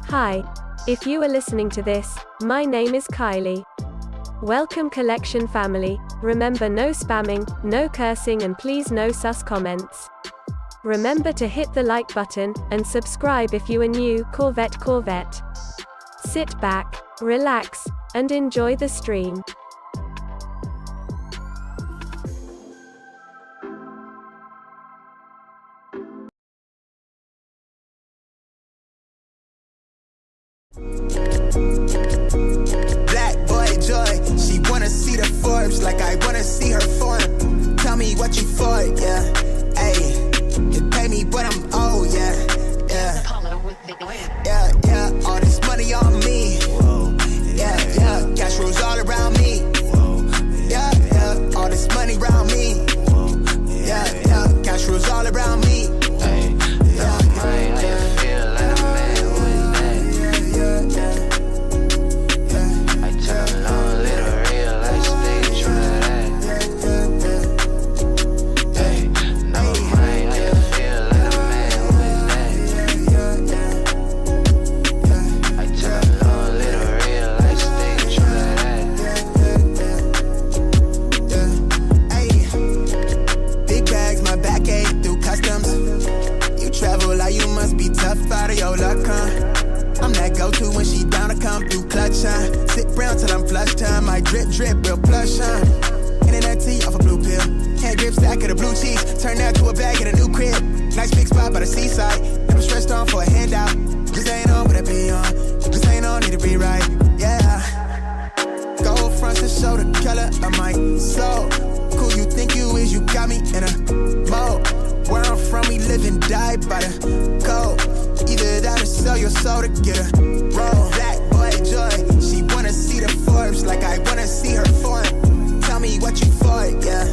Hi. If you are listening to this, my name is Kylie. Welcome collection family. Remember, no spamming, no cursing, and please no sus comments. Remember to hit the like button, and subscribe if you are new. Corvette. Sit back, relax, and enjoy the stream. Black boy joy, she wanna see the Forbes like I wanna see her form. Tell me what you for, yeah. Ayy, you pay me what I'm owed, yeah. Yeah, all this money on me. Yeah, cash rules all around me. Yeah, all this money around me. Yeah, cash rules all around me. Drip, real plush, huh? Internet tea off a blue pill. Hand grip stack of the blue cheese. Turn that to a bag at a new crib. Nice big spot by the seaside. Never stressed on for a handout. Just ain't on what I be on. Just ain't on, need to be right. Yeah. Gold fronts to show the color of my soul. Cool you think you is, you got me in a mode. Where I'm from, we live and die by the code. Either that or sell your soul to get a roll. Black boy joy, she wanna see the Forbes like I wanna see her form. Tell me what you for, yeah.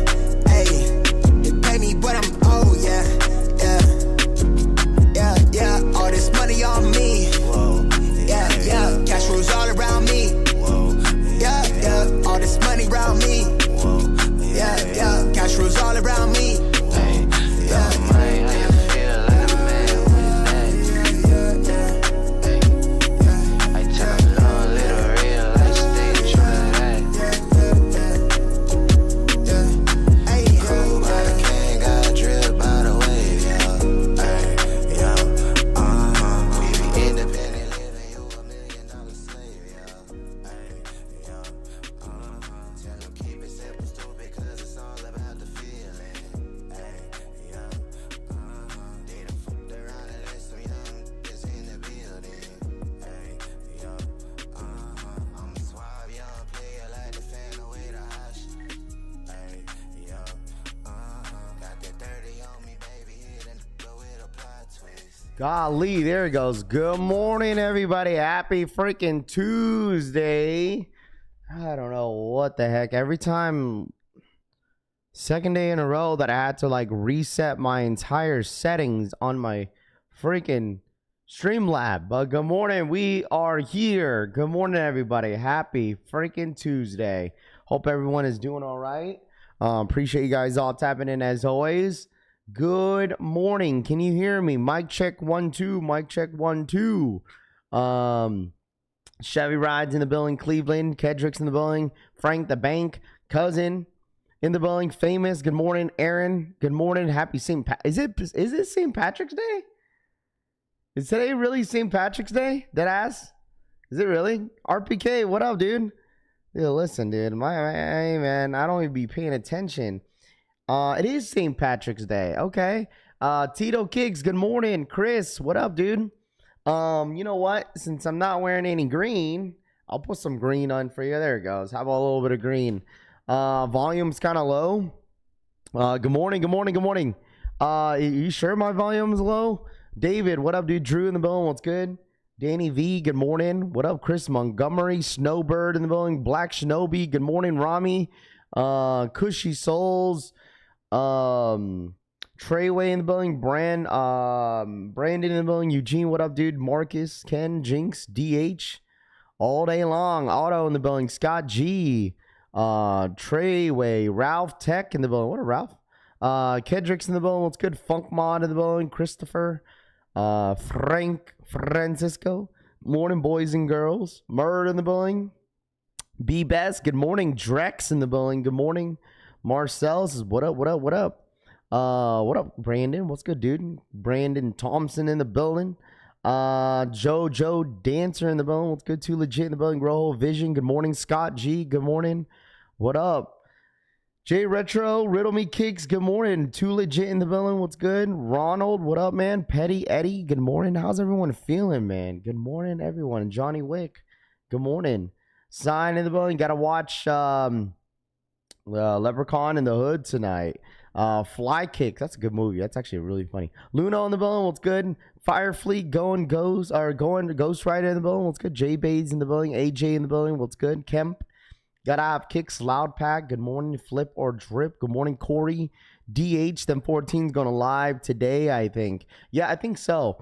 Ayy, you pay me what I'm owed, yeah. Yeah, all this money on me. Yeah, cash rules all around me. Yeah, all this money around me. Yeah, cash rules all around me. Golly, there it goes. Good morning, everybody. Happy freaking Tuesday. I don't know what the heck. Every time, second day in a row that I had to like reset my entire settings on my freaking Streamlab. But good morning. We are here. Good morning, everybody. Happy freaking Tuesday. Hope everyone is doing all right. Appreciate you guys all tapping in as always. Good morning. Can you hear me? Mic check 1 2. Mic check 1 2. Chevy Rides in the building. Cleveland. Kedrick's in the building. Frank the Bank. Cousin in the building. Famous. Good morning, Aaron. Good morning. Happy St. Is it St. Patrick's Day? Is today really St. Patrick's Day? Deadass? Is it really? RPK, what up, dude? Dude, listen, dude. Hey, man, I don't even be paying attention. It is St. Patrick's Day. Okay. Tito Kicks, good morning. Chris, what up, dude? You know what? Since I'm not wearing any green, I'll put some green on for you. There it goes. How about a little bit of green? Volume's kind of low. Good morning. You sure my volume's low? David, what up, dude? Drew in the building. What's good? Danny V, good morning. What up, Chris Montgomery? Snowbird in the building. Black Shinobi, good morning. Rami, Cushy Souls. Treyway in the building. Brandon in the building. Eugene, what up, dude? Marcus, Ken, Jinx, DH, all day long. Otto in the building. Scott G, Treyway, Ralph Tech in the building. What a Ralph. Kedrick's in the building. What's good? Funk Mod in the building. Christopher, Francisco, Morning, boys and girls. Murd in the building. B Best. Good morning. Drex in the building. Good morning. Marcel says, what up, what up, what up? What up, Brandon? What's good, dude? Brandon Thompson in the building. Joe Dancer in the building. What's good? Too Legit in the building. Groho Vision. Good morning. Scott G. Good morning. What up? J Retro, Riddle Me Kicks, good morning. Too Legit in the building, what's good? Ronald, what up, man? Petty Eddie, good morning. How's everyone feeling, man? Good morning, everyone. Johnny Wick, good morning. Sign in the building, gotta watch Leprechaun in the Hood tonight. Fly Kick, that's a good movie. That's actually really funny. Luna in the building, what's good? Fire Fleet, going Ghost Rider in the building, what's good? J Bades in the building, AJ in the building, what's good? Kemp. Gotta have Kicks, Loud Pack. Good morning, Flip or Drip. Good morning, Corey. DH, them 14's going to live today, I think. Yeah, I think so.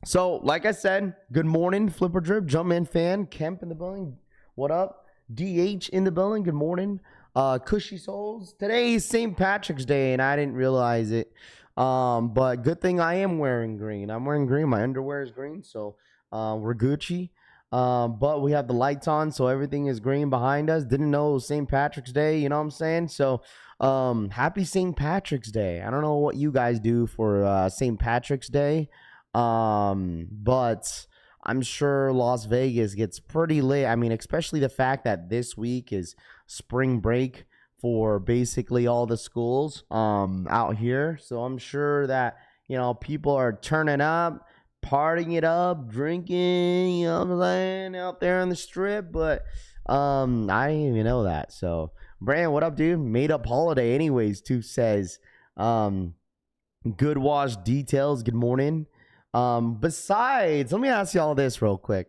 So, like I said, good morning, Flip or Drip. Jump in fan. Kemp in the building. What up? DH in the building. Good morning. Cushy Souls. Today is St. Patrick's Day, and I didn't realize it. But good thing I am wearing green. I'm wearing green. My underwear is green, so we're Gucci. But we have the lights on, so everything is green behind us. Didn't know it was St. Patrick's Day, you know what I'm saying? So, happy St. Patrick's Day. I don't know what you guys do for St. Patrick's Day, but I'm sure Las Vegas gets pretty lit. I mean, especially the fact that this week is spring break for basically all the schools out here. So I'm sure that, you know, people are turning up, partying it up, drinking, you know what I'm saying, out there on the strip. But I didn't even know that. So Brandon, what up, dude? Made up holiday anyways, too, says good wash details. Good morning. Besides, let me ask you all this real quick.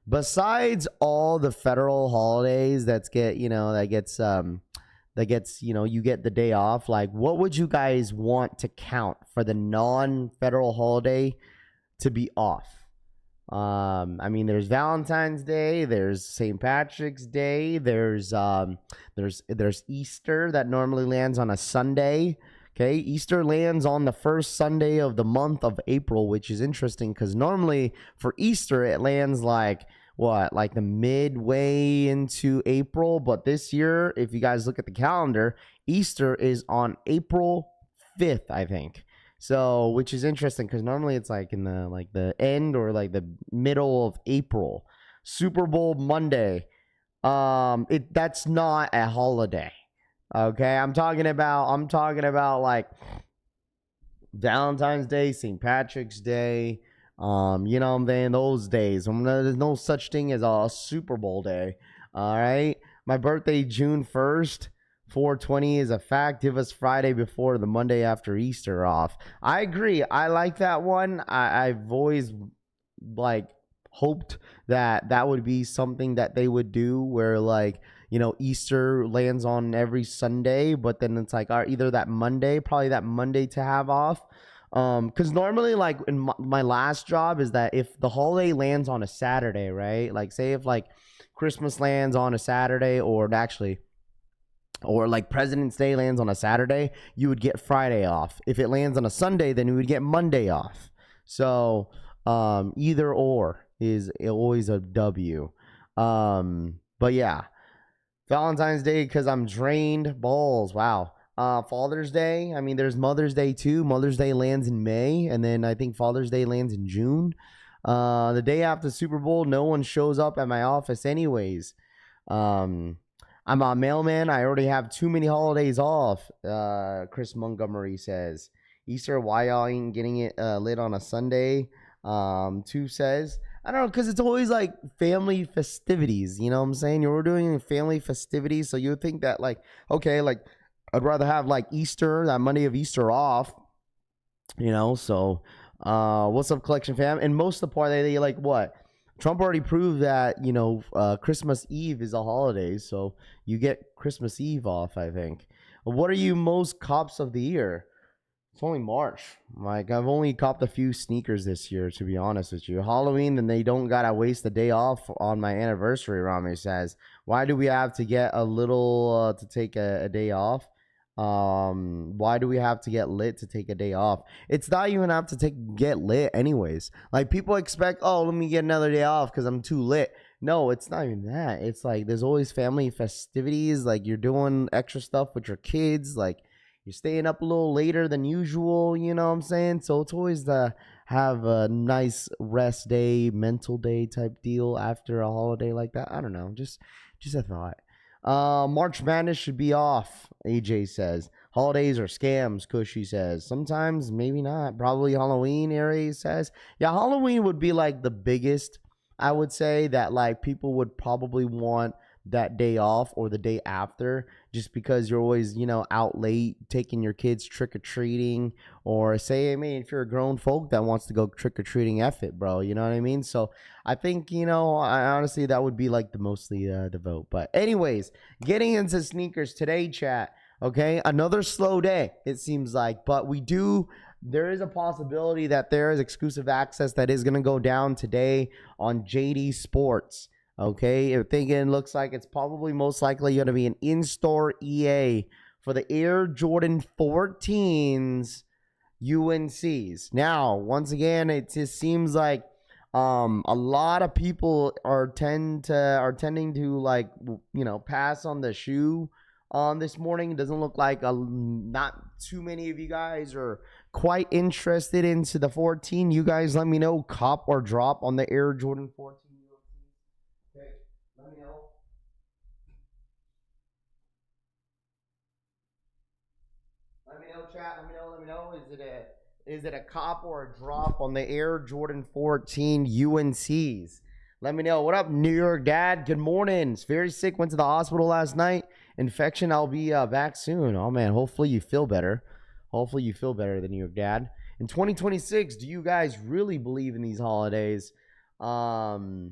Besides all the federal holidays you get the day off, like what would you guys want to count for the non-federal holiday to be off? I mean, there's Valentine's Day, there's St. Patrick's Day, there's Easter that normally lands on a Sunday. Okay, Easter lands on the first Sunday of the month of April, which is interesting because normally for Easter it lands like the midway into April, but this year, if you guys look at the calendar, Easter is on April 5th, I think. So, which is interesting because normally it's like in the end or like the middle of April. Super Bowl Monday. That's not a holiday. Okay, I'm talking about like Valentine's Day, St. Patrick's Day. You know what I'm saying? Those days. There's no such thing as a Super Bowl day. All right. My birthday, June 1st. 420 is a fact. Give us Friday before the Monday after Easter off. I agree. I like that one. I've always hoped that would be something that they would do where Easter lands on every Sunday, but then it's like either that Monday to have off. Because normally in my last job is that if the holiday lands on a Saturday, right? Like say if Christmas lands on a Saturday or President's Day lands on a Saturday, you would get Friday off. If it lands on a Sunday, then you would get Monday off. So either or is always a W. But yeah, Valentine's Day because I'm drained balls. Wow. Father's Day. I mean, there's Mother's Day too. Mother's Day lands in May, and then I think Father's Day lands in June. The day after Super Bowl, no one shows up at my office anyways. I'm a mailman. I already have too many holidays off. Chris Montgomery says. Easter, why y'all ain't getting it lit on a Sunday? Two says, I don't know, because it's always family festivities. You know what I'm saying? You're doing family festivities, so you would think that I'd rather have Easter, that Monday of Easter off. You know, so what's up, collection fam? And most of the part, they what? Trump already proved that, Christmas Eve is a holiday, so you get Christmas Eve off, I think. What are you most cops of the year? It's only March. I've only copped a few sneakers this year, to be honest with you. Halloween, then they don't gotta waste the day off on my anniversary, Rami says. Why do we have to get a little to take a day off? Why do we have to get lit to take a day off? It's not even have to get lit anyways. Like, people expect, oh, let me get another day off because I'm too lit. No, it's not even that. It's like there's always family festivities. Like, you're doing extra stuff with your kids. Like, you're staying up a little later than usual. You know what I'm saying? So it's always to have a nice rest day, mental day type deal after a holiday like that. I don't know. Just a thought. March Madness should be off, AJ says. Holidays are scams, Cushy says. Sometimes, maybe not. Probably Halloween, Aries says. Yeah, Halloween would be like the biggest, I would say, that like people would probably want that day off or the day after, just because you're always, out late taking your kids trick-or-treating, or say, I mean, if you're a grown folk that wants to go trick-or-treating, F it, bro. You know what I mean? So I think, I honestly, that would be like the mostly the vote. But anyways, getting into sneakers today, chat. Okay, another slow day, it seems like, but there is a possibility that there is exclusive access that is going to go down today on Jdsports. Okay, I'm thinking, looks like it's probably most likely going to be an in-store EA for the Air Jordan 14s UNCs. Now, once again, it just seems like a lot of people are tending to like, pass on the shoe this morning. It doesn't look like not too many of you guys are quite interested into the 14. You guys let me know, cop or drop on the Air Jordan 14. Okay, let me know. Let me know, chat. Let me know. Is it a cop or a drop on the Air Jordan 14 UNCs? Let me know. What up, New York Dad? Good morning. It's very sick. Went to the hospital last night. Infection. I'll be back soon. Oh, man. Hopefully you feel better. Hopefully you feel better than New York Dad. In 2026, do you guys really believe in these holidays? Or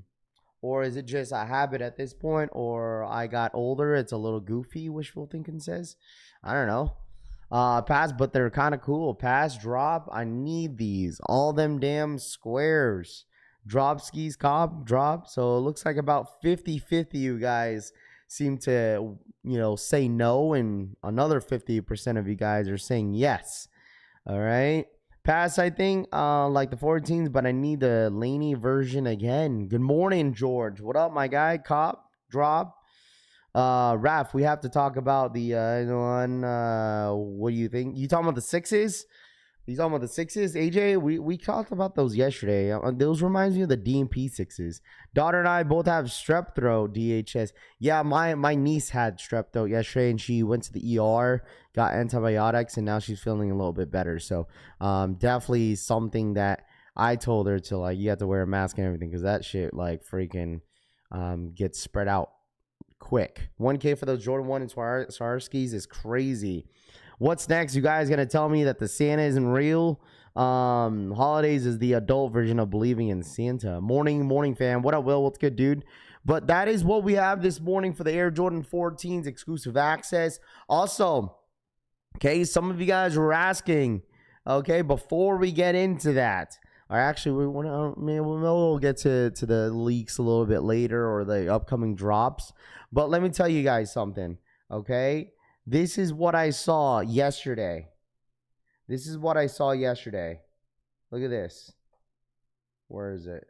is it just a habit at this point? Or I got older, it's a little goofy, wishful thinking says. I don't know. Pass, but they're kind of cool. Pass, drop. I need these. All them damn squares. Drop skis, cop, drop. So it looks like about 50-50 you guys seem to, say no. And another 50% of you guys are saying yes. All right. Pass, I think, like the 14s, but I need the Laney version again. Good morning, George. What up, my guy? Cop, drop. Raph, we have to talk about the one. What do you think? You talking about the sixes? You talking about the sixes, AJ? We talked about those yesterday. Those reminds me of the DMP sixes. Daughter and I both have strep throat. DHS. Yeah, my niece had strep throat yesterday, and she went to the ER, got antibiotics, and now she's feeling a little bit better. So, definitely something that I told her to, like, you have to wear a mask and everything, because that shit like freaking gets spread out quick. 1K for those Jordan 1 and Swarovskis is crazy. What's next? You guys gonna tell me that the Santa isn't real? Holidays is the adult version of believing in Santa. Morning fam. What up, Will? What's good, dude? But that is what we have this morning for the Air Jordan 14s exclusive access. Also, okay, some of you guys were asking, okay, before we get into that, or actually, we'll get to the leaks a little bit later, or the upcoming drops. But let me tell you guys something, okay? This is what I saw yesterday. Look at this. Where is it?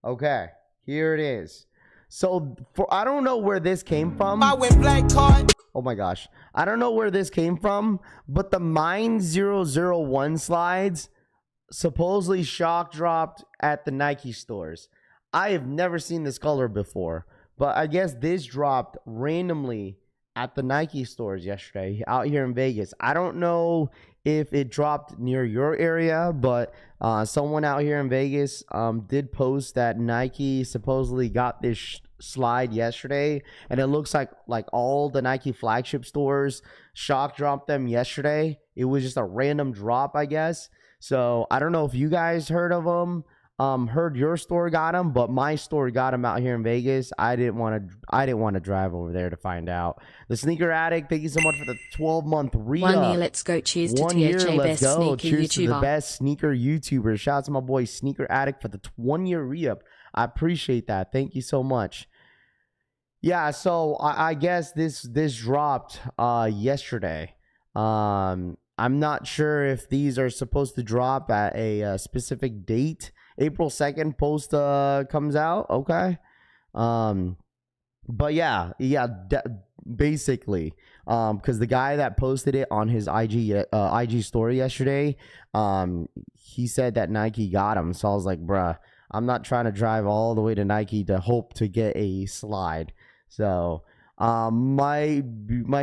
Okay, here it is. So, I don't know where this came from. I went black card. Oh my gosh. I don't know where this came from, but the Mine 001 slides supposedly shock dropped at the Nike stores. I have never seen this color before, but I guess this dropped randomly at the Nike stores yesterday out here in Vegas. I don't know if it dropped near your area, but someone out here in Vegas did post that Nike supposedly got this slide yesterday, and it looks like all the Nike flagship stores shock dropped them yesterday. It was just a random drop, I guess. So I don't know if you guys heard of them, heard your store got them, but my store got them out here in Vegas. I didn't want to drive over there to find out. The Sneaker Addict, thank you so much for the 12-month re-up. 1 year, let's go. Cheers to THA, best sneaker Cheers to the YouTuber. best sneaker YouTuber. Shout out to my boy Sneaker Addict for the 1-year re-up. I appreciate that. Thank you so much. Yeah, so I guess this dropped yesterday. I'm not sure if these are supposed to drop at a specific date. April 2nd post comes out. Okay. But yeah, basically, because the guy that posted it on his IG story yesterday, he said that Nike got him. So I was like, bruh, I'm not trying to drive all the way to Nike to hope to get a slide. So might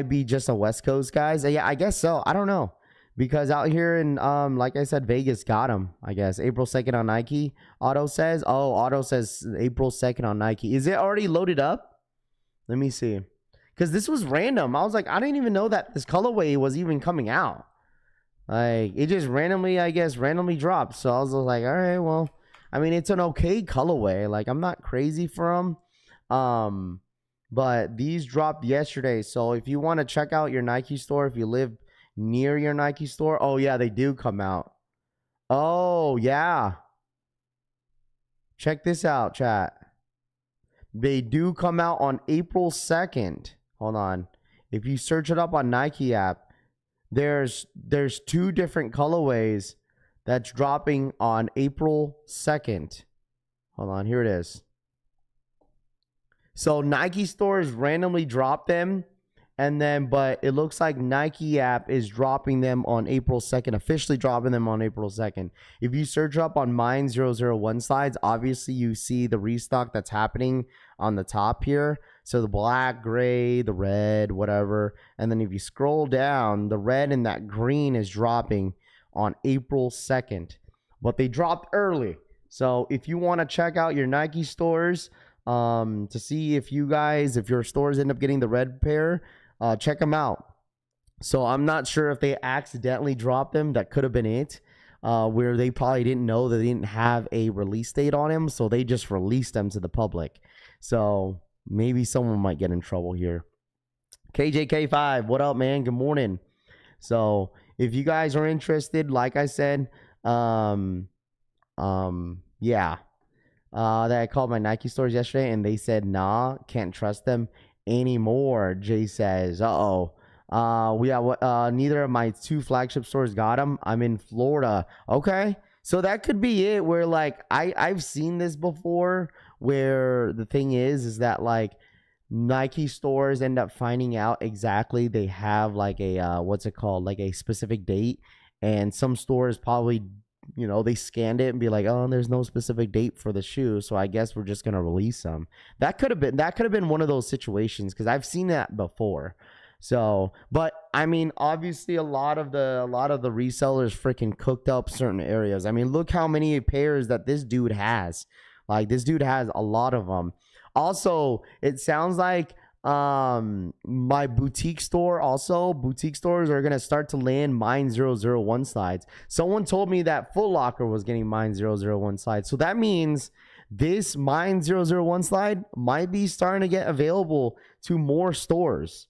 be just a West Coast guys. Yeah, I guess so. I don't know. Because out here in, like I said, Vegas got him, I guess. April 2nd on Nike, Auto says. Oh, Auto says April 2nd on Nike. Is it already loaded up? Let me see. Because this was random. I was like, I didn't even know that this colorway was even coming out. Like, it just randomly, I guess, randomly dropped. So I was like, all right, well, I mean, it's an okay colorway. Like, I'm not crazy for them. But these dropped yesterday. So if you want to check out your Nike store, if you live near your Nike store. Oh, yeah, they do come out. Oh, yeah. Check this out, chat. They do come out on April 2nd. Hold on. If you search it up on Nike app, there's 2 different colorways that's dropping on April 2nd. Hold on. Here it is. So Nike stores randomly drop them. And then, but it looks like Nike app is dropping them on April 2nd, officially dropping them on April 2nd. If you search up on Mine 001 slides, obviously you see the restock that's happening on the top here. So the black, gray, the red, whatever. And then if you scroll down, the red and that green is dropping on April 2nd. But they dropped early. So if you want to check out your Nike stores to see if your stores end up getting the red pair, check them out. So I'm not sure if they accidentally dropped them. That could have been it, where they probably didn't know that they didn't have a release date on them, so they just released them to the public. So maybe someone might get in trouble here. KJK5, what up, man? Good morning. So if you guys are interested, like I said, yeah, that I called my Nike stores yesterday and they said, nah, can't trust them anymore. Jay says, neither of my 2 flagship stores got them. I'm in Florida. Okay, so that could be it, where like I've seen this before, where the thing is that like Nike stores end up finding out exactly they have like a what's it called, like a specific date, and some stores probably, you know, they scanned it and be like, oh, there's no specific date for the shoe, so I guess we're just gonna release them. That could have been one of those situations, because I've seen that before. So, but I mean, obviously a lot of the resellers freaking cooked up certain areas. I mean, look how many pairs that this dude has. Like, this dude has a lot of them. Also, it sounds like my boutique stores are gonna start to land Mine 001 slides. Someone told me that Foot Locker was getting Mine 001 slides, so that means this Mine 001 slide might be starting to get available to more stores.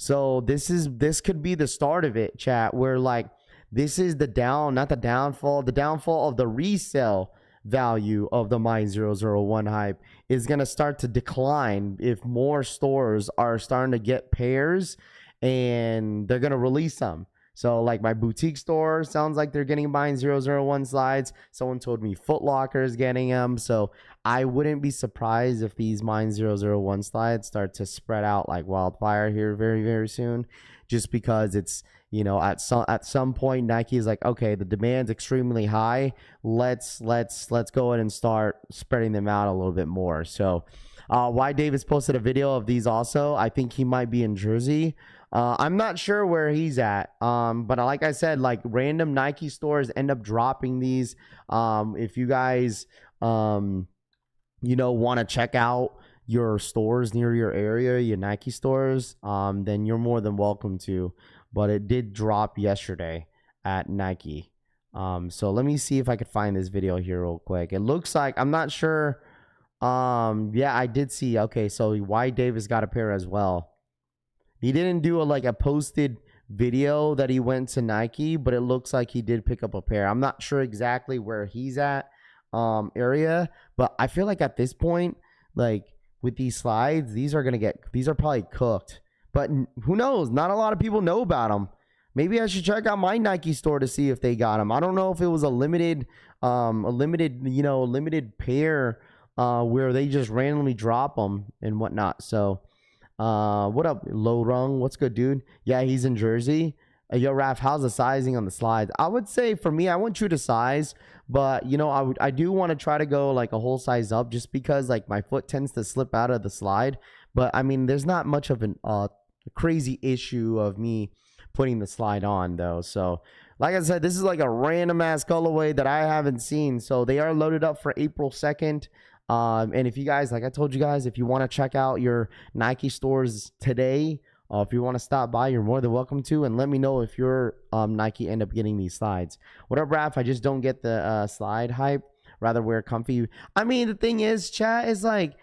So this could be the start of it, chat, where like this is the downfall of the resale value of the Mine 001 hype is going to start to decline if more stores are starting to get pairs and they're going to release them. So like my boutique store sounds like they're getting Mine 001 slides. Someone told me Foot Locker is getting them. So I wouldn't be surprised if these Mine 001 slides start to spread out like wildfire here very, very soon, just because it's, you know, at some point Nike is like, okay, the demand's extremely high. Let's go ahead and start spreading them out a little bit more. So Y Davis posted a video of these also. I think he might be in Jersey. I'm not sure where he's at. But like I said, like random Nike stores end up dropping these. If you guys you know, want to check out your stores near your area, your Nike stores, then you're more than welcome to. But it did drop yesterday at Nike. So let me see if I could find this video here real quick. It looks like, I'm not sure. Yeah, I did see. Okay, so Y Davis got a pair as well. He didn't do a posted video that he went to Nike, but it looks like he did pick up a pair. I'm not sure exactly where he's at area, but I feel like at this point, like with these slides, these are probably cooked. But who knows? Not a lot of people know about them. Maybe I should check out my Nike store to see if they got them. I don't know if it was a limited pair where they just randomly drop them and whatnot. So, what up, Low Rung? What's good, dude? Yeah, he's in Jersey. Yo, Raph, how's the sizing on the slides? I would say for me, I want true to size, but you know, I do want to try to go like a whole size up just because like my foot tends to slip out of the slide. But I mean, there's not much of an crazy issue of me putting the slide on though. So like I said, this is like a random ass colorway that I haven't seen. So they are loaded up for April 2nd. And if you guys, like I told you guys, if you want to check out your Nike stores today, if you want to stop by, you're more than welcome to. And let me know if your Nike end up getting these slides. What up, Raph? I just don't get the slide hype. Rather wear comfy. I mean, the thing is, chat, is like,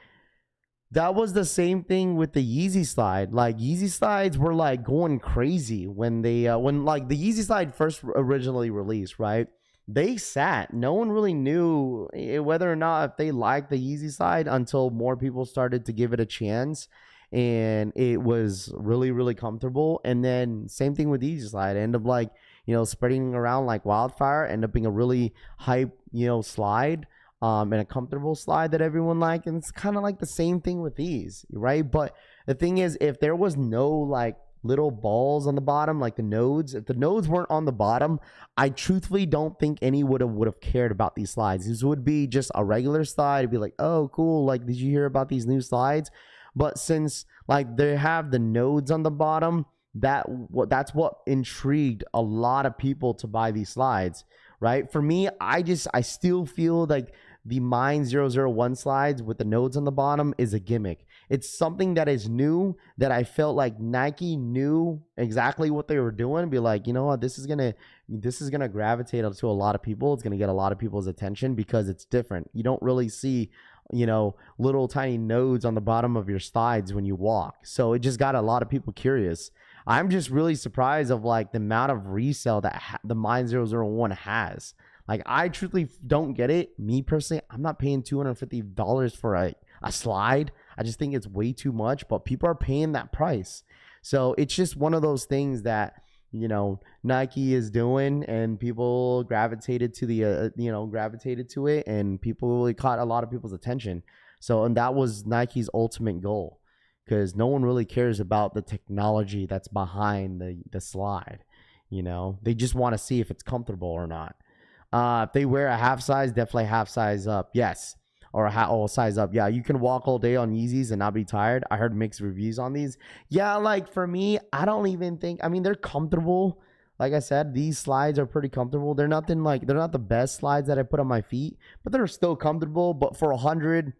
that was the same thing with the Yeezy slide. Like, Yeezy slides were like going crazy when they, when like the Yeezy slide first originally released, right? They sat. No one really knew whether or not if they liked the Yeezy slide until more people started to give it a chance. And it was really, really comfortable. And then same thing with Yeezy slide. It ended up like, you know, spreading around like wildfire. Ended up being a really hype, you know, slide. And a comfortable slide that everyone liked. And it's kind of like the same thing with these, right? But the thing is, if there was no like little balls on the bottom, like the nodes, if the nodes weren't on the bottom, I truthfully don't think anyone would have cared about these slides. This would be just a regular slide. It'd be like, oh, cool. Like, did you hear about these new slides? But since like they have the nodes on the bottom, that's what intrigued a lot of people to buy these slides, right? For me, I still feel like the Mine 001 slides with the nodes on the bottom is a gimmick. It's something that is new that I felt like Nike knew exactly what they were doing. Be like, you know what, this is gonna gravitate to a lot of people. It's gonna get a lot of people's attention because it's different. You don't really see, you know, little tiny nodes on the bottom of your slides when you walk. So it just got a lot of people curious. I'm just really surprised of like the amount of resale that the Mine 001 has. Like, I truthfully don't get it. Me personally, I'm not paying $250 for a slide. I just think it's way too much, but people are paying that price. So it's just one of those things that, you know, Nike is doing, and people gravitated to it, and people really caught a lot of people's attention. So, and that was Nike's ultimate goal, because no one really cares about the technology that's behind the slide. You know, they just want to see if it's comfortable or not. If they wear a half size, definitely half size up. Yes. Or a size up. Yeah, you can walk all day on Yeezys and not be tired. I heard mixed reviews on these. Yeah, like for me, I don't even think, I mean, they're comfortable. Like I said, these slides are pretty comfortable. They're not the best slides that I put on my feet, but they're still comfortable. But for $100,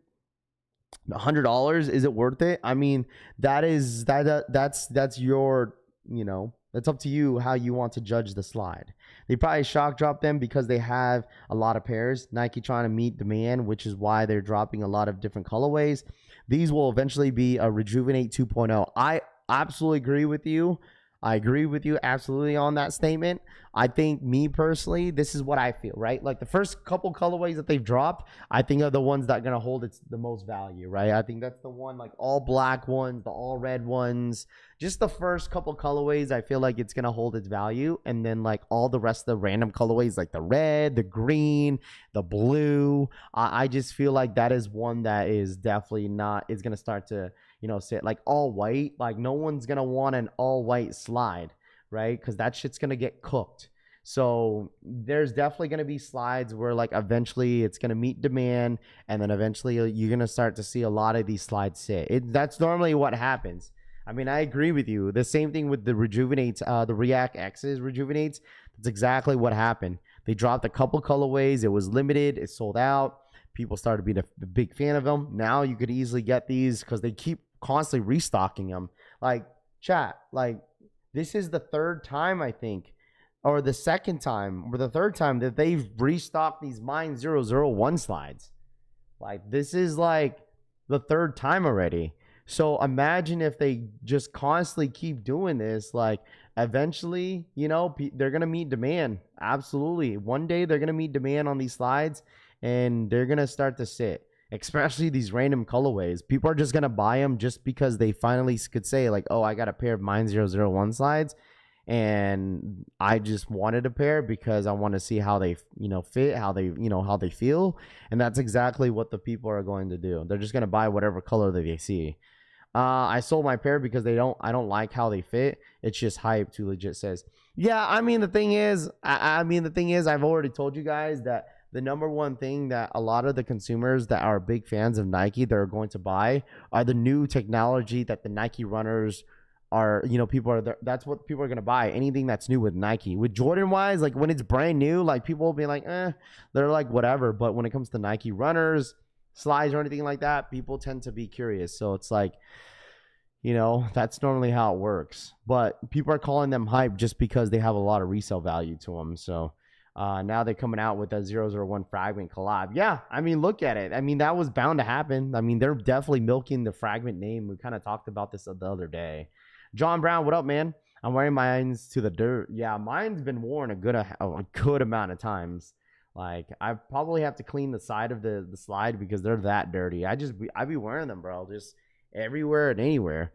is it worth it? I mean, that's your, you know, that's up to you how you want to judge the slide. They probably shock drop them because they have a lot of pairs. Nike trying to meet demand, which is why they're dropping a lot of different colorways. These will eventually be a Rejuvenate 2.0. I absolutely agree with you. I agree with you absolutely on that statement. I think, me personally, this is what I feel, right? Like the first couple colorways that they've dropped, I think are the ones that are going to hold the most value, right? I think that's the one, like all black ones, the all red ones, just the first couple colorways, I feel like it's going to hold its value. And then like all the rest of the random colorways, like the red, the green, the blue, I just feel like that is one that is definitely not, is going to start to, you know, sit like all white. Like no one's going to want an all white slide, right? Because that shit's going to get cooked. So there's definitely going to be slides where like eventually it's going to meet demand, and then eventually you're going to start to see a lot of these slides sit. That's normally what happens. I mean, I agree with you. The same thing with the Rejuvenates, the React X's Rejuvenates. That's exactly what happened. They dropped a couple colorways. It was limited. It sold out. People started being a big fan of them. Now you could easily get these because they keep constantly restocking them. Like, chat, like this is the third time, I think, or the second time or the third time that they've restocked these Mine 001 slides. Like, this is like the third time already. So imagine if they just constantly keep doing this, like eventually, you know, they're going to meet demand. Absolutely. One day they're going to meet demand on these slides, and they're going to start to sit, especially these random colorways. People are just going to buy them just because they finally could say like, oh, I got a pair of Mine 001 slides. and I just wanted a pair because I want to see how they, fit, how they feel. And that's exactly what the people are going to do. They're just going to buy whatever color that they see. I sold my pair because I don't like how they fit. It's just hype. Too legit says, yeah. I mean, the thing is, I've already told you guys that the number one thing that a lot of the consumers that are big fans of Nike, they're going to buy, are the new technology that the Nike runners are, people are there. That's what people are going to buy. Anything that's new with Nike. With Jordan wise, like when it's brand new, like people will be like, they're like whatever. But when it comes to Nike runners, slides, or anything like that, people tend to be curious. So it's like, that's normally how it works. But people are calling them hype just because they have a lot of resale value to them. So now they're coming out with a 001 fragment collab. Yeah, I mean, look at it. I mean, that was bound to happen. I mean, they're definitely milking the fragment name. We kind of talked about this the other day. John Brown, what up, man? I'm wearing mines to the dirt. Yeah, mine's been worn a good amount of times. Like, I probably have to clean the side of the slide because they're that dirty. I be wearing them, bro, just everywhere and anywhere.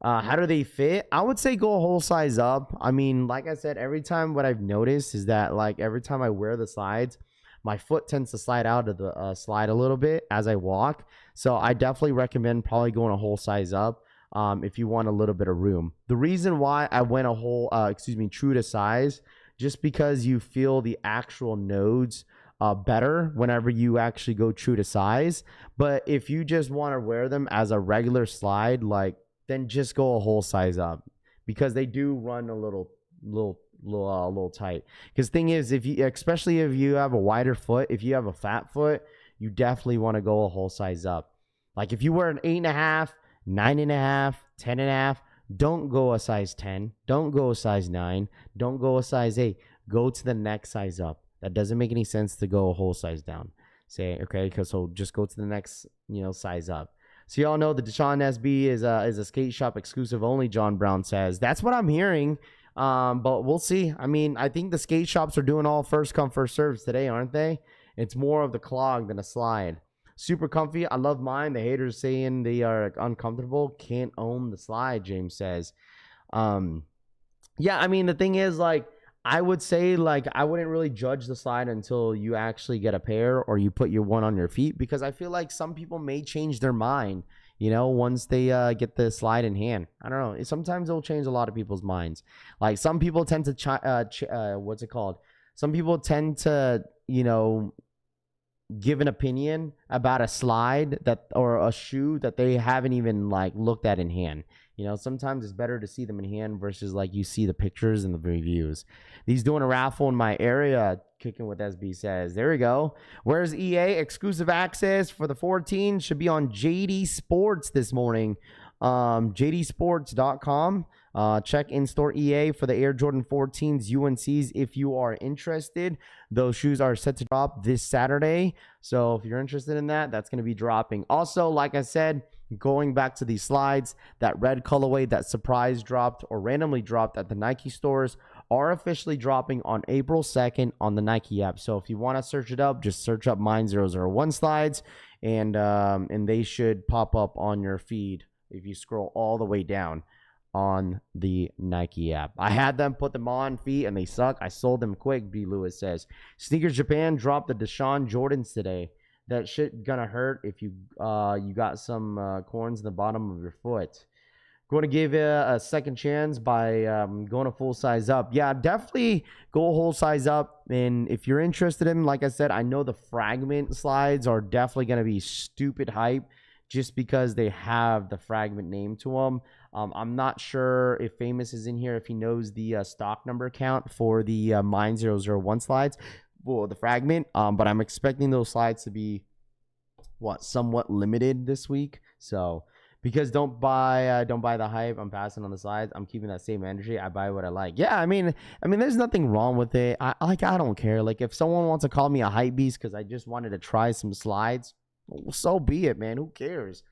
How do they fit? I would say go a whole size up. I mean, like I said, every time what I've noticed is that, like, every time I wear the slides, my foot tends to slide out of the slide a little bit as I walk. So I definitely recommend probably going a whole size up. If you want a little bit of room. The reason why I went a whole, true to size, just because you feel the actual nodes better whenever you actually go true to size. But if you just want to wear them as a regular slide, like, then just go a whole size up, because they do run a little tight. Because thing is, especially if you have a wider foot, if you have a fat foot, you definitely want to go a whole size up. Like if you wear an 8.5, 9.5, 10.5, don't go a size 10. Don't go a size 9. Don't go a size 8. Go to the next size up. That doesn't make any sense to go a whole size down. Say, okay, so just go to the next, size up. So y'all know the DeShaun SB is a skate shop exclusive only, John Brown says. That's what I'm hearing. But we'll see. I mean, I think the skate shops are doing all first come, first serves today, aren't they? It's more of the clog than a slide. Super comfy. I love mine. The haters saying they are uncomfortable. Can't own the slide, James says. Yeah, I mean, the thing is, like, I would say, like, I wouldn't really judge the slide until you actually get a pair or you put your one on your feet, because I feel like some people may change their mind, once they get the slide in hand. I don't know. Sometimes it'll change a lot of people's minds. Like, some people tend to, what's it called? Some people tend to, give an opinion about a slide or a shoe that they haven't even like looked at in hand. Sometimes it's better to see them in hand versus like you see the pictures and the reviews. He's doing a raffle in my area. Kicking with SB says, there we go. Where's EA? Exclusive access for the 14 should be on Jdsports this morning. Jdsports.com. Check in-store EA for the Air Jordan 14s UNCs if you are interested. Those shoes are set to drop this Saturday. So if you're interested in that, that's going to be dropping. Also, like I said, going back to these slides, that red colorway that surprise dropped or randomly dropped at the Nike stores are officially dropping on April 2nd on the Nike app. So if you want to search it up, just search up Mine 001 slides, and they should pop up on your feed if you scroll all the way down on the Nike app. I had them, put them on feet, and they suck. I sold them quick, B. Lewis says. Sneakers Japan dropped the DeShaun Jordans today. That shit gonna hurt if you got some corns in the bottom of your foot. Going to give you a second chance by going a full size up. Yeah, definitely go a whole size up. And if you're interested in, like I said, I know the fragment slides are definitely going to be stupid hype just because they have the fragment name to them. I'm not sure if Famous is in here, if he knows the stock number count for the Mine 001 slides. Well, the fragment. But I'm expecting those slides to be, somewhat limited this week. So, because don't buy the hype. I'm passing on the slides. I'm keeping that same energy. I buy what I like. Yeah, I mean, there's nothing wrong with it. I don't care. Like, if someone wants to call me a hype beast because I just wanted to try some slides, well, so be it, man. Who cares?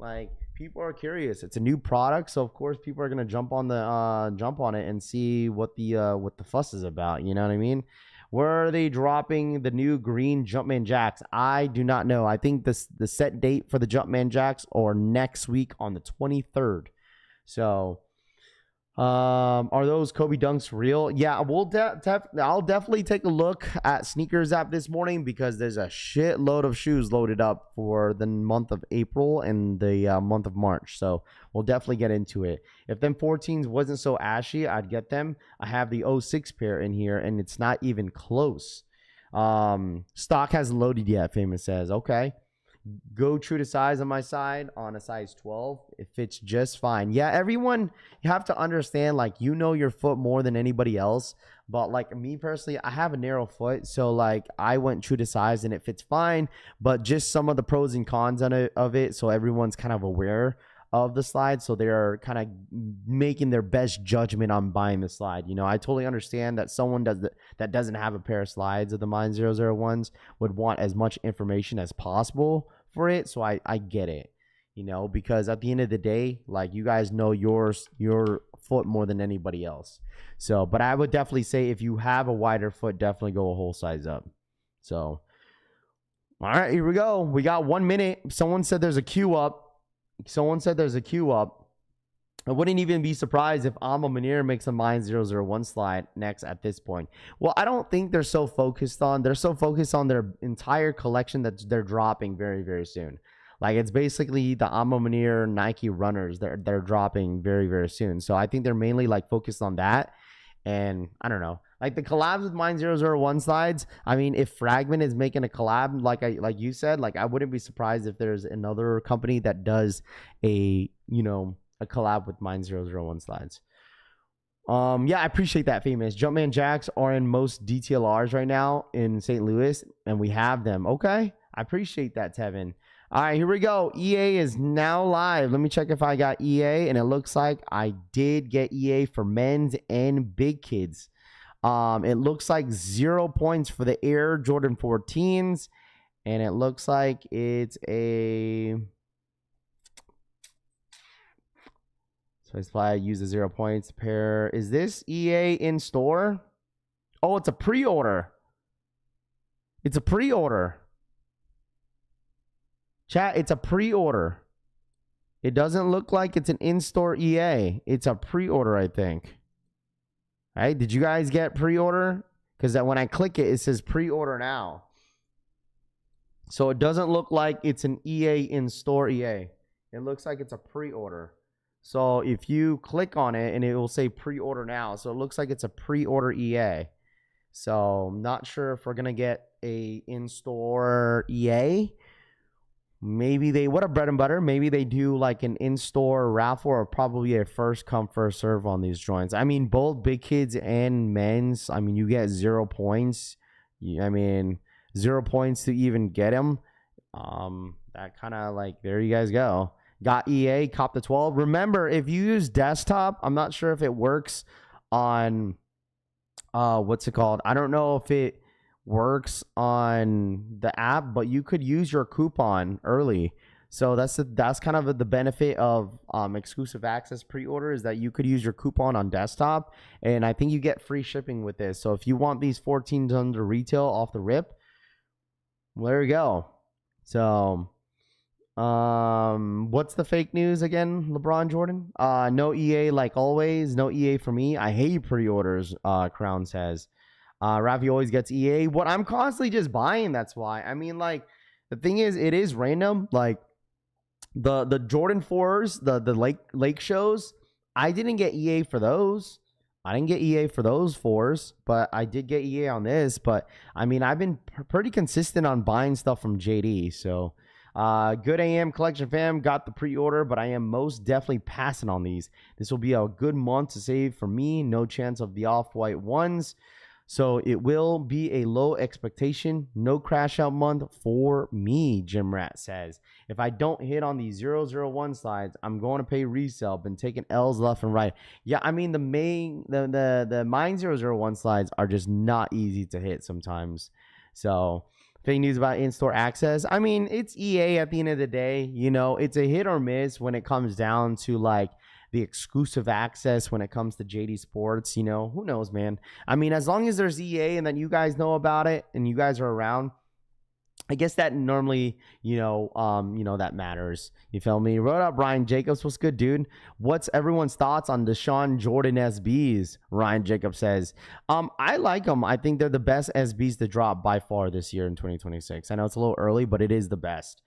Like, people are curious. It's a new product, so of course people are gonna jump on it and see what the fuss is about. You know what I mean? Where are they dropping the new green Jumpman Jacks? I do not know. I think the set date for the Jumpman Jacks are next week on the 23rd. So Are those Kobe dunks real? Yeah, I'll definitely take a look at Sneakers app this morning because there's a shitload of shoes loaded up for the month of April and the month of March. So we'll definitely get into it. If them 14s wasn't so ashy, I'd get them. I have the 06 pair in here and it's not even close. Stock hasn't loaded yet, Famous says. Okay. Go true to size on my side on a size 12. It fits just fine. Yeah, everyone, you have to understand, like, you know your foot more than anybody else. But like me personally, I have a narrow foot. So like I went true to size and it fits fine. But just some of the pros and cons of it. So everyone's kind of aware of the slide. So they're kind of making their best judgment on buying the slide. You know, I totally understand that someone that doesn't have a pair of slides of the Mine 001s would want as much information as possible for it. So I get it, you know, because at the end of the day, like, you guys know your foot more than anybody else. So, but I would definitely say if you have a wider foot, definitely go a whole size up. So, all right, here we go. We got 1 minute. Someone said there's a queue up. I wouldn't even be surprised if Alma Munir makes a Mine 001 slide next at this point. Well, I don't think they're so focused on their entire collection that they're dropping very, very soon. Like, it's basically the Alma Munir Nike runners they're dropping very, very soon. So I think they're mainly like focused on that. And I don't know, like the collabs with Mine 001 slides. I mean, if Fragment is making a collab, like you said, like, I wouldn't be surprised if there's another company that does a collab with Mine 001 slides. Yeah, I appreciate that, Famous. Jumpman Jacks are in most DTLRs right now in St. Louis, and we have them. Okay, I appreciate that, Tevin. All right, here we go. EA is now live. Let me check if I got EA, and it looks like I did get EA for men's and big kids. It looks like 0 points for the Air Jordan 14s, and it looks like it's a... So that's why I use the 0 points pair. Is this EA in store? Oh, it's a pre-order. It's a pre-order. Chat, it's a pre-order. It doesn't look like it's an in-store EA. It's a pre-order, I think. All right, did you guys get pre-order? Because when I click it, it says pre-order now. So it doesn't look like it's an EA in-store EA. It looks like it's a pre-order. So if you click on it, and it will say pre-order now. So it looks like it's a pre-order EA. So I'm not sure if we're going to get a in-store EA. Maybe they, what a bread and butter. Maybe they do like an in-store raffle or probably a first come, first serve on these joints. I mean, both big kids and men's, I mean, you get 0 points. I mean, 0 points to even get them. That kind of like, there you guys go. Got EA, cop the 12. Remember, if you use desktop, I'm not sure if it works on, what's it called? I don't know if it works on the app, but you could use your coupon early. So that's kind of the benefit of exclusive access pre-order, is that you could use your coupon on desktop, and I think you get free shipping with this. So if you want these 14s under retail off the rip, well, there you go. So what's the fake news again, LeBron Jordan? No EA like always. No EA for me. I hate pre-orders, Crown says. Rafi always gets EA. What I'm constantly just buying, that's why. I mean, like, the thing is, it is random. Like, the Jordan 4s, the lake shows, I didn't get EA for those. I didn't get EA for those 4s, but I did get EA on this. But, I mean, I've been pretty consistent on buying stuff from JD. So, good AM collection fam, got the pre-order, but I am most definitely passing on these. This will be a good month to save for me. No chance of the off-white ones. So it will be a low expectation, no crash out month for me, Jim Rat says. If I don't hit on these 001 slides, I'm going to pay resale. Been taking L's left and right. Yeah, I mean, the Mine 001 slides are just not easy to hit sometimes. So fake news about in-store access. I mean, it's EA at the end of the day. You know, it's a hit or miss when it comes down to like the exclusive access when it comes to Jdsports. You know, who knows, man? I mean, as long as there's EA and that you guys know about it and you guys are around, I guess that normally, that matters. You feel me? What up, Ryan Jacobs? What's good, dude? What's everyone's thoughts on DeShaun Jordan SBs? Ryan Jacobs says, I like them. I think they're the best SBs to drop by far this year in 2026. I know it's a little early, but it is the best.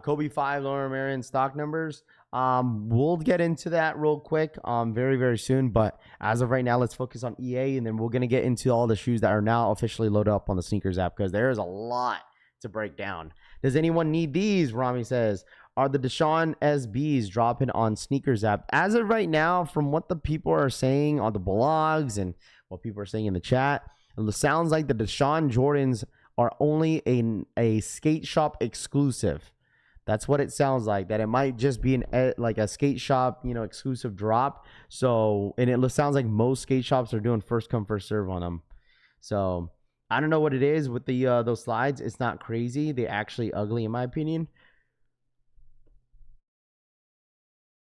Kobe 5, Laura Marion stock numbers. We'll get into that real quick, very, very soon. But as of right now, let's focus on EA, and then we're going to get into all the shoes that are now officially loaded up on the sneakers app, because there is a lot to break down. Does anyone need these? Rami says, are the DeShaun SBs dropping on sneakers app? As of right now, from what the people are saying on the blogs and what people are saying in the chat, it sounds like the DeShaun Jordans are only a skate shop exclusive. That's what it sounds like, that it might just be like a skate shop, exclusive drop. So, and it sounds like most skate shops are doing first come, first serve on them. So I don't know what it is with the those slides. It's not crazy. They're actually ugly in my opinion.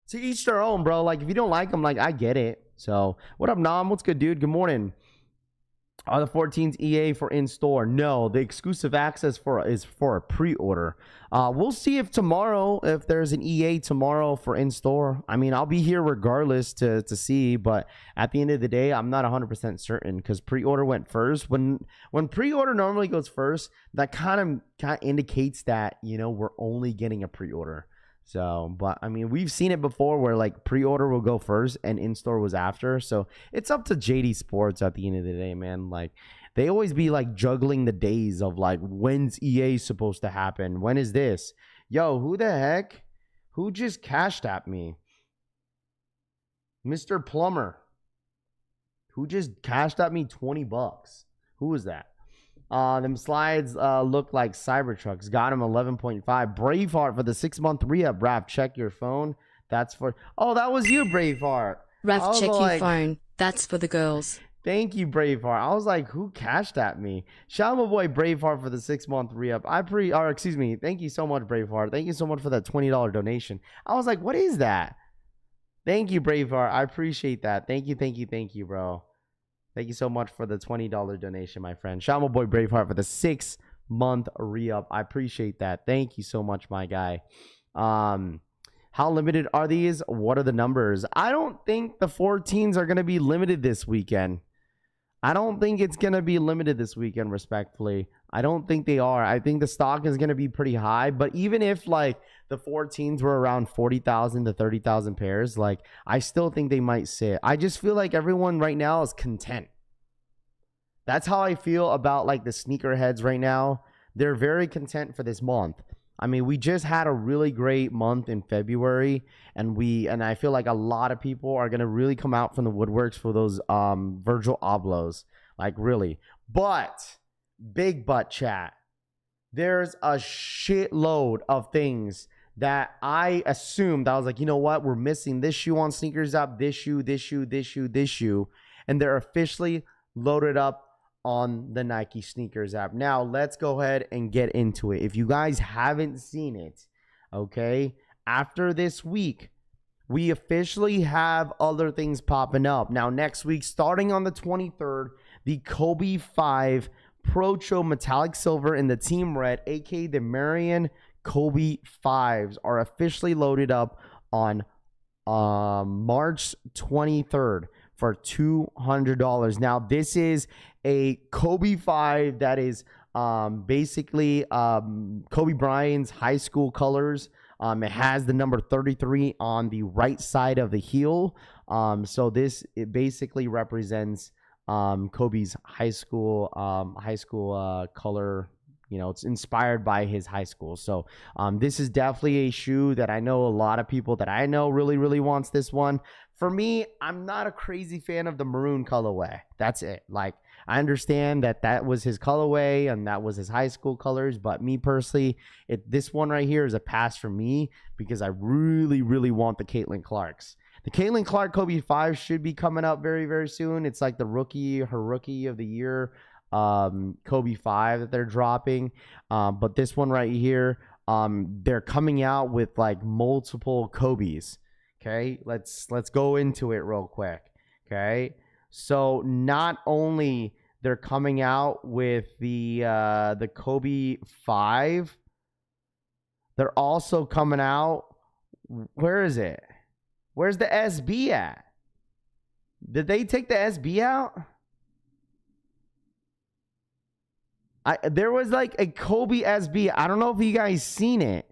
To each their own, bro. Like, if you don't like them, like, I get it. So what up, Nam? What's good, dude? Good morning. Are the 14s EA for in-store? No, the exclusive access is for a pre-order. We'll see if tomorrow, if there's an EA tomorrow for in-store. I mean, I'll be here regardless to see, but at the end of the day, I'm not 100% certain, because pre-order went first. When pre-order normally goes first, that kind of indicates that, we're only getting a pre-order. So, but I mean, we've seen it before where like pre-order will go first and in-store was after. So it's up to Jdsports at the end of the day, man. Like, they always be like juggling the days of like, when's EA supposed to happen? When is this? Yo, who the heck? Who just cashed at me? Mr. Plumber. Who just cashed at me $20? Who was that? Them slides look like Cybertrucks. Got him 11.5. Braveheart for the 6-month re-up. Raph, check your phone. That's for... Oh, that was you, Braveheart. Raph, check your phone. That's for the girls. Thank you, Braveheart. I was like, who cashed at me? Shout out my boy Braveheart for the 6-month re-up. Thank you so much, Braveheart. Thank you so much for that $20 donation. I was like, what is that? Thank you, Braveheart. I appreciate that. Thank you, bro. Thank you so much for the $20 donation, my friend. Shout out my boy Braveheart for the 6-month re-up. I appreciate that. Thank you so much, my guy. How limited are these? What are the numbers? I don't think the 14s are going to be limited this weekend. I don't think it's going to be limited this weekend, respectfully. I don't think they are. I think the stock is going to be pretty high. But even if like the 14s were around 40,000 to 30,000 pairs, like, I still think they might sit. I just feel like everyone right now is content. That's how I feel about like the sneakerheads right now. They're very content for this month. I mean, we just had a really great month in February, and I feel like a lot of people are going to really come out from the woodworks for those Virgil Ablohs. Like, really. But big butt chat, there's a shitload of things that I assumed. I was like, you know what, we're missing this shoe on Sneakers App, this shoe, and they're officially loaded up on the Nike Sneakers App. Now let's go ahead and get into it. If you guys haven't seen it, okay, after this week we officially have other things popping up. Now next week, starting on the 23rd, the Kobe 5 Procho Metallic Silver in the Team Red, aka the Marion Kobe 5s, are officially loaded up on March 23rd for $200. Now this is a Kobe 5 that is basically Kobe Bryant's high school colors. It has the number 33 on the right side of the heel. So it basically represents Kobe's high school color. It's inspired by his high school. So this is definitely a shoe that I know a lot of people that I know really, really wants this one. For me, I'm not a crazy fan of the maroon colorway. That's it. Like, I understand that was his colorway and that was his high school colors, but me personally, this one right here is a pass for me because I really, really want the Caitlin Clarks. The Caitlin Clark Kobe 5 should be coming up very, very soon. It's like her rookie of the year Kobe 5 that they're dropping. But this one right here, they're coming out with like multiple Kobe's. Okay, let's go into it real quick. Okay, so not only they're coming out with the Kobe 5. They're also coming out. Where is it? Where's the SB at? Did they take the SB out? There was like a Kobe SB. I don't know if you guys seen it.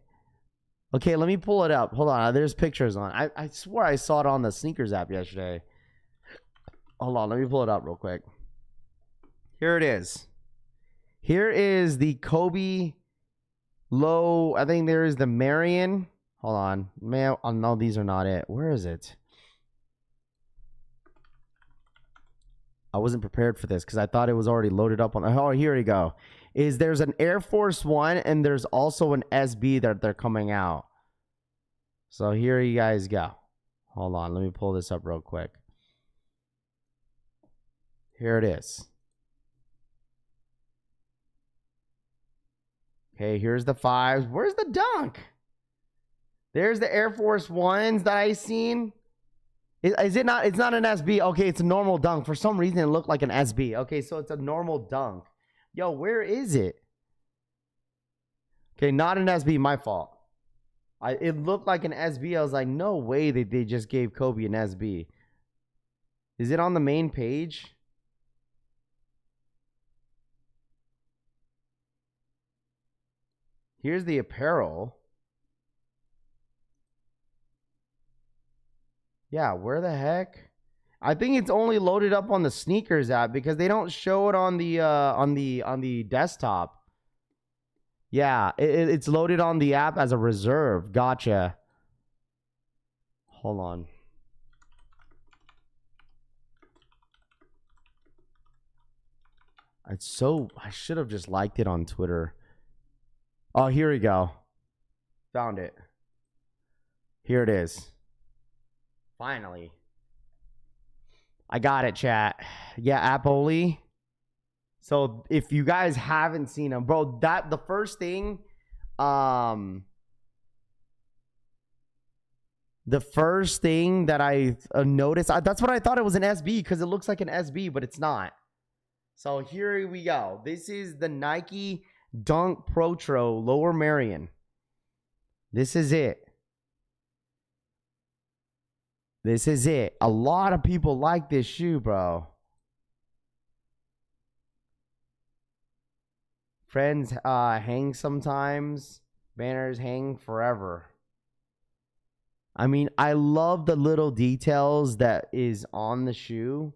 Okay, let me pull it up. Hold on. There's pictures on. I swear I saw it on the sneakers app yesterday. Hold on. Let me pull it up real quick. Here it is. Here is the Kobe low. I think there is the Marion. Hold on. Man, oh, no, these are not it. Where is it? I wasn't prepared for this because I thought it was already loaded up on. Oh, here we go. There's an Air Force One and there's also an SB that they're coming out. So here you guys go. Hold on, let me pull this up real quick. Here it is. Okay, here's the 5s. Where's the dunk? There's the Air Force Ones that I seen. Is it not? It's not an SB. Okay, it's a normal dunk. For some reason, it looked like an SB. Okay, so it's a normal dunk. Yo, where is it? Okay, not an SB. My fault. It looked like an SB. I was like, no way that they just gave Kobe an SB. Is it on the main page? Here's the apparel. Yeah, where the heck? I think it's only loaded up on the sneakers app because they don't show it on the desktop. Yeah, it's loaded on the app as a reserve. Gotcha. Hold on. I should have just liked it on Twitter. Oh, here we go. Found it. Here it is. Finally. I got it, chat. Yeah, app only. So if you guys haven't seen them, bro, the first thing, the first thing that I noticed, that's what I thought it was an SB because it looks like an SB, but it's not. So here we go. This is the Nike Dunk Protro Lower Marion. This is it. This is it. A lot of people like this shoe, bro. Friends hang sometimes. Banners hang forever. I mean, I love the little details that is on the shoe.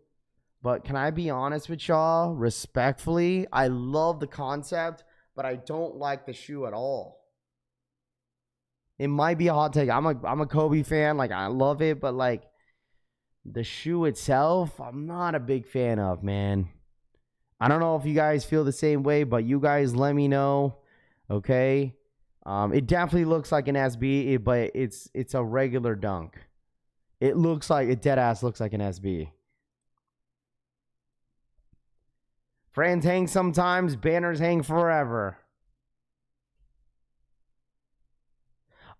But can I be honest with y'all? Respectfully, I love the concept, but I don't like the shoe at all. It might be a hot take. I'm a Kobe fan. Like, I love it, but like the shoe itself, I'm not a big fan of, man. I don't know if you guys feel the same way, but you guys let me know. Okay. It definitely looks like an SB, but it's a regular dunk. It looks like it dead ass looks like an SB. Friends hang sometimes, banners hang forever.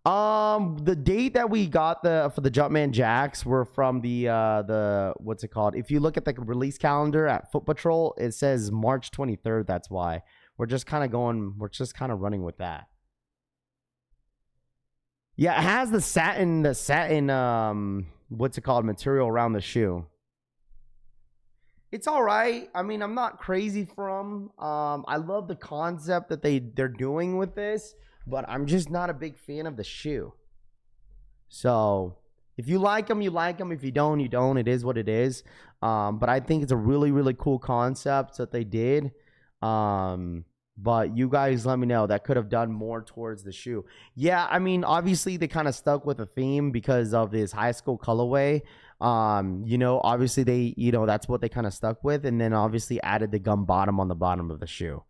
The date that we got for the Jumpman Jacks were from the what's it called? If you look at the release calendar at Foot Patrol, it says March 23rd. That's why we're just kind of running with that. Yeah, it has the satin what's it called, material around the shoe. It's all right. I mean, I'm not crazy for them. I love the concept that they're doing with this, but I'm just not a big fan of the shoe. So if you like them, you like them. If you don't, you don't. It is what it is. But I think it's a really, really cool concept that they did. But you guys let me know. That could have done more towards the shoe. Yeah, I mean, obviously they kind of stuck with a theme because of this high school colorway. Obviously they, that's what they kind of stuck with. And then obviously added the gum bottom on the bottom of the shoe.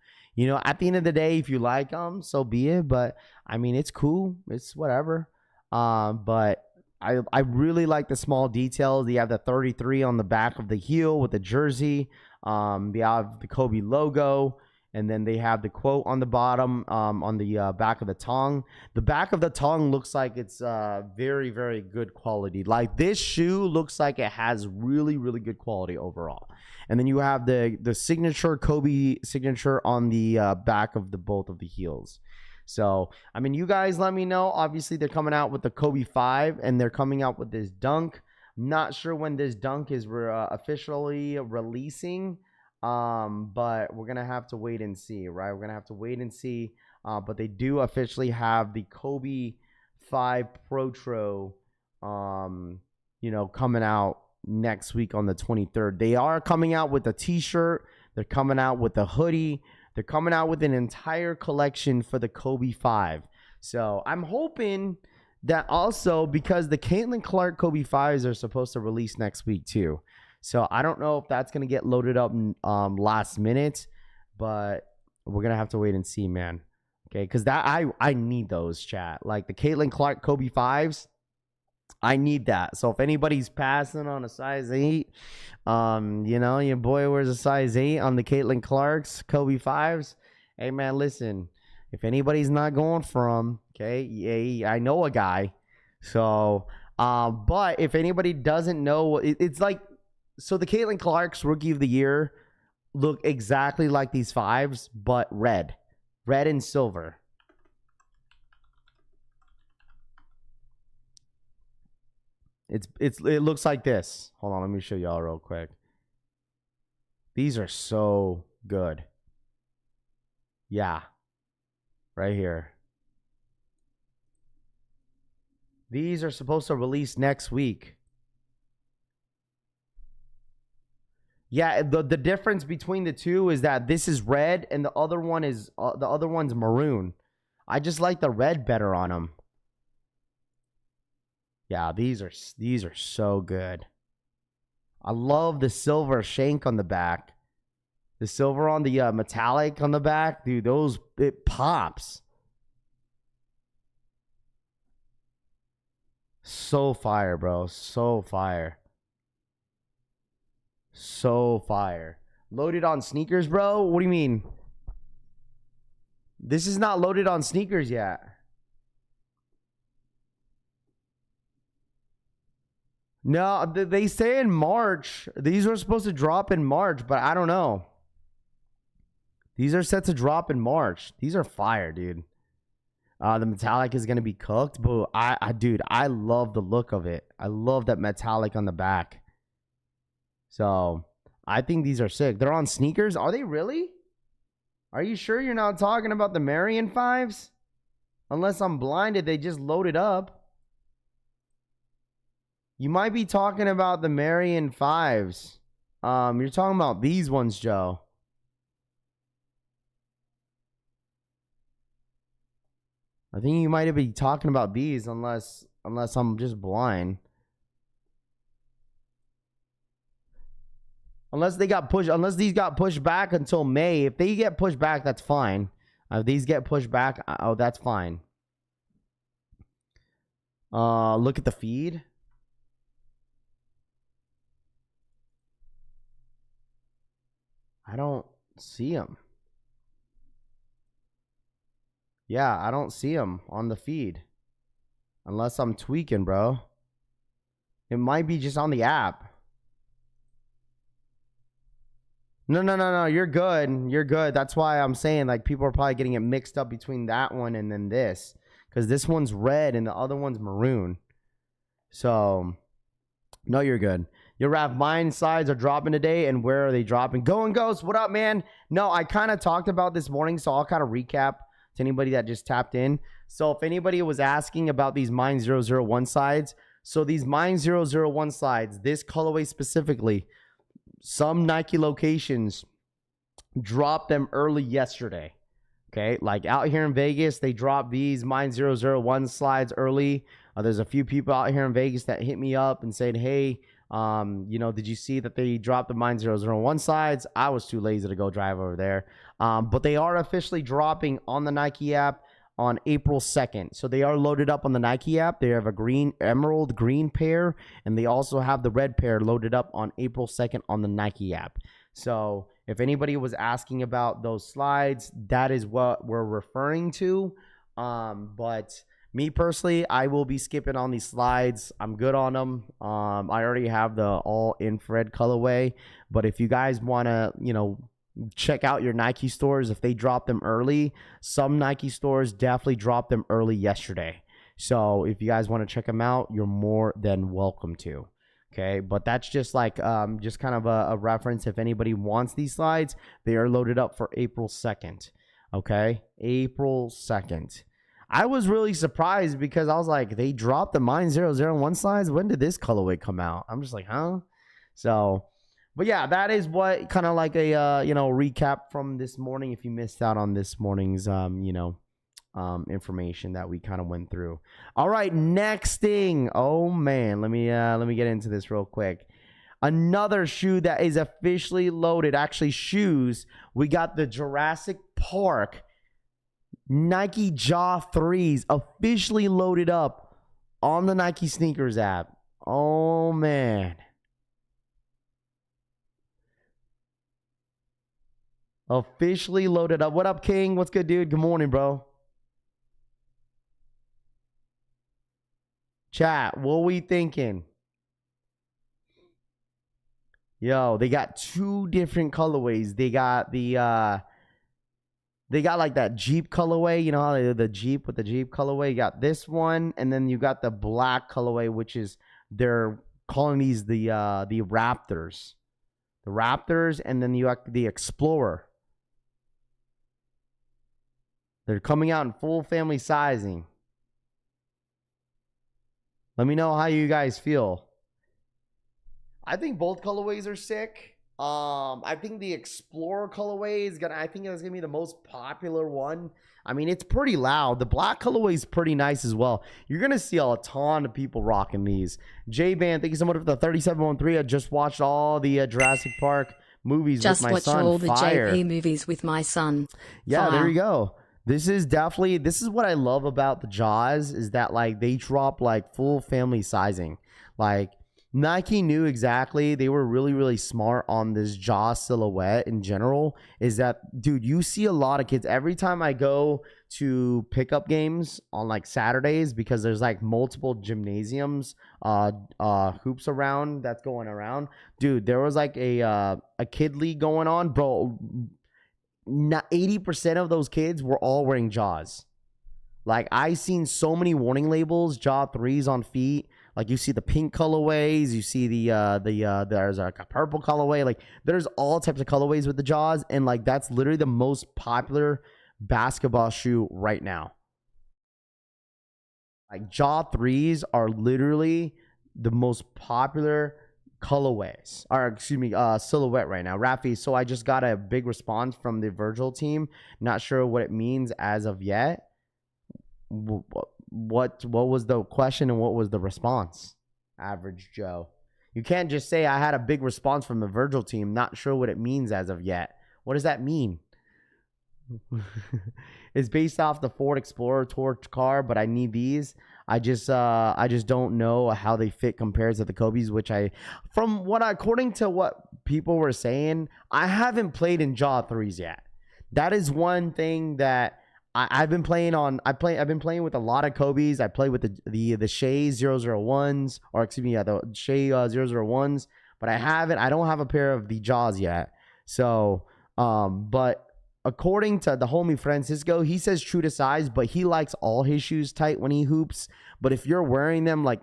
At the end of the day, if you like them, so be it. But I mean, it's cool. It's whatever. But I really like the small details. You have the 33 on the back of the heel with the jersey. You have the Kobe logo. And then they have the quote on the bottom, on the back of the tongue. The back of the tongue looks like it's very, very good quality. Like this shoe looks like it has really, really good quality overall. And then you have the signature Kobe signature on the back of both of the heels. So, I mean, you guys let me know. Obviously, they're coming out with the Kobe 5, and they're coming out with this dunk. Not sure when this dunk is officially releasing. But we're gonna have to wait and see, right? We're gonna have to wait and see. But they do officially have the Kobe 5 Protro, coming out next week on the 23rd. They are coming out with a t-shirt. They're coming out with a hoodie. They're coming out with an entire collection for the Kobe 5. So I'm hoping that also, because the Caitlin Clark Kobe 5s are supposed to release next week too. So I don't know if that's going to get loaded up last minute, but we're going to have to wait and see, man. Okay, because I need those, chat. Like the Caitlin Clark Kobe 5s, I need that. So if anybody's passing on a size 8, your boy wears a size 8 on the Caitlin Clark's Kobe 5s. Hey, man, listen. If anybody's not going for them, okay, I know a guy. So, but if anybody doesn't know, it's like, so the Caitlin Clark's Rookie of the Year look exactly like these 5s, but red and silver. It looks like this. Hold on, let me show y'all real quick. These are so good. Yeah, right here. These are supposed to release next week. Yeah, the difference between the two is that this is red and the other one's maroon. I just like the red better on them. Yeah, these are so good. I love the silver shank on the back. The silver on the metallic on the back, dude, it pops. So fire, bro. So fire. So fire. Loaded on sneakers, bro? What do you mean? This is not loaded on sneakers yet. No, they say in March. These were supposed to drop in March, but I don't know. These are set to drop in March. These are fire, dude. The metallic is going to be cooked, but dude, I love the look of it. I love that metallic on the back. So, I think these are sick. They're on sneakers. Are they really? Are you sure you're not talking about the Marion 5s? Unless I'm blinded, they just loaded up. You might be talking about the Marion 5s. You're talking about these ones, Joe. I think you might be talking about these unless I'm just blind. Unless these got pushed back until May. If they get pushed back, that's fine. If these get pushed back, oh, that's fine. Look at the feed. I don't see them. Yeah, I don't see them on the feed. Unless I'm tweaking, bro. It might be just on the app. No. You're good. You're good. That's why I'm saying, like, people are probably getting it mixed up between that one and then this. Because this one's red and the other one's maroon. So, no, you're good. Your Raph, mine sides are dropping today, and where are they dropping? Going Ghost, what up, man? No, I kind of talked about this morning, so I'll kind of recap to anybody that just tapped in. So if anybody was asking about these Mine 001 sides, so these Mine 001 sides, this colorway specifically, some Nike locations dropped them early yesterday. Okay, like out here in Vegas, they dropped these Mine 001 slides early. There's a few people out here in Vegas that hit me up and said, hey, did you see that they dropped the Mine 001 sides? I was too lazy to go drive over there. But they are officially dropping on the Nike app on April 2nd. So they are loaded up on the Nike app. They have a emerald green pair, and they also have the red pair loaded up on April 2nd on the Nike app. So if anybody was asking about those slides, that is what we're referring to. But me personally, I will be skipping on these slides. I'm good on them. I already have the all infrared colorway, but if you guys want to, check out your Nike stores, if they drop them early, some Nike stores definitely dropped them early yesterday. So if you guys want to check them out, you're more than welcome to. Okay, but that's just like just kind of a reference. If anybody wants these slides, they are loaded up for April 2nd. Okay, April 2nd. I was really surprised because I was like, they dropped the Mine 001 slides. When did this colorway come out? I'm just like, huh? So, but yeah, that is what kind of like a recap from this morning. If you missed out on this morning's information that we kind of went through. All right, next thing. Oh man, let me get into this real quick. Another shoe that is officially loaded. Actually, shoes. We got the Jurassic Park Nike Jaw 3s officially loaded up on the Nike Sneakers app. Oh man. Officially loaded up. What up, King? What's good, dude? Good morning, bro. Chat, what we thinking? Yo, they got two different colorways. They got like that Jeep colorway. You know how they do the Jeep with the Jeep colorway? You got this one, and then you got the black colorway, which is they're calling these the Raptors. The Raptors, and then you got the Explorer. They're coming out in full family sizing. Let me know how you guys feel. I think both colorways are sick. I think the Explorer colorway is I think it's gonna be the most popular one. I mean, it's pretty loud. The black colorway is pretty nice as well. You're gonna see a ton of people rocking these. J-Band, thank you so much for the 3713. I just watched all the Jurassic Park movies with my son. Just watch all the JP movies with my son. Yeah, there you go. This is what I love about the Jaws, is that like they drop like full family sizing. Like Nike knew exactly. They were really, really smart on this Jaw silhouette in general. Is that, dude, you see a lot of kids every time I go to pickup games on like Saturdays, because there's like multiple gymnasiums, hoops around that's going around. Dude, there was like a kid league going on, bro. 80% of those kids were all wearing Jaws. Like, I seen so many warning labels, Jaw 3s on feet. Like, you see the pink colorways, you see there's like a purple colorway. Like, there's all types of colorways with the Jaws, and like that's literally the most popular basketball shoe right now. Like, Jaw 3s are literally the most popular colorways, or excuse me, silhouette right now. Rafi, so I just got a big response from the Virgil team. Not sure what it means as of yet. What was the question and what was the response? Average Joe. You can't just say I had a big response from the Virgil team. Not sure what it means as of yet. What does that mean? It's based off the Ford Explorer torch car, but I need these. I just don't know how they fit compared to the Kobe's, which according to what people were saying, I haven't played in Jaw 3s yet. That is one thing that I've been playing on. I've been playing with a lot of Kobe's. I play with the Shea 001s, or excuse me, the Shea 001s, but I don't have a pair of the Jaws yet. So, but according to the homie Francisco, he says true to size, but he likes all his shoes tight when he hoops. But if you're wearing them like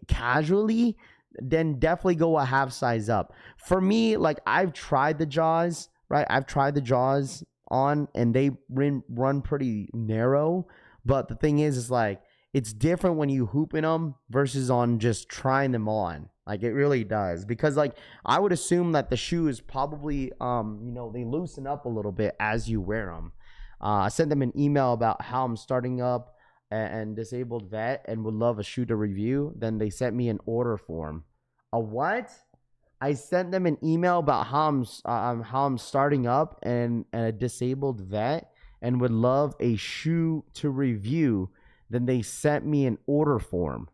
casually, then definitely go a half size up. For me, like, I've tried the Jaws, right? I've tried the Jaws on, and they run pretty narrow. But the thing is like, it's different when you hoop in them versus on just trying them on. Like, it really does, because like I would assume that the shoe is probably they loosen up a little bit as you wear them. I sent them an email about how I'm starting up and disabled vet and would love a shoe to review. Then they sent me an order form. A what? I sent them an email about how I'm starting up and a disabled vet and would love a shoe to review. Then they sent me an order form.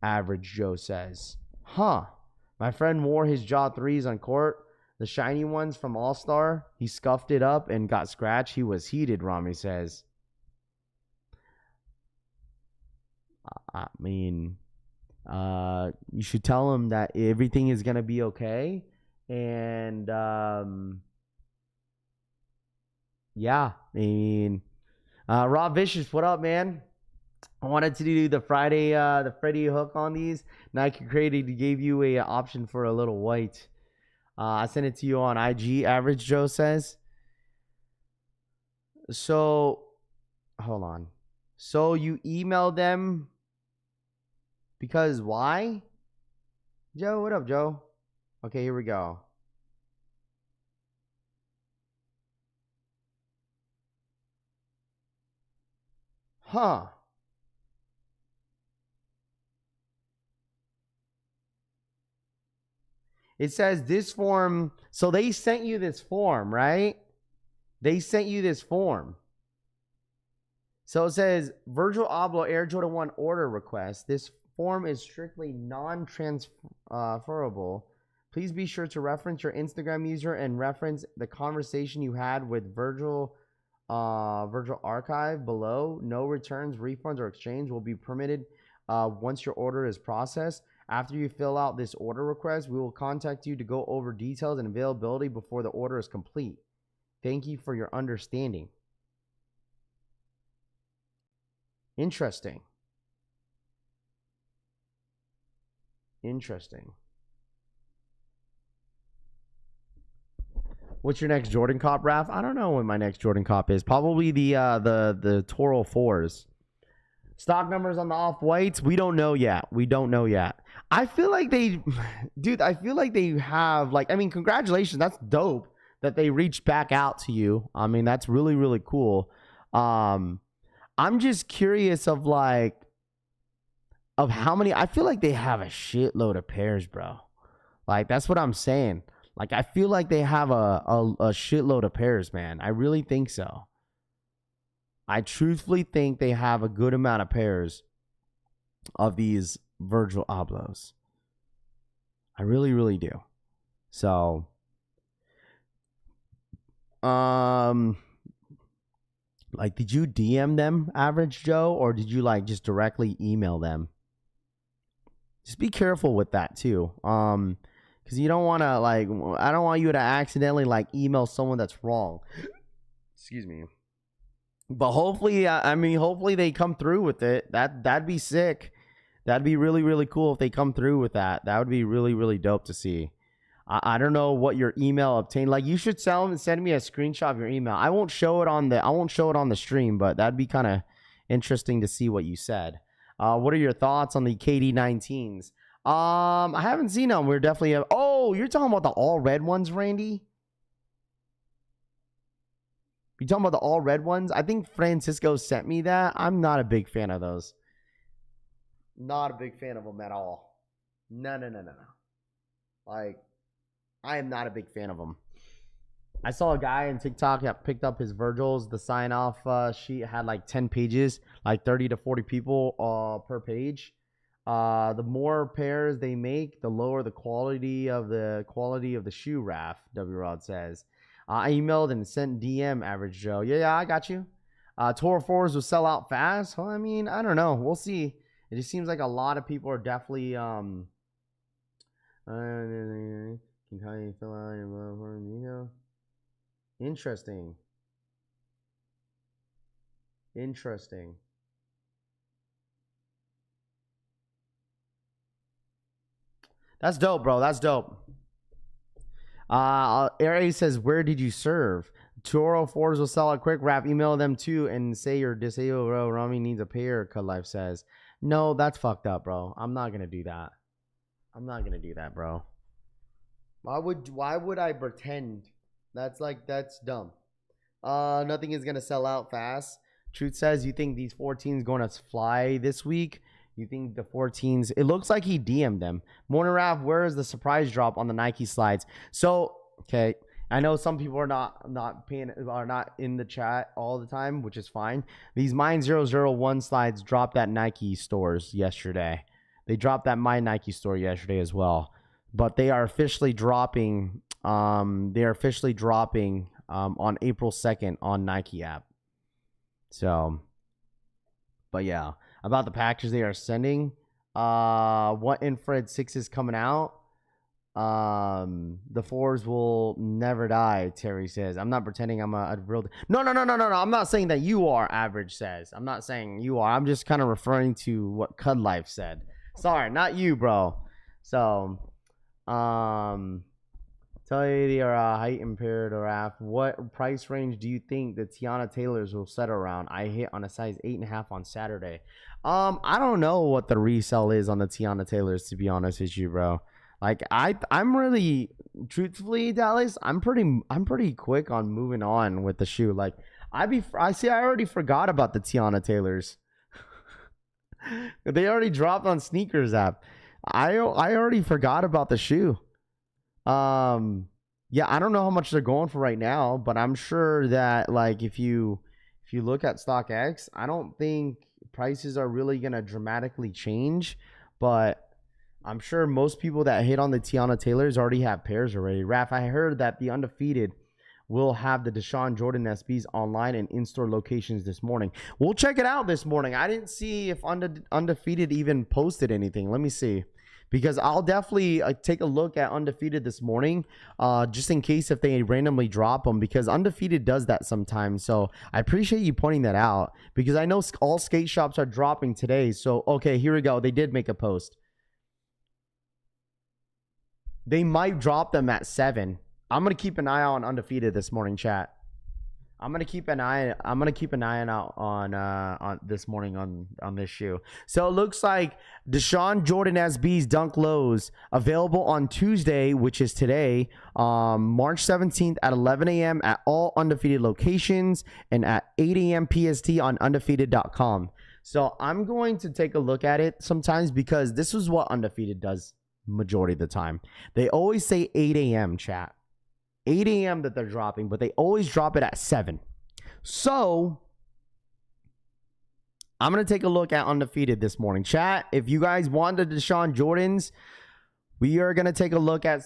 Average Joe says. Huh. My friend wore his Jaw 3s on court. The shiny ones from All-Star, he scuffed it up and got scratched. He was heated, Rami says. I mean, you should tell him that everything is going to be okay. And, yeah, I mean, Rob Vicious, what up, man? I wanted to do the Friday hook on these. Nike created, gave you a option for a little white. I sent it to you on IG, Average Joe says. So, hold on. So you emailed them because why? Joe, what up, Joe? Okay, here we go. Huh. It says this form. So they sent you this form, right? They sent you this form. So it says Virgil Abloh Air Jordan 1 order request. This form is strictly non-transferable. Please be sure to reference your Instagram user and reference the conversation you had with Virgil Archive below. No returns, refunds, or exchange will be permitted once your order is processed. After you fill out this order request, we will contact you to go over details and availability before the order is complete. Thank you for your understanding. Interesting. What's your next Jordan cop, Raph? I don't know what my next Jordan cop is. Probably the Toro 4s. Stock numbers on the off-whites, we don't know yet. I feel like they have, like, I mean, congratulations. That's dope that they reached back out to you. I mean, that's really, really cool. I'm just curious of how many. I feel like they have a shitload of pairs, bro. Like, that's what I'm saying. Like, I feel like they have a shitload of pairs, man. I really think so. I truthfully think they have a good amount of pairs of these Virgil Ablohs. I really, really do. So, like, did you DM them, Average Joe, or did you like just directly email them? Just be careful with that too. Because you don't want to, like, I don't want you to accidentally like email someone that's wrong. Excuse me. But hopefully, hopefully they come through with it. That'd be sick. That'd be really, really cool if they come through with that. That would be really, really dope to see. I don't know what your email obtained. Like, you should send me a screenshot of your email. I won't show it on the stream, but that'd be kind of interesting to see what you said. What are your thoughts on the KD19s? I haven't seen them. We're definitely. Oh, you're talking about the all red ones, Randy? You talking about the all red ones? I think Francisco sent me that. I'm not a big fan of those. Not a big fan of them at all. No. Like, I am not a big fan of them. I saw a guy on TikTok that picked up his Virgils. The sign-off sheet had like 10 pages, like 30 to 40 people per page. The more pairs they make, the lower the quality of the shoe, Raph, W Rod says. I emailed and sent DM, Average Joe. Yeah, I got you. Toro 4s will sell out fast. Well, I mean, I don't know. We'll see. It just seems like a lot of people are definitely can kind of fill out your Interesting. That's dope, bro. That's dope. Ari says, where did you serve? Toro 4s will sell out quick. Rap, email them too and say you're disabled, bro. Rami needs a pair, Cut Life says. No, that's fucked up, bro. I'm not gonna do that. Bro. Why would I pretend? That's dumb. Nothing is gonna sell out fast. Truth says, you think these 14s gonna fly this week? You think the 14s? It looks like he DM'd them. Morning Raph, where is the surprise drop on the Nike slides? So, okay, I know some people are not in the chat all the time, which is fine. These Mine 001 slides dropped at Nike stores yesterday. They dropped at my Nike store yesterday as well. But they are officially dropping they're officially dropping on April 2nd on Nike app. So, but yeah, about the packages they are sending. What infrared 6 is coming out? The 4s will never die, Terry says. I'm not pretending I'm a real... No. I'm not saying that you are, Average says. I'm not saying you are. I'm just kind of referring to what Cud Life said. Sorry, not you, bro. So, tell you your height impaired or app. What price range do you think the Tiana Taylors will set around? I hit on a size 8.5 on Saturday. I don't know what the resell is on the Tiana Taylors, to be honest with you, bro. Like I'm really, truthfully, Dallas, I'm pretty quick on moving on with the shoe. Like I already forgot about the Tiana Taylors. They already dropped on Sneakers app. I already forgot about the shoe. Yeah, I don't know how much they're going for right now, but I'm sure that like if you look at StockX, I don't think prices are really gonna dramatically change, but I'm sure most people that hit on the Tiana Taylors already have pairs already. Raph, I heard that the Undefeated will have the DeShaun Jordan SBs online and in-store locations this morning. We'll check it out this morning. I didn't see if Undefeated even posted anything. Let me see. Because I'll definitely take a look at Undefeated this morning, just in case if they randomly drop them, because Undefeated does that sometimes. So I appreciate you pointing that out, because I know all skate shops are dropping today. So, okay, here we go. They did make a post. They might drop them at 7. I'm gonna keep an eye on Undefeated this morning, chat. I'm gonna keep an eye out on this morning on this shoe. So it looks like DeShaun Jordan SB's Dunk Lows available on Tuesday, which is today, March 17th at 11 a.m. at all Undefeated locations and at 8 a.m. PST on undefeated.com. So I'm going to take a look at it sometimes, because this is what Undefeated does majority of the time. They always say 8 a.m. chat. 8 a.m. that they're dropping, but they always drop it at 7. So I'm going to take a look at Undefeated this morning. Chat, if you guys want the DeShaun Jordans, we are going to take a look at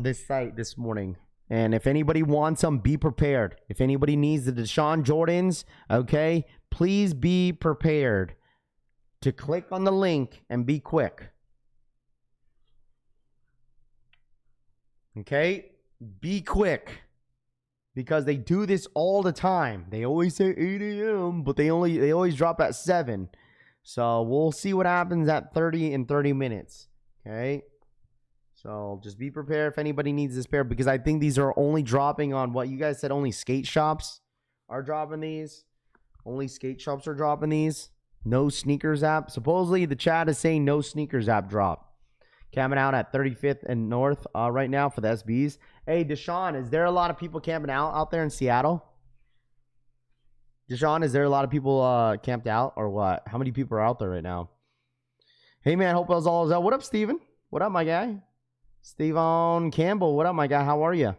this site this morning. And if anybody wants them, be prepared. If anybody needs the DeShaun Jordans, okay, please be prepared to click on the link and be quick. Okay? Be quick, because they do this all the time. They always say 8 a.m., but they always drop at 7. So we'll see what happens at 30 minutes. Okay, so just be prepared if anybody needs this pair, because I think these are only dropping on what you guys said. Only skate shops are dropping these. Only skate shops are dropping these. No Sneakers app. Supposedly the chat is saying no Sneakers app drop. Camping out at 35th and North right now for the SBs. Hey, DeShaun, is there a lot of people camping out there in Seattle? DeShaun, is there a lot of people camped out or what? How many people are out there right now? Hey, man, hope all's all is out. What up, Steven? What up, my guy? Steven Campbell, what up, my guy? How are you?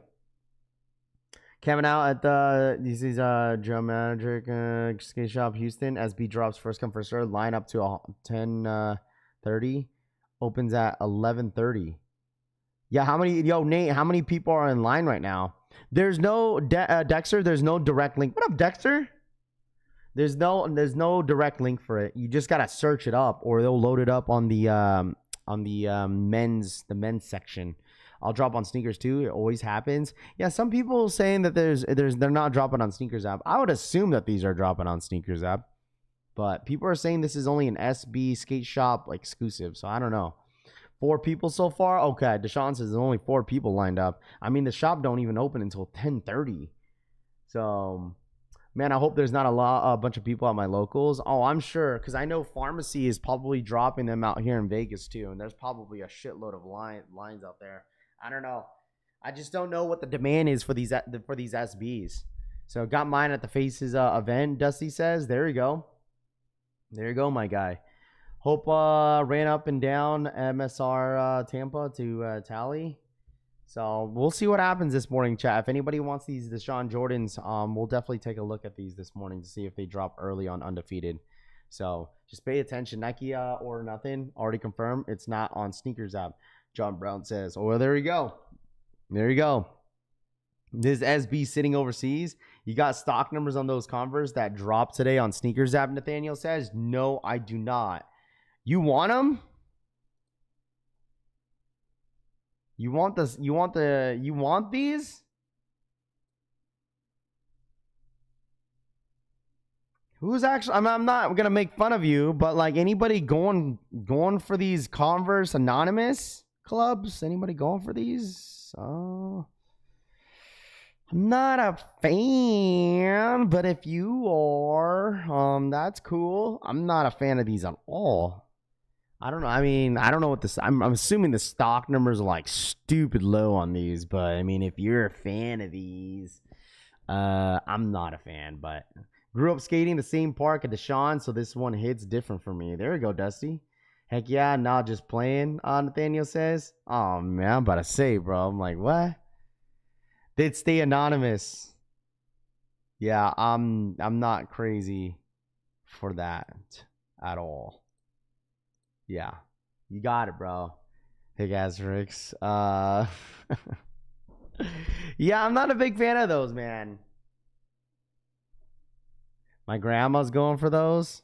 Camping out at this is Geometric Skate Shop Houston. SB drops first come first serve. Line up to 10:30. Opens at 11:30. Yeah, how many, Nate, how many people are in line right now? There's no Dexter, there's no direct link. What up, Dexter? There's no direct link for it. You just gotta search it up, or they'll load it up on the men's section. I'll drop on Sneakers too. It always happens. Yeah, some people saying that they're not dropping on Sneakers app. I would assume that these are dropping on Sneakers app. But people are saying this is only an SB skate shop exclusive. So I don't know. 4 people so far? Okay, DeShaun says there's only 4 people lined up. I mean, the shop don't even open until 10:30. So, man, I hope there's not a bunch of people at my locals. Oh, I'm sure, because I know Pharmacy is probably dropping them out here in Vegas too. And there's probably a shitload of lines out there. I don't know. I just don't know what the demand is for these SBs. So, got mine at the Faces event, Dusty says. There you go. There you go, my guy. Hope ran up and down MSR Tampa to tally. So we'll see what happens this morning, chat. If anybody wants these DeShaun Jordans, we'll definitely take a look at these this morning to see if they drop early on Undefeated. So just pay attention. Nike or nothing. Already confirmed. It's not on Sneakers app. John Brown says. Oh, well, there you go. There you go. This SB sitting overseas. You got stock numbers on those Converse that dropped today on Sneakers app, Nathaniel says. No, I do not. You want them? You want this? You want these? Who's actually, I'm not going to make fun of you, but like anybody going for these Converse Anonymous clubs? Anybody going for these? I'm not a fan, but if you are, that's cool. I'm not a fan of these at all. I don't know. I mean, I don't know what this, I'm assuming the stock numbers are like stupid low on these, but I mean, if you're a fan of these, I'm not a fan, but grew up skating the same park at DeShaun, so this one hits different for me. There we go, Dusty. Heck yeah, not just playing, Nathaniel says. Oh, man, I'm about to say, bro. I'm like, what? They'd stay anonymous. Yeah, I'm not crazy for that at all. Yeah, you got it, bro. Hey, guys, Ricks. Yeah, I'm not a big fan of those, man. My grandma's going for those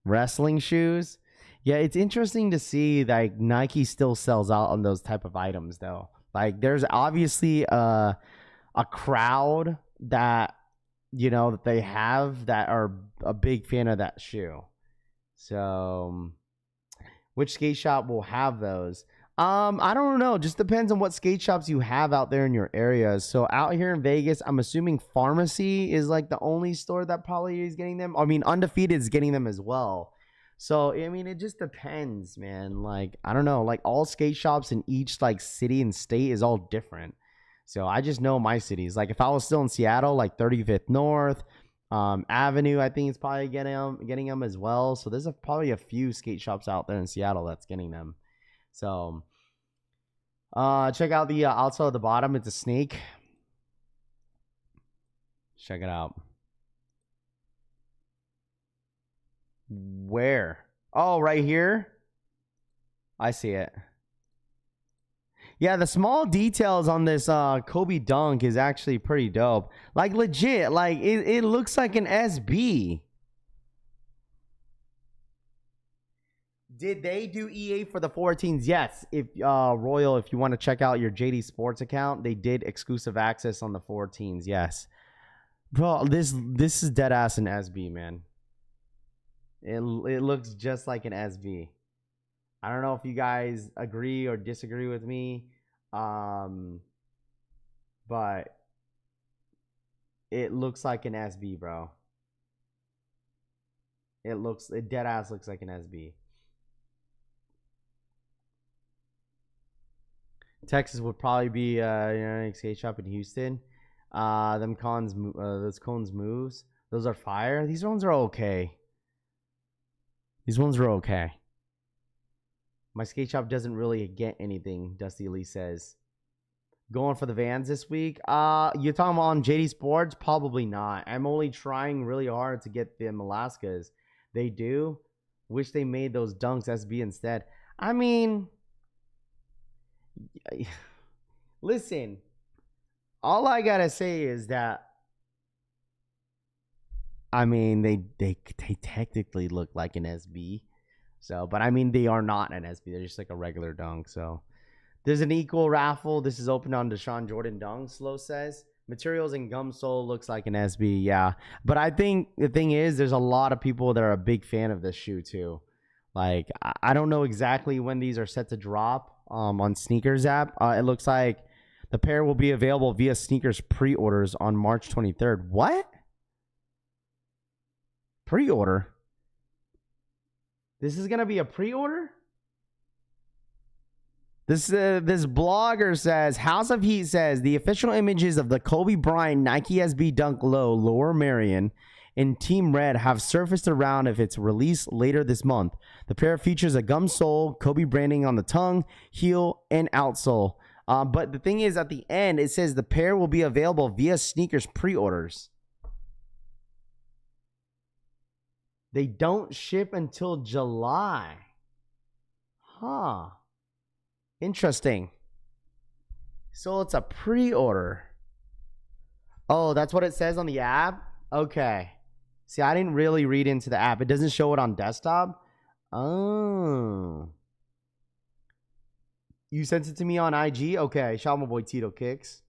wrestling shoes. Yeah, it's interesting to see like Nike still sells out on those type of items, though. Like, there's obviously a crowd that, you know, that they have that are a big fan of that shoe. So, which skate shop will have those? I don't know. Just depends on what skate shops you have out there in your area. So out here in Vegas, I'm assuming Pharmacy is like the only store that probably is getting them. I mean, Undefeated is getting them as well. So, I mean, it just depends, man. Like, I don't know. Like, all skate shops in each like city and state is all different. So I just know my cities. Like, if I was still in Seattle, like 35th North, Avenue, I think it's probably getting them as well. So there's probably a few skate shops out there in Seattle that's getting them. So check out the outside of the bottom. It's a snake. Check it out. Where? Oh, right here. I see it. Yeah, the small details on this Kobe dunk is actually pretty dope. Like, legit, like it looks like an SB. Did they do EA for the 14s? Yes. If Royal, if you want to check out your Jdsports account, they did exclusive access on the 14s. Yes, bro. This is dead ass an SB, man. It looks just like an SB. I don't know if you guys agree or disagree with me, but it looks like an SB, bro. It dead ass looks like an SB. Texas would probably be skate shop in Houston. Those cones moves. Those are fire. These ones are okay. These ones are okay. My skate shop doesn't really get anything, Dusty Lee says. Going for the Vans this week? You're talking about on Jdsports? Probably not. I'm only trying really hard to get them Alaskas. They do. Wish they made those Dunks SB instead. I mean, listen, all I gotta say is that, I mean, they technically look like an SB. So, but I mean, they are not an SB. They're just like a regular dunk. So, there's an equal raffle. This is open on DeShaun Jordan dunks, Low says. Materials and gum sole looks like an SB, yeah. But I think the thing is, there's a lot of people that are a big fan of this shoe, too. Like, I don't know exactly when these are set to drop on Sneakers app. It looks like the pair will be available via Sneakers pre-orders on March 23rd. What? Pre-order? This is going to be a pre-order? This blogger says, House of Heat says, the official images of the Kobe Bryant Nike SB Dunk Low Lower Merion in Team Red have surfaced around if it's released later this month. The pair features a gum sole, Kobe branding on the tongue, heel, and outsole. But the thing is, at the end, it says the pair will be available via Sneakers pre-orders. They don't ship until July. Huh. Interesting. So it's a pre-order. Oh, that's what it says on the app? Okay. See, I didn't really read into the app. It doesn't show it on desktop. Oh. You sent it to me on IG? Okay. Shout out my boy Tito Kicks.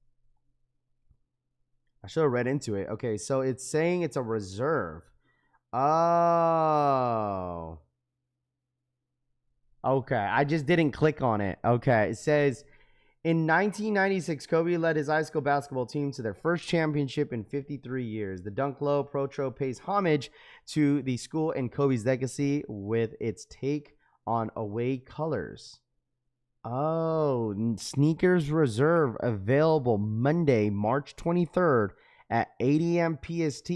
I should have read into it. Okay, so it's saying it's a reserve. Oh. Okay, I just didn't click on it. Okay, it says, in 1996, Kobe led his high school basketball team to their first championship in 53 years. The Dunk Low Protro pays homage to the school and Kobe's legacy with its take on away colors. Oh, sneakers reserve available Monday, March 23rd at 8 a.m. PST,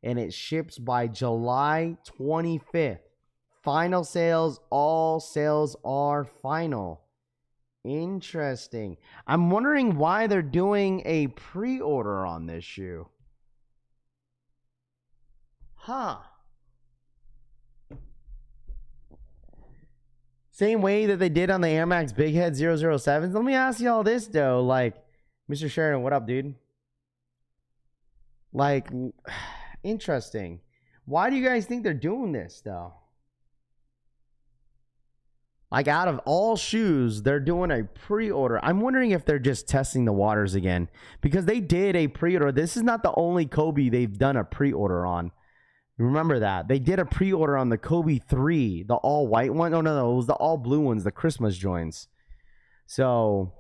and it ships by July 25th. Final sales, all sales are final. Interesting. I'm wondering why they're doing a pre-order on this shoe. Huh. Same way that they did on the Air Max Big Head 007s. Let me ask y'all this, though. Like, Mr. Sheridan, what up, dude? Like, interesting. Why do you guys think they're doing this, though? Like, out of all shoes, they're doing a pre-order. I'm wondering if they're just testing the waters again. Because they did a pre-order. This is not the only Kobe they've done a pre-order on. Remember that. They did a pre-order on the Kobe 3. The all-white one. No. It was the all-blue ones. The Christmas joints. So,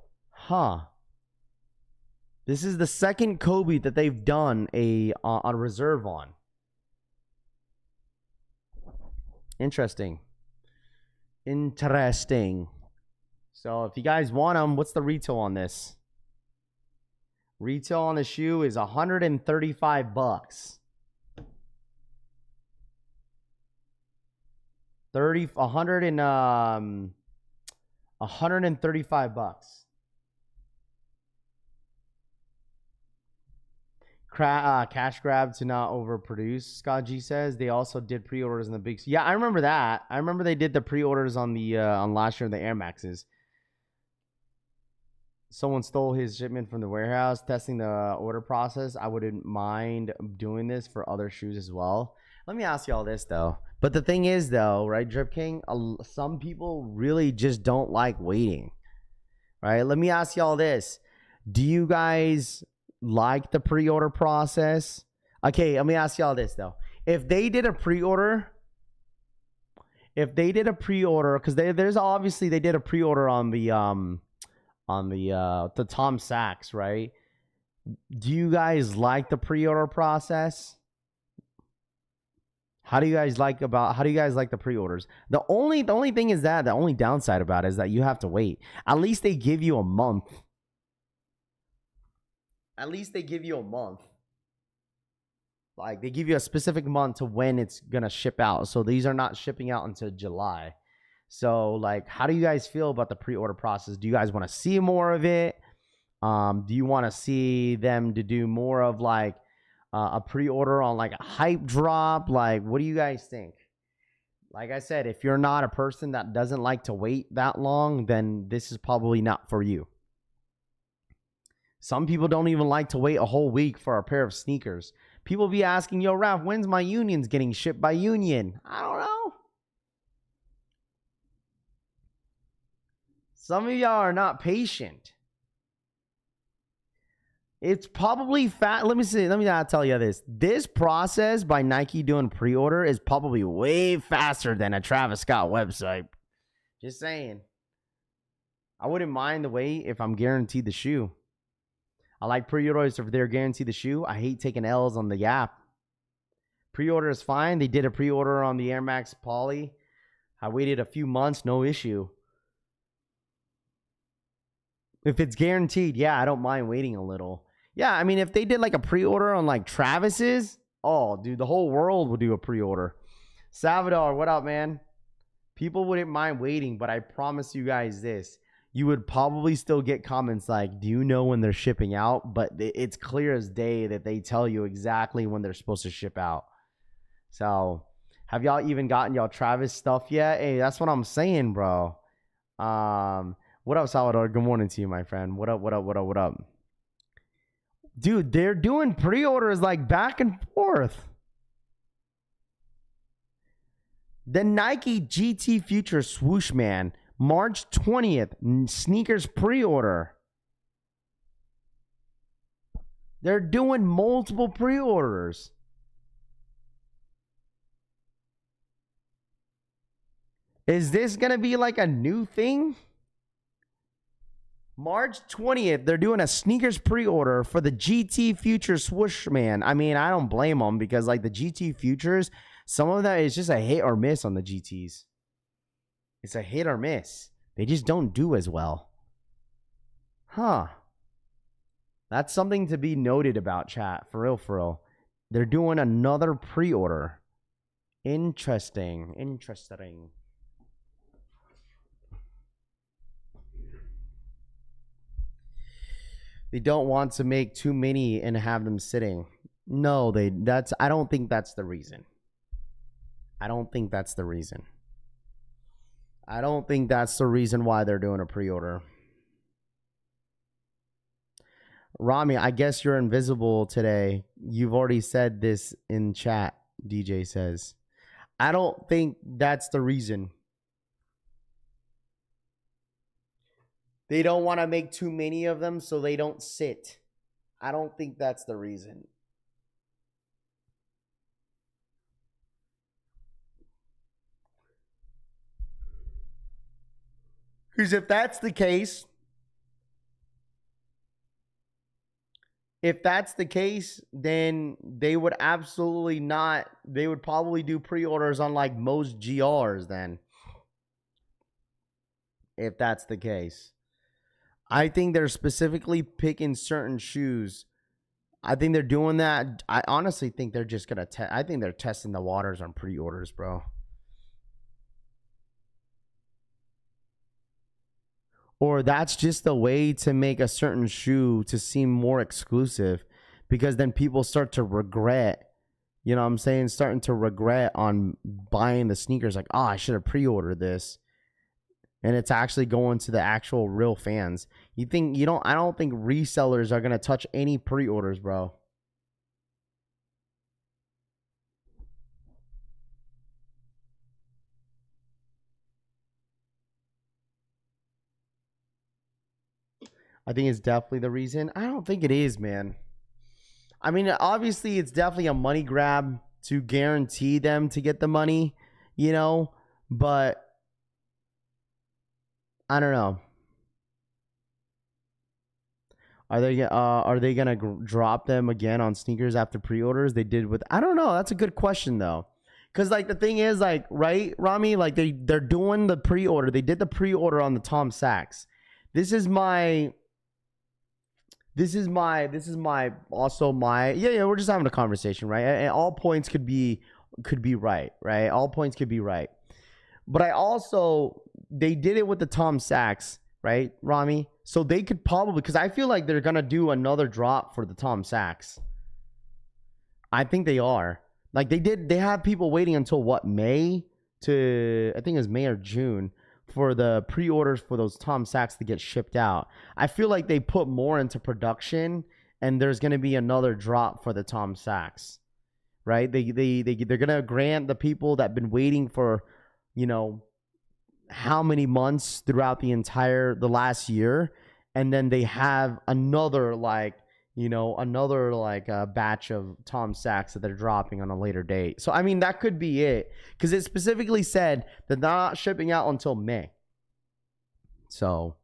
this is the second Kobe that they've done a reserve on. Interesting. So if you guys want them, what's the retail on this? Retail on the shoe is $135. 135 bucks. Cash grab to not overproduce, Scott G says. They also did pre-orders in the big. Yeah, I remember that. I remember they did the pre-orders on the on last year, the Air Maxes. Someone stole his shipment from the warehouse, testing the order process. I wouldn't mind doing this for other shoes as well. Let me ask y'all this though. But the thing is though, right, Drip King, some people really just don't like waiting. Right? Let me ask y'all this. Do you guys like the pre-order process? Okay, let me ask y'all this though. If they did a pre-order, because there's obviously they did a pre-order on the Tom Sachs, right? Do you guys like the pre-order process? How do you guys like the pre-orders? The only thing is that the only downside about it is that you have to wait. At least they give you a month. Like, they give you a specific month to when it's going to ship out. So these are not shipping out until July. So, like, how do you guys feel about the pre-order process? Do you guys want to see more of it? Do you want to see them to do more of, like, a pre-order on, like, a hype drop? Like, what do you guys think? Like I said, if you're not a person that doesn't like to wait that long, then this is probably not for you. Some people don't even like to wait a whole week for a pair of sneakers. People be asking, yo, Ralph, when's my Unions getting shipped by Union? I don't know. Some of y'all are not patient. It's probably fat. Let me not tell you this. This process by Nike doing pre-order is probably way faster than a Travis Scott website. Just saying. I wouldn't mind the wait if I'm guaranteed the shoe. I like pre-orders if they're guaranteed the shoe. I hate taking L's on the app. Pre-order is fine. They did a pre-order on the Air Max Poly. I waited a few months, no issue. If it's guaranteed, yeah, I don't mind waiting a little. Yeah, I mean, if they did like a pre-order on like Travis's, oh, dude, the whole world would do a pre-order. Salvador, what up, man? People wouldn't mind waiting, but I promise you guys this. You would probably still get comments like, do you know when they're shipping out? But it's clear as day that they tell you exactly when they're supposed to ship out. So, have y'all even gotten y'all Travis stuff yet? Hey, that's what I'm saying, bro. What up, Salvador? Good morning to you, my friend. What up? Dude, they're doing pre-orders like back and forth. The Nike GT Future Swoosh Man, March 20th, sneakers pre-order. They're doing multiple pre-orders. Is this going to be like a new thing? March 20th, they're doing a sneakers pre-order for the GT Future Swoosh Man. I mean, I don't blame them because like the GT Futures, some of that is just a hit or miss on the GTs. It's a hit or miss. They just don't do as well. Huh. That's something to be noted about, chat. For real, for real. They're doing another pre-order. Interesting. Interesting. They don't want to make too many and have them sitting. No, I don't think that's the reason. I don't think that's the reason. I don't think that's the reason why they're doing a pre-order. Rami, I guess you're invisible today. You've already said this in chat, DJ says. I don't think that's the reason. They don't want to make too many of them so they don't sit. I don't think that's the reason. Because if that's the case, then they would absolutely not. They would probably do pre-orders on like most GRs then. If that's the case. I think they're specifically picking certain shoes. I think they're doing that. I honestly think they're just going to I think they're testing the waters on pre-orders, bro. Or that's just a way to make a certain shoe to seem more exclusive, because then people start to regret, you know what I'm saying, starting to regret on buying the sneakers. Like, oh, I should have pre-ordered this. And it's actually going to the actual real fans. I don't think resellers are going to touch any pre-orders, bro. I think it's definitely the reason. I don't think it is, man. I mean, obviously, it's definitely a money grab to guarantee them to get the money, you know, but I don't know. Are they gonna drop them again on sneakers after pre-orders? They did with. I don't know. That's a good question though, because like the thing is, like, right, Rami, like they're doing the pre-order. They did the pre-order on the Tom Sachs. This is my. We're just having a conversation, right? And all points could be right, right? All points could be right. But they did it with the Tom Sachs, right, Rami? So they could probably, because I feel like they're going to do another drop for the Tom Sachs. I think they are. Like they have people waiting until May I think it was May or June for the pre-orders for those Tom Sachs to get shipped out. I feel like they put more into production and there's going to be another drop for the Tom Sachs, right? They're going to grant the people that have been waiting for, you know, how many months throughout the last year. And then they have another batch of Tom Sachs that they're dropping on a later date. So, I mean, that could be it, because it specifically said that they're not shipping out until May. So,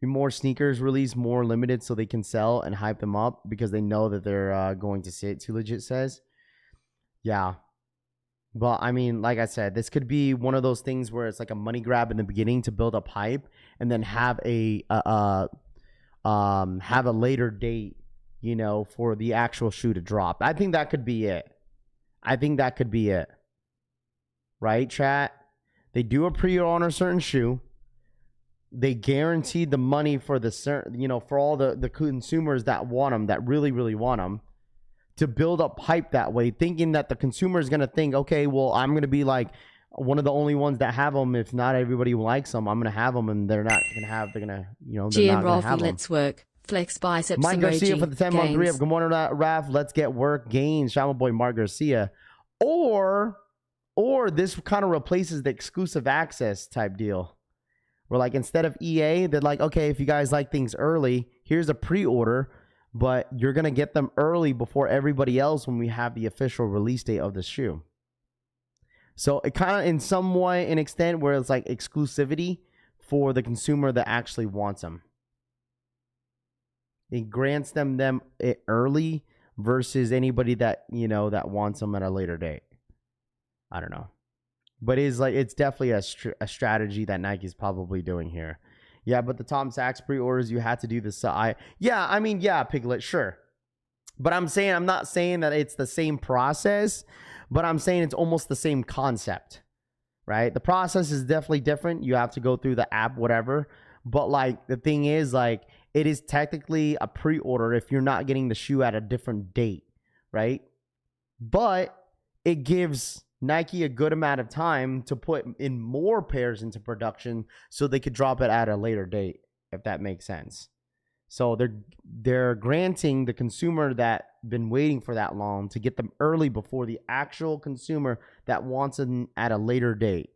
more sneakers released, more limited so they can sell and hype them up because they know that they're going to sit, Too Legit says. Yeah. But, I mean, like I said, this could be one of those things where it's like a money grab in the beginning to build up hype and then have a later date, you know, for the actual shoe to drop. I think that could be it. Right, chat? They do a pre-order on a certain shoe. They guaranteed the money for for all the consumers that want them, that really, really want them, to build up hype that way, thinking that the consumer is going to think, okay, well, I'm going to be like one of the only ones that have them. If not everybody likes them, I'm going to have them, and they're not going to have, they're going to, you know, they're GM not going to have Rolfie, them. let's work. Flex biceps Mike emoji. Garcia for the 10-month Gains. re-up. Good morning, Raph. Let's get work. Gains. Shout out my boy Mark Garcia. Or this kind of replaces the exclusive access type deal. Where like instead of EA, they're like, okay, if you guys like things early, here's a pre-order, but you're going to get them early before everybody else when we have the official release date of the shoe. So it kind of in some way, an extent where it's like exclusivity for the consumer that actually wants them. It grants them it early versus anybody that, you know, that wants them at a later date. I don't know. But it's definitely a strategy that Nike's probably doing here. Yeah, but the Tom Sachs pre-orders, you had to do this. Piglet, sure. But I'm not saying that it's the same process, but I'm saying it's almost the same concept, right? The process is definitely different. You have to go through the app, whatever. But like the thing is, like, it is technically a pre-order if you're not getting the shoe at a different date, right? But it gives Nike a good amount of time to put in more pairs into production so they could drop it at a later date, if that makes sense. So they're granting the consumer that been waiting for that long to get them early before the actual consumer that wants them at a later date.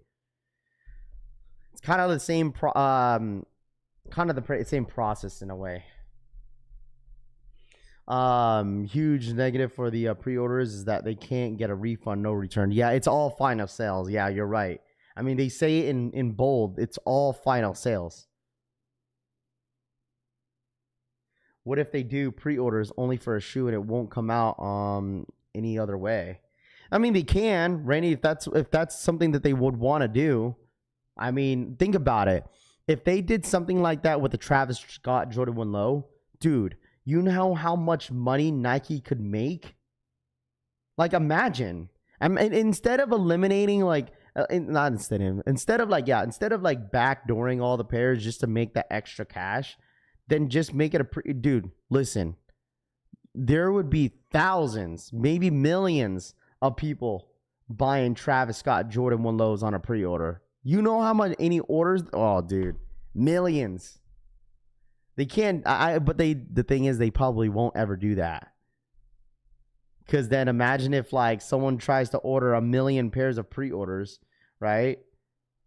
It's kind of the same same process in a way. Huge negative for the pre-orders is that they can't get a refund, no return. Yeah, it's all final sales. Yeah, you're right. I mean, they say it in bold. It's all final sales. What if they do pre-orders only for a shoe and it won't come out any other way? I mean, they can, Randy, if that's something that they would want to do. I mean, think about it. If they did something like that with the Travis Scott Jordan 1 Low, dude, you know how much money Nike could make? Like, imagine. Instead of eliminating, like, instead of backdooring all the pairs just to make that extra cash, then just make it dude, listen. There would be thousands, maybe millions of people buying Travis Scott Jordan 1 Lows on a pre-order. You know how much any orders? Oh, dude, millions. They can't. The thing is, they probably won't ever do that. Because then imagine if like someone tries to order 1 million pairs of pre-orders, right?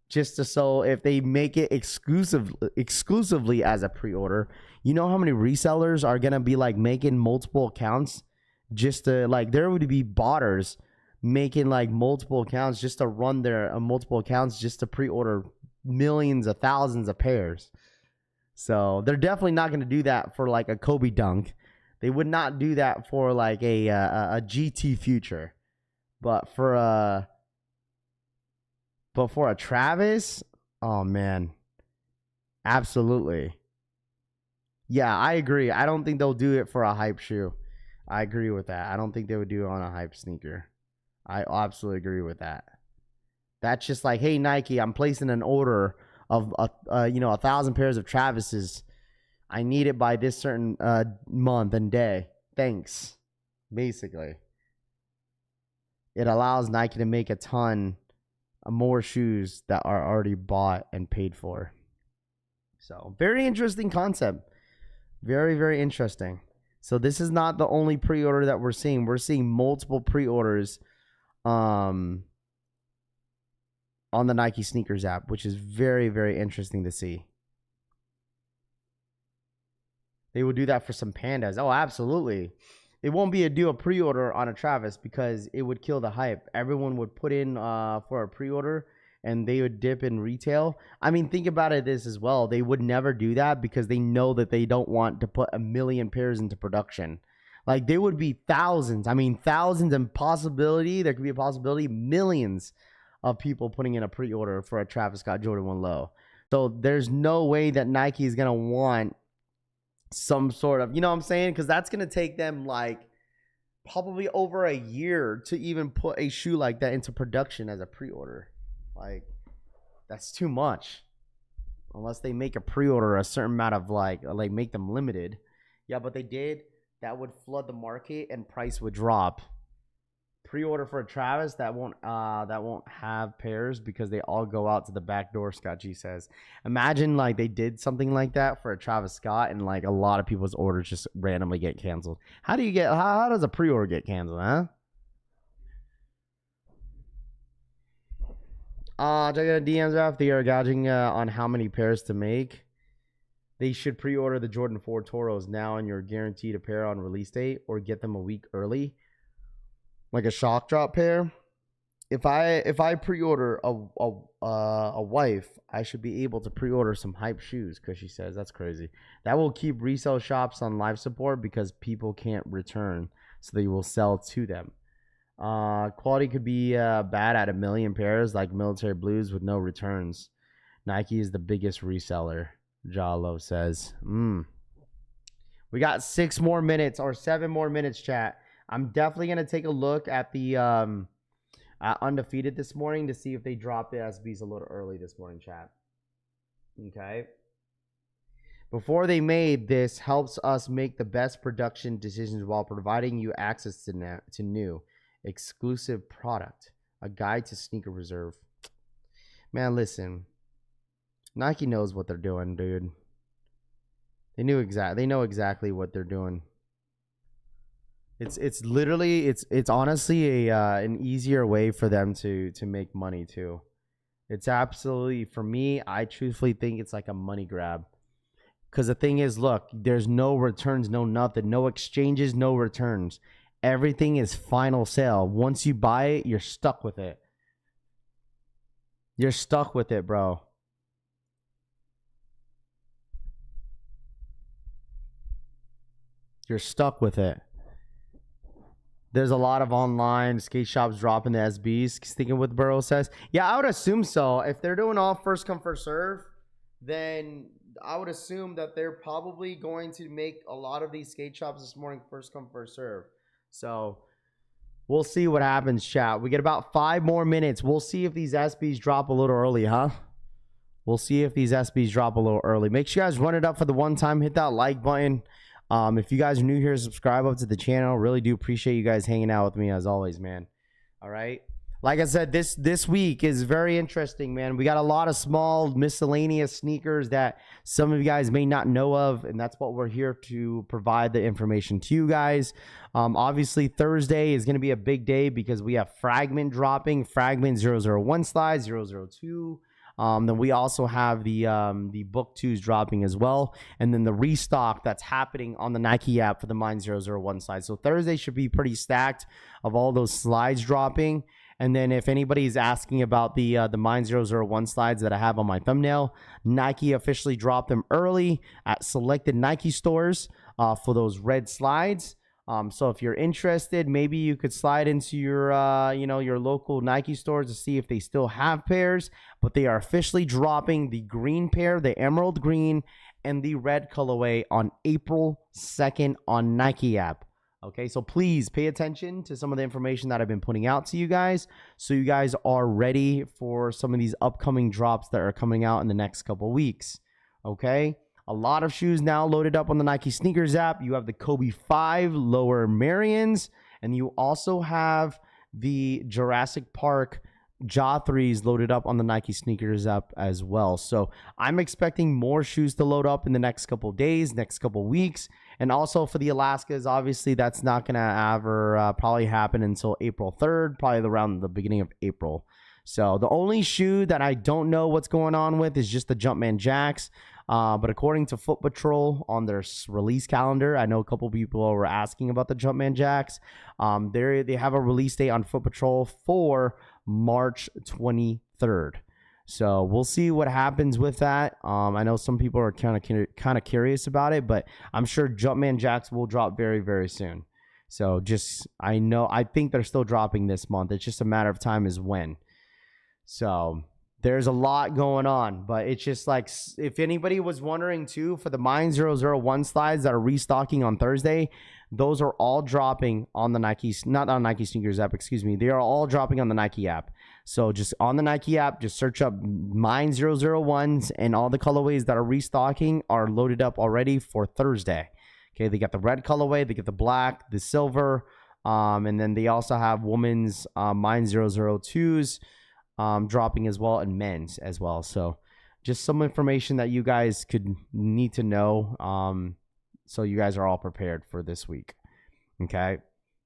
So if they make it exclusively as a pre-order, you know how many resellers are gonna be like making multiple accounts just to like, there would be botters making like multiple accounts just to run their multiple accounts just to pre-order millions of thousands of pairs. So they're definitely not going to do that for like a Kobe dunk. They would not do that for like a GT Future, but for a Travis, oh man, absolutely. Yeah, I agree. I don't think they'll do it for a hype shoe. I agree with that. I don't think they would do it on a hype sneaker. I absolutely agree with that. That's just like, hey, Nike, I'm placing an order of 1,000 pairs of Travises. I need it by this certain month and day. Thanks. Basically, it allows Nike to make a ton of more shoes that are already bought and paid for. So very interesting concept. Very, very interesting. So this is not the only pre-order that we're seeing. We're seeing multiple pre-orders on the Nike Sneakers app, which is very, very interesting to see. They will do that for some pandas. Oh, absolutely. It won't be a pre-order on a Travis because it would kill the hype. Everyone would put in for a pre-order and they would dip in retail. I mean, think about it this as well. They would never do that because they know that they don't want to put 1 million pairs into production. Like, there would be thousands. I mean, thousands and possibility. There could be a possibility millions of people putting in a pre-order for a Travis Scott Jordan 1 Low. So there's no way that Nike is going to want some sort of, you know what I'm saying? Because that's going to take them like probably over a year to even put a shoe like that into production as a pre-order. Like, that's too much. Unless they make a pre-order a certain amount of like make them limited. Yeah, but they did. That would flood the market and price would drop. pre-order for a Travis that won't have pairs because they all go out to the back door. Scott G says, imagine like they did something like that for a Travis Scott and like a lot of people's orders just randomly get canceled. How does a pre-order get canceled, huh? Checking the DMs out. They are gouging on how many pairs to make. They should pre-order the Jordan 4 Toros now and you're guaranteed a pair on release date, or get them a week early. Like a shock drop pair. If I pre-order a wife, I should be able to pre-order some hype shoes, because she says that's crazy. That will keep resale shops on live support because people can't return, so they will sell to them. Quality could be bad at 1 million pairs, like military blues with no returns. Nike is the biggest reseller, Jalo says. We got 6 more minutes or 7 more minutes, chat. I'm definitely going to take a look at the Undefeated this morning to see if they dropped the SBs a little early this morning, chat. Okay. Before they made this helps us make the best production decisions while providing you access to new exclusive product. A guide to sneaker reserve. Man, listen. Nike knows what they're doing, dude. They know exactly what they're doing. It's literally honestly an easier way for them to make money too. It's absolutely, for me, I truthfully think it's like a money grab. Because the thing is, look, there's no returns, no nothing, no exchanges, no returns. Everything is final sale. Once you buy it, you're stuck with it. You're stuck with it, bro. You're stuck with it. There's a lot of online skate shops dropping the SBs. Sticking with Burrow says. Yeah, I would assume so. If they're doing all first come, first serve, then I would assume that they're probably going to make a lot of these skate shops this morning first come, first serve. So we'll see what happens, chat. We get about 5 more minutes. We'll see if these SBs drop a little early, huh? We'll see if these SBs drop a little early. Make sure you guys run it up for the one time. Hit that like button. If you guys are new here, subscribe up to the channel. Really do appreciate you guys hanging out with me as always, man. All right. Like I said, this week is very interesting, man. We got a lot of small miscellaneous sneakers that some of you guys may not know of, and that's what we're here to provide the information to you guys. Obviously, Thursday is going to be a big day because we have Fragment dropping, Fragment 001 slide, 002. Then we also have the book 2s dropping as well, and then the restock that's happening on the Nike app for the Mine 001 slide. So Thursday should be pretty stacked of all those slides dropping. And then if anybody's asking about the Mine 001 slides that I have on my thumbnail, Nike officially dropped them early at selected Nike stores for those red slides. So if you're interested, maybe you could slide into your your local Nike stores to see if they still have pairs. But they are officially dropping the green pair, the emerald green, and the red colorway on April 2nd on Nike app. Okay, so please pay attention to some of the information that I've been putting out to you guys, so you guys are ready for some of these upcoming drops that are coming out in the next couple weeks. Okay. A lot of shoes now loaded up on the Nike Sneakers app. You have the Kobe 5 Lower Marions, and you also have the Jurassic Park Ja 3s loaded up on the Nike Sneakers app as well. So I'm expecting more shoes to load up in the next couple days, next couple weeks. And also for the Alaskas, obviously that's not going to ever probably happen until April 3rd, probably around the beginning of April. So the only shoe that I don't know what's going on with is just the Jumpman Jacks. But according to Foot Patrol on their release calendar, I know a couple people were asking about the Jumpman Jacks. They have a release date on Foot Patrol for March 23rd. So we'll see what happens with that. I know some people are kind of curious about it, but I'm sure Jumpman Jacks will drop very, very soon. So I think they're still dropping this month. It's just a matter of time is when. So there's a lot going on, but it's just like, if anybody was wondering too, for the Mine 001 slides that are restocking on Thursday, those are all dropping on the Nike, not on Nike Sneakers app, excuse me. They are all dropping on the Nike app. So just on the Nike app, just search up Mine 001s, and all the colorways that are restocking are loaded up already for Thursday. Okay, they got the red colorway, they get the black, the silver, And then they also have women's Mine 002s dropping as well, and men's as well. So just some information that you guys could need to know, so you guys are all prepared for this week. Okay,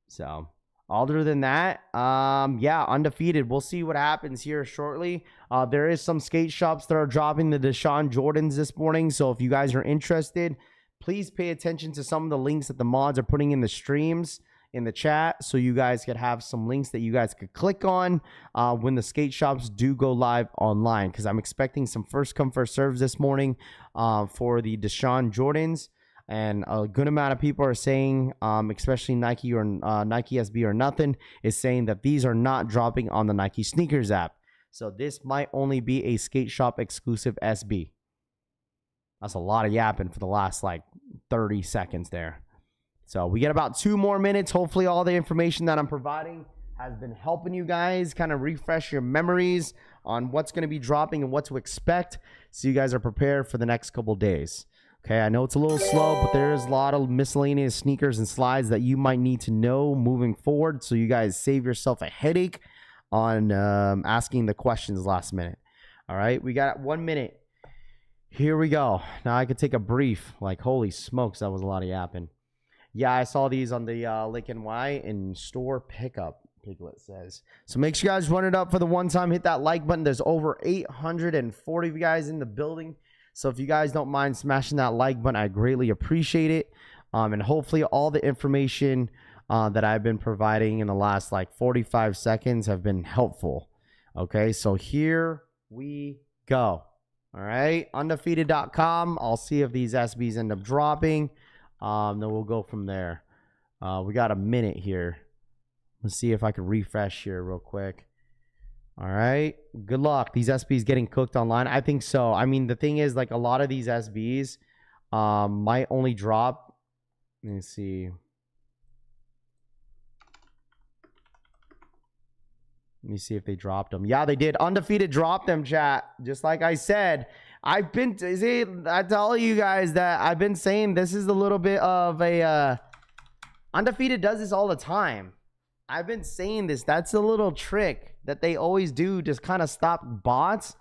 so other than that, yeah, undefeated. We'll see what happens here shortly. There is some skate shops that are dropping the DeShaun Jordans this morning. So if you guys are interested, please pay attention to some of the links that the mods are putting in the streams in the chat, so you guys could have some links that you guys could click on when the skate shops do go live online, because I'm expecting some first come first serves this morning for the DeShaun Jordans. And a good amount of people are saying, especially Nike or Nike SB or nothing, is saying that these are not dropping on the Nike sneakers app. So this might only be a skate shop exclusive SB. That's a lot of yapping for the last like 30 seconds there. So we get about 2 more minutes. Hopefully all the information that I'm providing has been helping you guys kind of refresh your memories on what's going to be dropping and what to expect, so you guys are prepared for the next couple days. Okay, I know it's a little slow, but there's a lot of miscellaneous sneakers and slides that you might need to know moving forward, so you guys save yourself a headache on asking the questions last minute. All right, we got 1 minute. Here we go. Now I could take a brief. Like, holy smokes, that was a lot of yapping. Yeah, I saw these on the Link NY in store pickup, Piglet says. So make sure you guys run it up for the one time. Hit that like button. There's over 840 of you guys in the building. So if you guys don't mind smashing that like button, I greatly appreciate it. And hopefully all the information that I've been providing in the last like 45 seconds have been helpful. Okay, so here we go. All right, undefeated.com. I'll see if these SBs end up dropping. Then we'll go from there. We got a minute here. Let's see if I can refresh here real quick. All right. Good luck. These SBs getting cooked online? I think so. I mean, the thing is, like, a lot of these SBs might only drop. Let me see. Let me see if they dropped them. Yeah, they did. Undefeated dropped them, chat. Just like I said. I tell you guys that I've been saying this is a little bit of a Undefeated does this all the time. I've been saying this. That's a little trick that they always do, just kind of stop bots.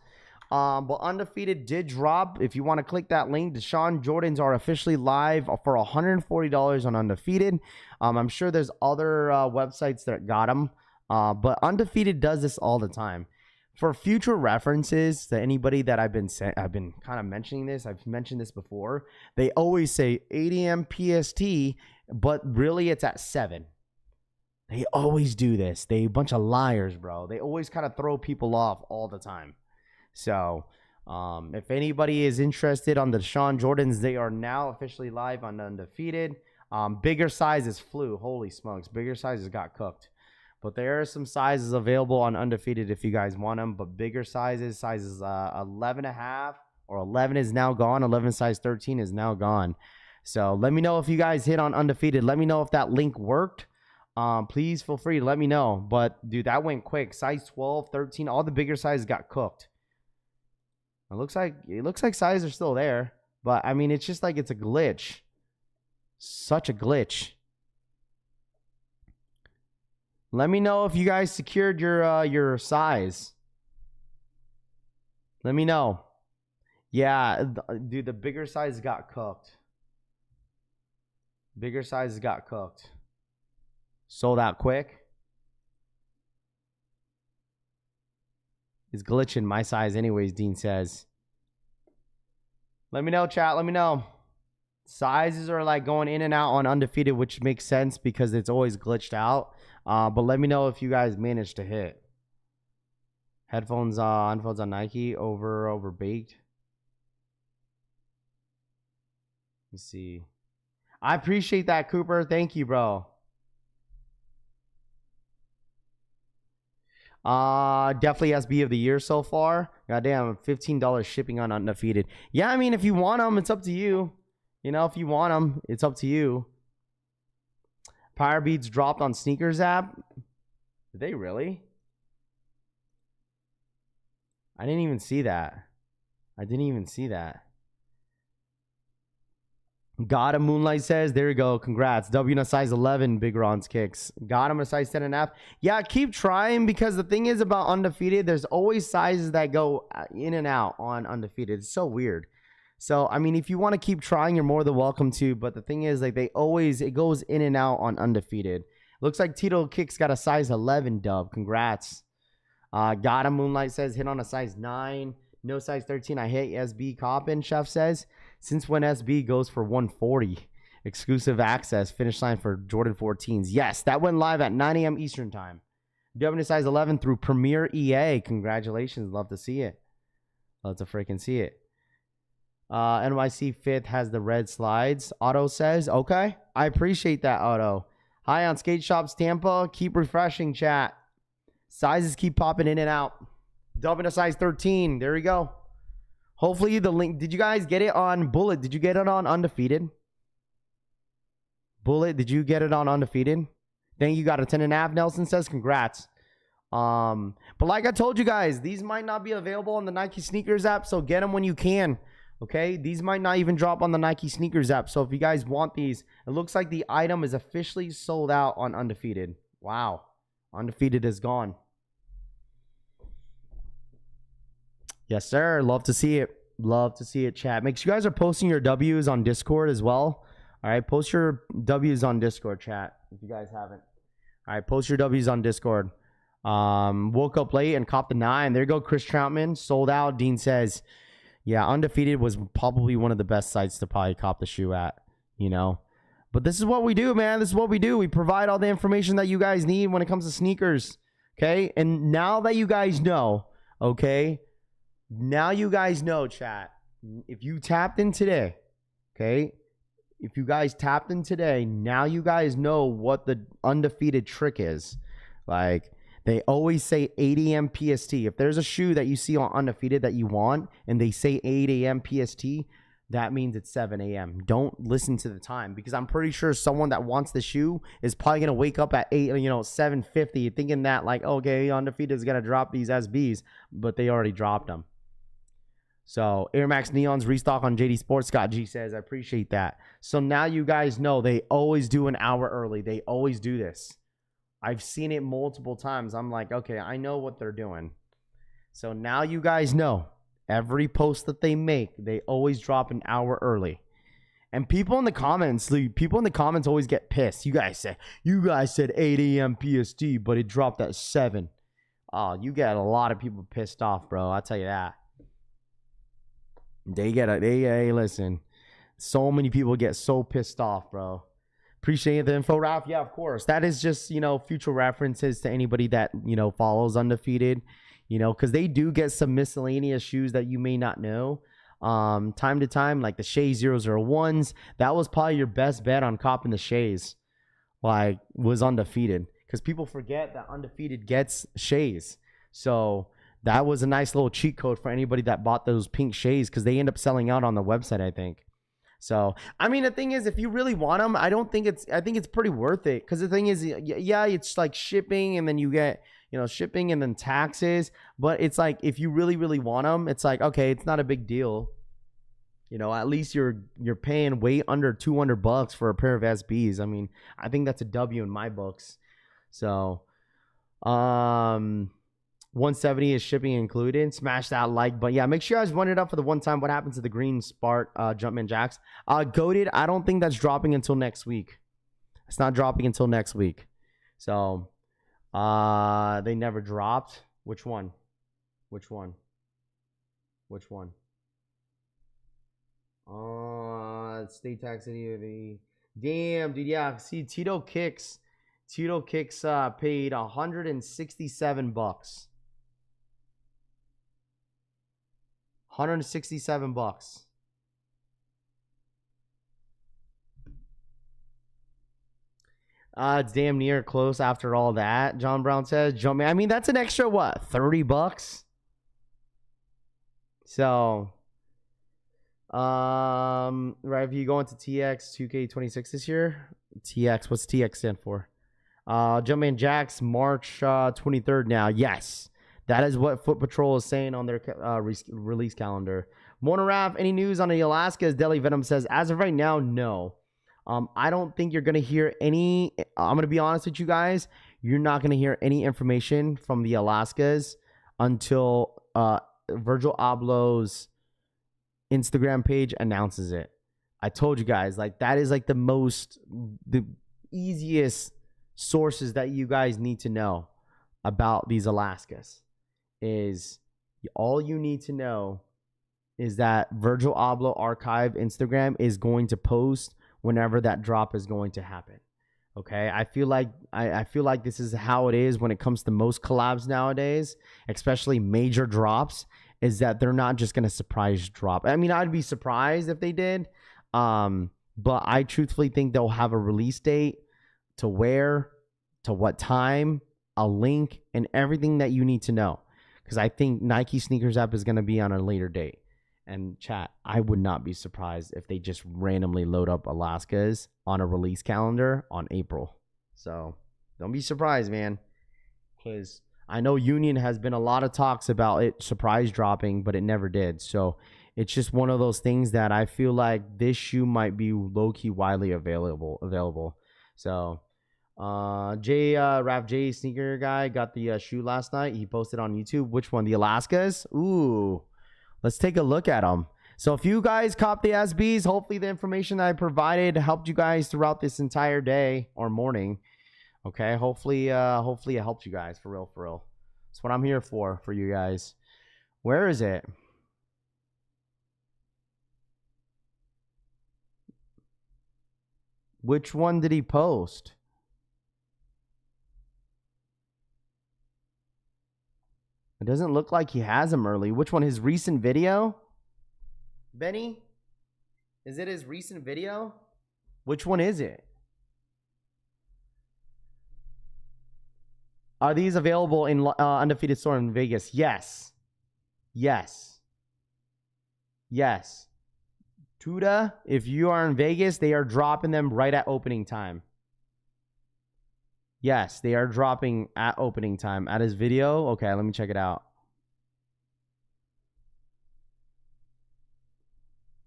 But Undefeated did drop. If you want to click that link, DeShaun Jordans are officially live for $140 on Undefeated. I'm sure there's other websites that got them, but Undefeated does this all the time. For future references to anybody that I've been kind of mentioning this, I've mentioned this before. They always say 8 a.m. PST, but really it's at 7. They always do this. They a bunch of liars, bro. They always kind of throw people off all the time. So if anybody is interested on the DeShaun Jordans, they are now officially live on Undefeated. Bigger sizes flew. Holy smokes. Bigger sizes got cooked. But there are some sizes available on Undefeated if you guys want them. But bigger sizes 11.5 or 11 is now gone. 11 size 13 is now gone. So let me know if you guys hit on Undefeated. Let me know if that link worked. Please feel free to let me know. But, dude, that went quick. Size 12, 13, all the bigger sizes got cooked. It looks like sizes are still there. But, I mean, it's just like it's a glitch. Such a glitch. Let me know if you guys secured your size. Let me know. Yeah, dude, the bigger size got cooked. Bigger sizes got cooked. Sold out quick. It's glitching my size anyways, Dean says. Let me know, chat. Let me know. Sizes are like going in and out on Undefeated, which makes sense because it's always glitched out. But let me know if you guys managed to hit. Headphones on Nike over baked. Let me see. I appreciate that, Cooper. Thank you, bro. Definitely SB of the year so far. Goddamn, $15 shipping on Undefeated. Yeah, I mean, if you want them, it's up to you. You know, if you want them, it's up to you. Power Beats dropped on Sneakers app. Did they really? I didn't even see that. Got him. Moonlight says, there you go. Congrats. W in a size 11, Big Ron's kicks. Got him a size 10.5. Yeah, keep trying, because the thing is about undefeated, there's always sizes that go in and out on undefeated. It's so weird. So, I mean, if you want to keep trying, you're more than welcome to. But the thing is, like, it goes in and out on undefeated. Looks like Tito Kicks got a size 11 dub. Congrats. Got him. Moonlight says, hit on a size 9. No size 13. I hate SB Coppin, Chef says. Since when SB goes for 140? Exclusive access. Finish line for Jordan 14s. Yes, that went live at 9 a.m. Eastern time. W size 11 through Premier EA. Congratulations. Love to see it. Love to freaking see it. NYC 5th has the red slides. Otto says, okay. I appreciate that, Otto. Hi on Skate Shops Tampa. Keep refreshing, chat. Sizes keep popping in and out. W to size 13. There we go. Hopefully the link. Did you guys get it on Bullet? Did you get it on Undefeated? Bullet, did you get it on Undefeated? Thank you. Got a 10.5. Nelson says, congrats. But like I told you guys, these might not be available on the Nike Sneakers app, so get them when you can. Okay, these might not even drop on the Nike Sneakers app. So if you guys want these, it looks like the item is officially sold out on Undefeated. Wow. Undefeated is gone. Yes, sir. Love to see it. Love to see it, chat. Make sure you guys are posting your W's on Discord as well. All right, post your W's on Discord, chat, if you guys haven't. All right, post your W's on Discord. Woke up late and copped the 9. There you go, Chris Troutman. Sold out. Dean says, yeah, Undefeated was probably one of the best sites to probably cop the shoe at, you know. But this is what we do, man. This is what we do. We provide all the information that you guys need when it comes to sneakers, okay? And now that you guys know, okay, now you guys know, chat, if you tapped in today, okay, if you guys tapped in today, now you guys know what the Undefeated trick is. Like, they always say 8 a.m. PST. If there's a shoe that you see on Undefeated that you want and they say 8 a.m. PST, that means it's 7 a.m. Don't listen to the time, because I'm pretty sure someone that wants the shoe is probably going to wake up at 7:50 thinking that, like, okay, Undefeated is going to drop these SBs, but they already dropped them. So Air Max Neons restock on Jdsports. Scott G says, I appreciate that. So now you guys know they always do an hour early. They always do this. I've seen it multiple times. I'm like, okay, I know what they're doing. So now you guys know every post that they make, they always drop an hour early. And people in the comments always get pissed. You guys said 8 a.m. PST, but it dropped at 7. Oh, you get a lot of people pissed off, bro. I'll tell you that. Hey, listen. So many people get so pissed off, bro. Appreciate the info, Ralph. Yeah, of course. That is just, future references to anybody that, follows Undefeated, because they do get some miscellaneous shoes that you may not know. Time to time, like the Shea 001s, that was probably your best bet on copping the Shays, was Undefeated, because people forget that Undefeated gets Shays. So that was a nice little cheat code for anybody that bought those pink Shays, because they end up selling out on the website, I think. So, I mean, the thing is, if you really want them, I think it's pretty worth it. Because the thing is, yeah, it's like shipping, and then you get, shipping and then taxes. But it's like, if you really, really want them, it's like, okay, it's not a big deal. At least you're paying way under $200 for a pair of SBs. I mean, I think that's a W in my books. So, 170 is shipping included. Smash that like button. Yeah, make sure you guys run it up for the one time. What happens to the green Spark Jumpman Jacks? Goated, I don't think that's dropping until next week. It's not dropping until next week. So, they never dropped. Which one? State tax city. Damn, dude. Yeah, see, Tito Kicks paid $167. $167. It's damn near close after all that. John Brown says, "Jumpman." I mean, that's an extra what? $30. So, right? If you go into TX 2K26 this year, TX. What's TX stand for? Jumpman Jacks March 23rd. Now, yes. That is what Foot Patrol is saying on their release calendar. Morning, Raph. Any news on the Alaska's? Deli Venom says, as of right now, no. I don't think you're going to hear any. I'm going to be honest with you guys. You're not going to hear any information from the Alaska's until Virgil Abloh's Instagram page announces it. I told you guys, like, that is like the easiest sources that you guys need to know about these Alaska's. Is all you need to know is that Virgil Abloh Archive Instagram is going to post whenever that drop is going to happen. Okay, I feel like this is how it is when it comes to most collabs nowadays, especially major drops, is that they're not just going to surprise drop. I mean, I'd be surprised if they did, but I truthfully think they'll have a release date, to where, to what time, a link, and everything that you need to know. Because I think Nike Sneakers app is going to be on a later date. And chat, I would not be surprised if they just randomly load up Alaska's on a release calendar on April. So don't be surprised, man. Because I know Union has been a lot of talks about it surprise dropping, but it never did. So it's just one of those things that I feel like this shoe might be low-key widely available. So Raph J sneaker guy got the shoe last night. He posted on YouTube. Which one? The Alaska's? Ooh. Let's take a look at them. So if you guys cop the SBs, hopefully the information that I provided helped you guys throughout this entire day or morning. Okay, hopefully it helped you guys, for real. That's what I'm here for you guys. Where is it? Which one did he post? It doesn't look like he has them early. Which one? His recent video? Benny? Is it his recent video? Which one is it? Are these available in Undefeated Store in Vegas? Yes. Tuda, if you are in Vegas, they are dropping them right at opening time. Yes, they are dropping at opening time. At his video? Okay, let me check it out.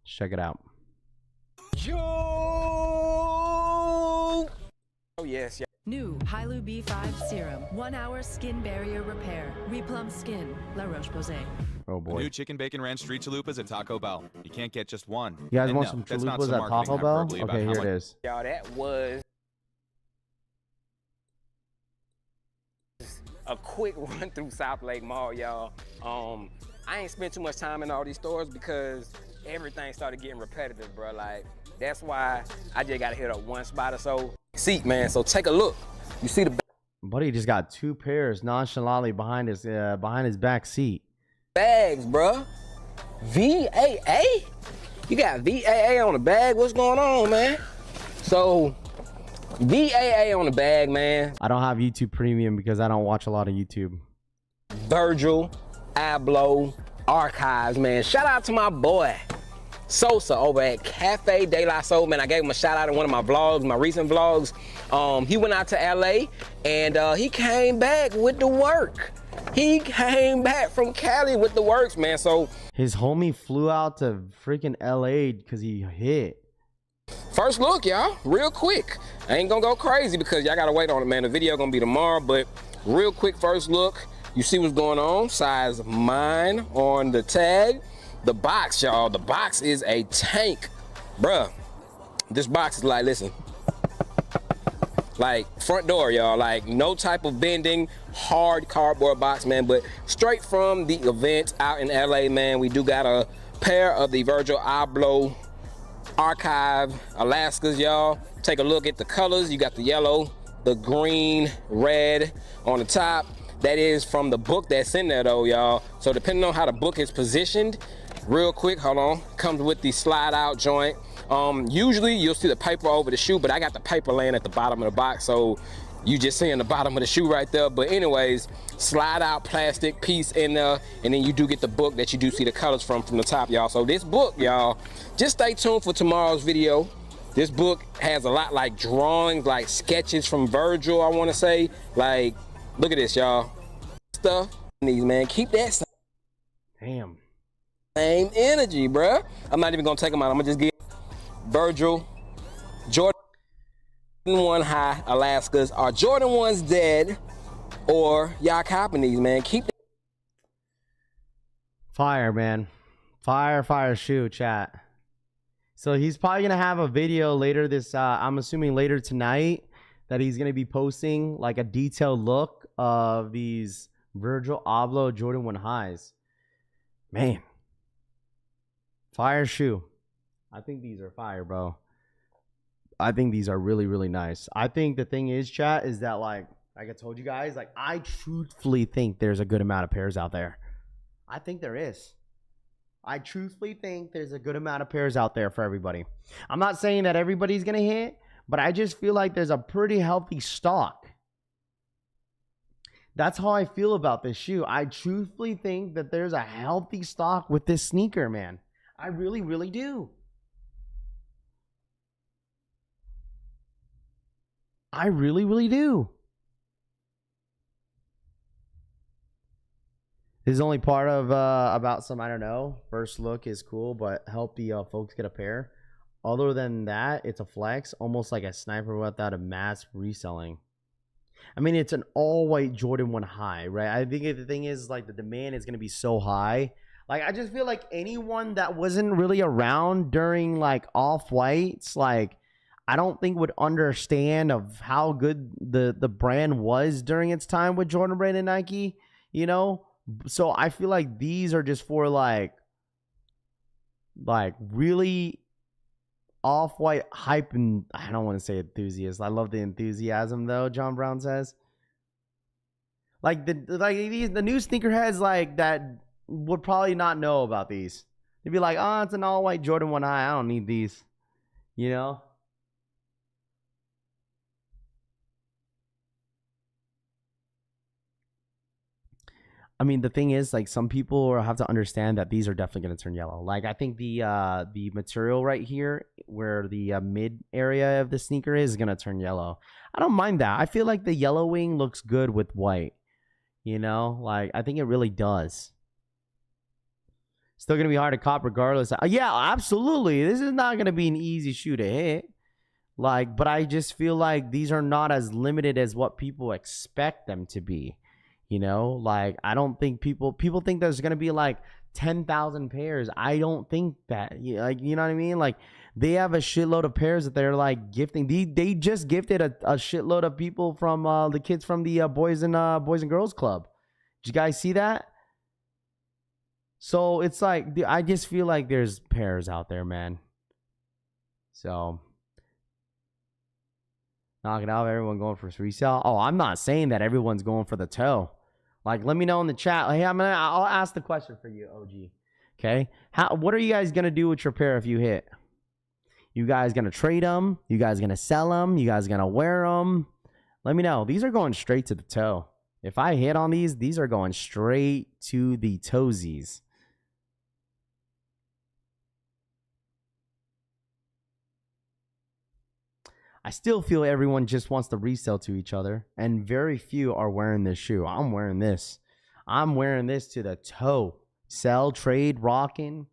Check it out. Yo! Oh, yes. New Hylu B5 Serum. 1 hour skin barrier repair. Replump skin. La Roche-Posay. Oh, boy. New chicken bacon ranch street chalupas at Taco Bell. You can't get just one. You guys And want no, some that's not chalupas some at marketing Taco Bell? hyperbole about Okay, how here it much- is. Y'all, that was a quick run through South Lake Mall, y'all. I ain't spent too much time in all these stores because everything started getting repetitive, bro. Like, that's why I just gotta hit up one spot or so. Seat, man, so take a look. You see the Buddy just got 2 pairs nonchalantly behind his back seat. bags, bro. VAA? You got VAA on the bag? What's going on, man? So, VAA on the bag, man. I don't have YouTube Premium because I don't watch a lot of YouTube. Virgil Abloh Archives, man. Shout out to my boy Sosa over at Cafe De La Soul, man. I gave him a shout out in one of my vlogs, my recent vlogs. He went out to LA and he came back with the work. He came back from Cali with the works, man. So his homie flew out to freaking LA because he hit. first look, y'all, real quick. I ain't gonna go crazy because y'all gotta wait on it, man. The video gonna be tomorrow, but real quick first look. You see what's going on, size mine on the tag. The box, y'all, the box is a tank. Bruh, this box is like, listen, like front door, y'all, like no type of bending, hard cardboard box, man, but straight from the event out in LA, man. We do got a pair of the Virgil Abloh Archive Alaska's, y'all. Take a look at the colors. You got the yellow, the green, red on the top. That is from the book that's in there though, y'all. So depending on how the book is positioned, real quick, hold on, comes with the slide out joint. Usually you'll see the paper over the shoe, but I got the paper laying at the bottom of the box, so you just seeing the bottom of the shoe right there. But anyways, slide out plastic piece in there, and then you do get the book that you do see the colors from the top, y'all. So this book, y'all, just stay tuned for tomorrow's video. This book has a lot like drawings, like sketches from Virgil, I want to say. Like, look at this, y'all. Stuff, these, man, keep that stuff. Damn. Same energy, bruh. I'm not even gonna take them out. I'm gonna just get Virgil, Jordan 1 high, Alaskas. Are Jordan 1s dead, or y'all copping these, man? Keep Fire, man. Fire shoe, chat. So he's probably going to have a video later this, I'm assuming later tonight, that he's going to be posting like a detailed look of these Virgil Abloh Jordan 1 highs. Man. Fire shoe. I think these are fire, bro. I think these are really, really nice. I think the thing is, chat, is that like I told you guys, like I truthfully think there's a good amount of pairs out there. I think there is. I truthfully think there's a good amount of pairs out there for everybody. I'm not saying that everybody's going to hit, but I just feel like there's a pretty healthy stock. That's how I feel about this shoe. I truthfully think that there's a healthy stock with this sneaker, man. I really, really do. I really, really do. This is only part of about some, I don't know. First look is cool, but help the folks get a pair. Other than that, it's a flex, almost like a sniper without a mass reselling. I mean, it's an all-white Jordan 1 high, right? I think the thing is, like, the demand is going to be so high. Like, I just feel like anyone that wasn't really around during, like, off-whites, like, I don't think would understand of how good the brand was during its time with Jordan Brand and Nike, you know? So I feel like these are just for like really off-white hype, and I don't want to say enthusiasts. I love the enthusiasm though, John Brown says. Like the new sneakerheads like that would probably not know about these. They'd be like, "Oh, it's an all-white Jordan 1 high. I don't need these." You know? I mean, the thing is, like, some people have to understand that these are definitely going to turn yellow. Like, I think the material right here, where the mid area of the sneaker is going to turn yellow. I don't mind that. I feel like the yellowing looks good with white. You know, like, I think it really does. Still going to be hard to cop regardless. Yeah, absolutely. This is not going to be an easy shoe to hit. Like, but I just feel like these are not as limited as what people expect them to be. You know, like, I don't think people think there's going to be like 10,000 pairs. I don't think that, like, you know what I mean? Like, they have a shitload of pairs that they're like gifting. They just gifted a shitload of people from the kids from the Boys and Girls Club. Did you guys see that? So it's like, I just feel like there's pairs out there, man. So knocking out everyone going for resale. Oh, I'm not saying that everyone's going for the toe. Like, let me know in the chat. Hey, I'll ask the question for you, OG. Okay? What are you guys going to do with your pair if you hit? You guys going to trade them? You guys going to sell them? You guys going to wear them? Let me know. These are going straight to the toe. If I hit on these are going straight to the toesies. I still feel everyone just wants to resell to each other, and very few are wearing this shoe. I'm wearing this. I'm wearing this to the toe. Sell, trade, rocking.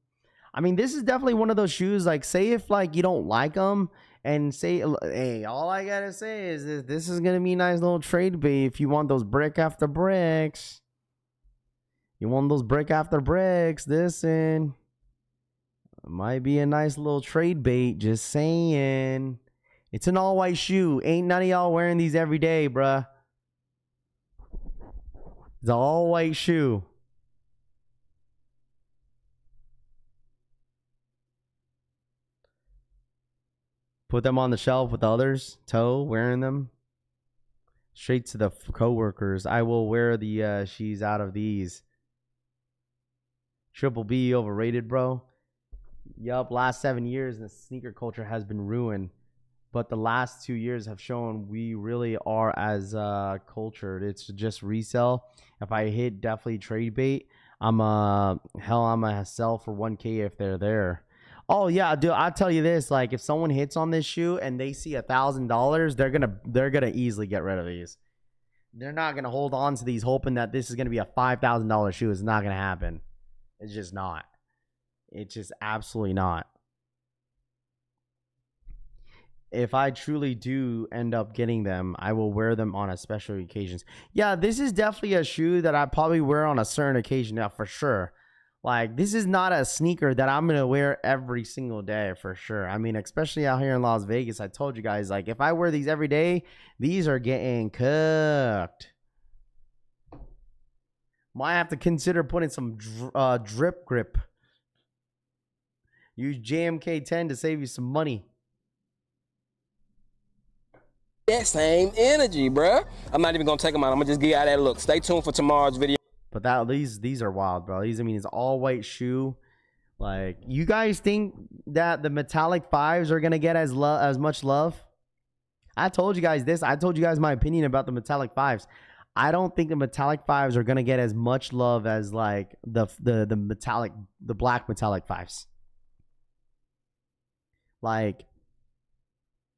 I mean, this is definitely one of those shoes, like, say if, like, you don't like them, and say, hey, all I gotta say is this is gonna be a nice little trade bait if you want those brick after bricks. You want those brick after bricks, listen. Might be a nice little trade bait, just saying. It's an all-white shoe. Ain't none of y'all wearing these every day, bruh. It's an all-white shoe. Put them on the shelf with others. Toe, wearing them. Straight to the co-workers. I will wear the she's out of these. Triple B overrated, bro. Yup, last 7 years, the sneaker culture has been ruined. But the last 2 years have shown we really are as cultured. It's just resell. If I hit definitely trade bait, I'm gonna sell for 1K if they're there. Oh yeah, dude, I'll tell you this, like, if someone hits on this shoe and they see $1,000, they're gonna easily get rid of these. They're not gonna hold on to these hoping that this is gonna be a $5,000 shoe. It's not gonna happen. It's just not. It's just absolutely not. If I truly do end up getting them, I will wear them on a special occasions. Yeah, this is definitely a shoe that I probably wear on a certain occasion now for sure. Like, this is not a sneaker that I'm going to wear every single day for sure. I mean, especially out here in Las Vegas, I told you guys, like, if I wear these every day, these are getting cooked. Might have to consider putting some drip grip. Use JMK10 to save you some money. That same energy, bruh. I'm not even gonna take them out. I'm gonna just give y'all that look. Stay tuned for tomorrow's video. But these are wild, bro. These, I mean, it's all white shoe. Like, you guys think that the metallic 5s are gonna get as much love? I told you guys this. I told you guys my opinion about the metallic 5s. I don't think the metallic 5s are gonna get as much love as like the black metallic 5s. Like,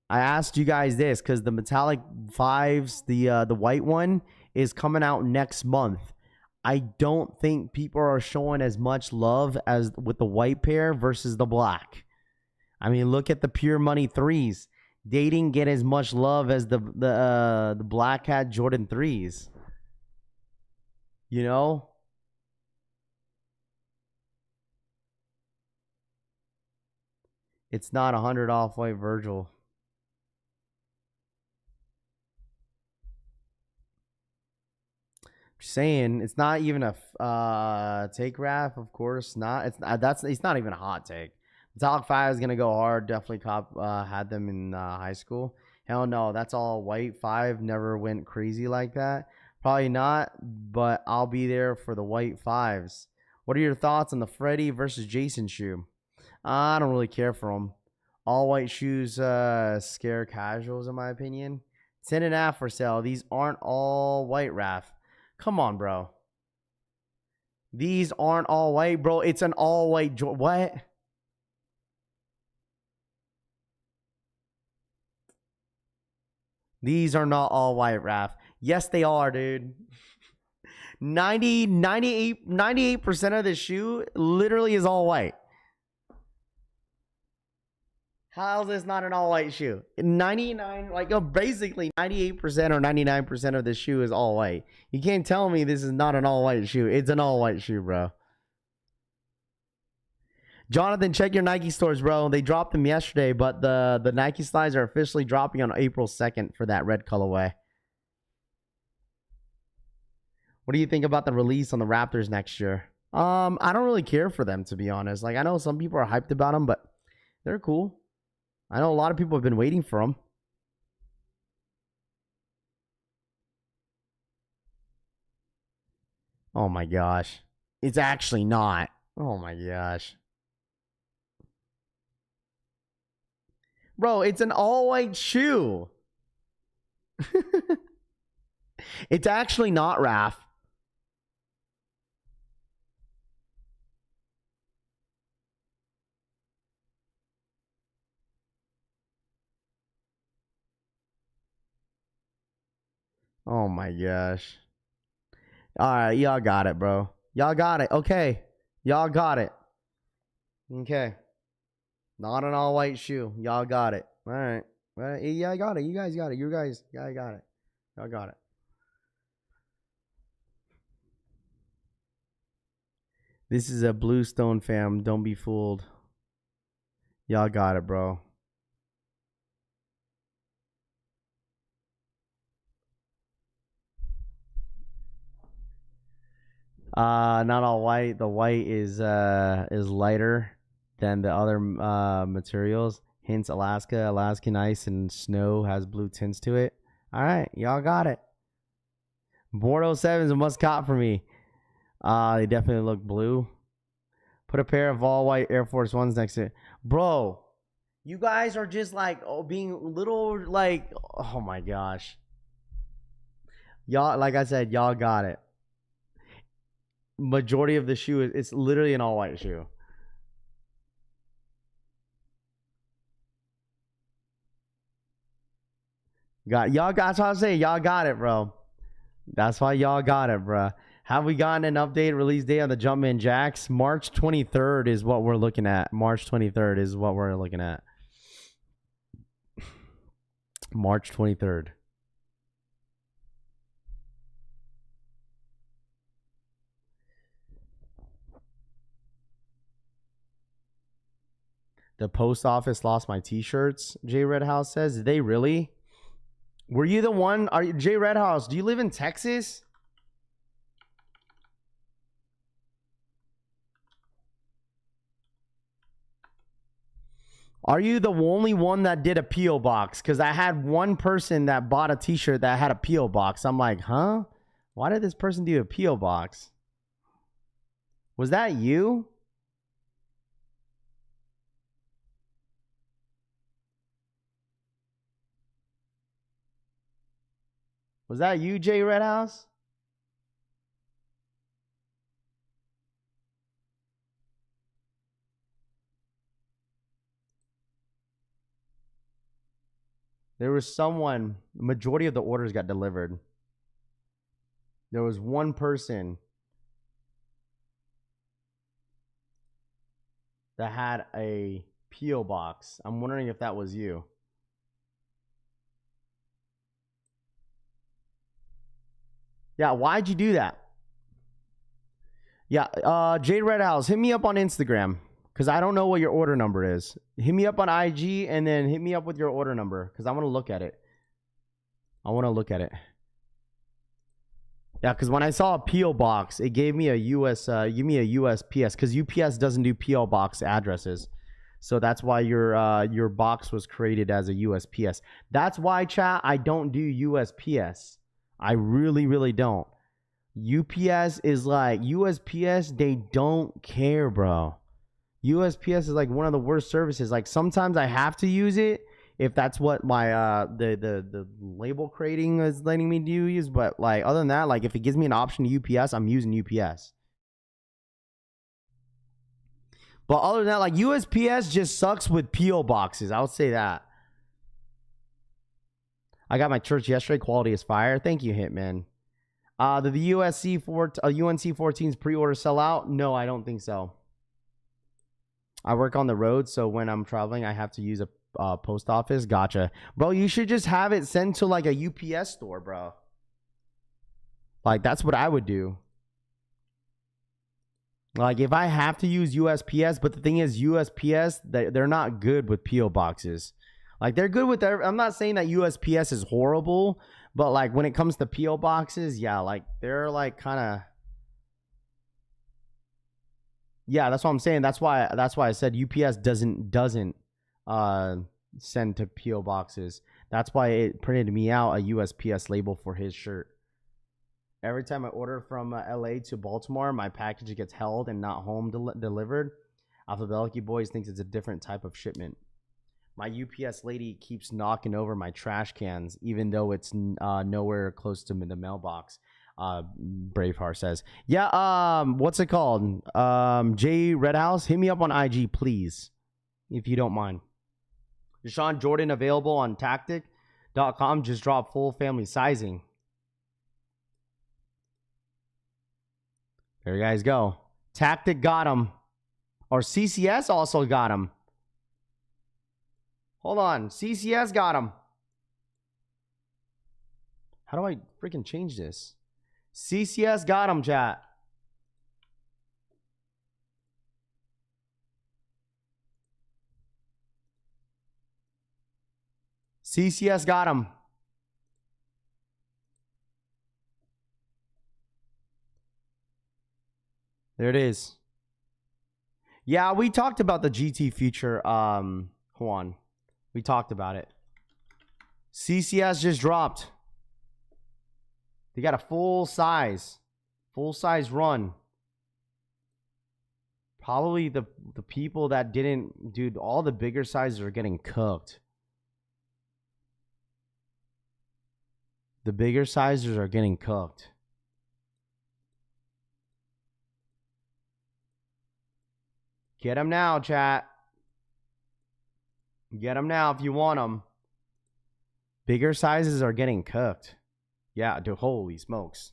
I asked you guys this because the metallic 5s, the white one, is coming out next month. I don't think people are showing as much love as with the white pair versus the black. I mean, look at the Pure Money 3s. They didn't get as much love as the black hat Jordan 3s. You know? It's not 100 off-white Virgil. Saying it's not even a take, Raph. Of course not. It's not even a hot take. Metallic 5 is gonna go hard. Definitely had them in high school. Hell no, that's all white. 5 never went crazy like that. Probably not, but I'll be there for the white 5s. What are your thoughts on the Freddie versus Jason shoe? I don't really care for them. All white shoes scare casuals, in my opinion. 10.5 for sale. These aren't all white, Raph. Come on, bro. These aren't all white, bro. It's an all white. What? These are not all white, Raph. Yes, they are, dude. 98% of the shoe literally is all white. How is this not an all white shoe? basically 98% or 99% of the shoe is all white. You can't tell me this is not an all white shoe. It's an all white shoe, bro. Jonathan, check your Nike stores, bro. They dropped them yesterday, but the Nike slides are officially dropping on April 2nd for that red colorway. What do you think about the release on the Raptors next year? I don't really care for them, to be honest. Like, I know some people are hyped about them, but they're cool. I know a lot of people have been waiting for them. Oh my gosh. It's actually not. Oh my gosh. Bro, it's an all-white shoe. It's actually not, Raph. Oh my gosh. All right, y'all got it, bro. Y'all got it. Okay. Y'all got it. Okay. Not an all-white shoe. Y'all got it. All right. Well, yeah, I got it. You guys got it. You guys, yeah, I got it. Y'all got it. This is a Bluestone fam. Don't be fooled. Y'all got it, bro. Not all white. The white is lighter than the other materials. Hence Alaska. Alaskan ice and snow has blue tints to it. All right, y'all got it. Bordeaux 7 is a must cop for me. They definitely look blue. Put a pair of all white Air Force Ones next to it. Bro, you guys are just like being little like, oh my gosh. Y'all, like I said, y'all got it. Majority of the shoe it's literally an all white shoe. Y'all got, that's what I'm saying. Y'all got it, bro. That's why y'all got it, bro. Have we gotten an update release date on the Jumpman Jacks? March 23rd is what we're looking at. March 23rd is what we're looking at. March 23rd. The post office lost my t-shirts, J Red House says. Did they really? Were you the one? Are you J Red House? Do you live in Texas? Are you the only one that did a P.O. box? Because I had one person that bought a t-shirt that had a P.O. box. I'm like, huh? Why did this person do a P.O. box? Was that you? Was that you, J Red House? There was someone, the majority of the orders got delivered. There was one person that had a P.O. box. I'm wondering if that was you. Yeah, why'd you do that? Yeah, Jade Red House, hit me up on Instagram. Because I don't know what your order number is. Hit me up on IG and then hit me up with your order number. Because I want to look at it. Yeah, because when I saw a P.O. box, it gave me a USPS. Because UPS doesn't do P.O. box addresses. So that's why your box was created as a USPS. That's why, chat, I don't do USPS. I really, really don't. UPS is like, USPS, they don't care, bro. USPS is like one of the worst services. Like sometimes I have to use it if that's what my the label creating is letting me use. But like other than that, like if it gives me an option to UPS, I'm using UPS. But other than that, like USPS just sucks with PO boxes. I would say that. I got my church yesterday. Quality is fire. Thank you, Hitman. Did the UNC 14's pre-order sell out? No, I don't think so. I work on the road, so when I'm traveling, I have to use a post office. Gotcha. Bro, you should just have it sent to like a UPS store, bro. Like, that's what I would do. Like, if I have to use USPS, but the thing is, USPS, they're not good with P.O. boxes. Like, they're good with I'm not saying that USPS is horrible, but like when it comes to P.O. boxes, yeah, like they're like kind of... Yeah, that's what I'm saying. That's why I said UPS doesn't send to PO boxes. That's why it printed me out a USPS label for his shirt. Every time I order from LA to Baltimore, my package gets held and not home delivered. Alphabelic Boys thinks it's a different type of shipment. My UPS lady keeps knocking over my trash cans, even though it's nowhere close to the mailbox. Braveheart says, yeah, what's it called? J Red House, hit me up on IG, please, if you don't mind. DeShaun Jordan available on tactic.com. Just dropped full family sizing. There you guys go. Tactic got him. Or CCS also got him. Hold on. CCS got him. How do I freaking change this? CCS got him, chat. CCS got him. There it is. Yeah, we talked about the GT feature. Hold on. We talked about it. CCS just dropped. They got a full size run. Probably the people that didn't, dude, all the bigger sizes are getting cooked. The bigger sizes are getting cooked. Get them now, chat. Get them now if you want them. Bigger sizes are getting cooked. Yeah, dude, holy smokes.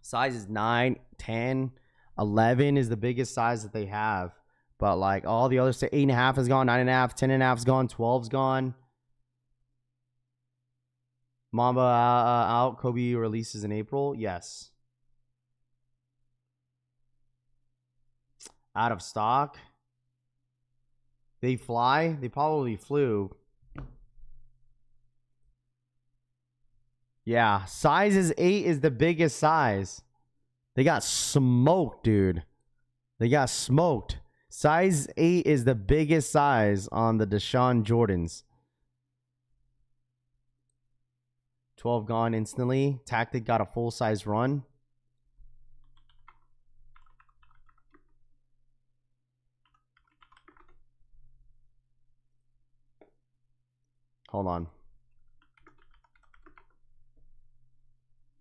Size is 9, 10, 11 is the biggest size that they have. But like all the others, 8.5 is gone, 9.5, 10.5 is gone, 12's gone. Mamba out. Kobe releases in April. Yes. Out of stock. They fly. They probably flew. Yeah. Size is 8 is the biggest size. They got smoked, dude. They got smoked. Size 8 is the biggest size on the DeShaun Jordans. 12 gone instantly. Tactic got a full-size run. Hold on.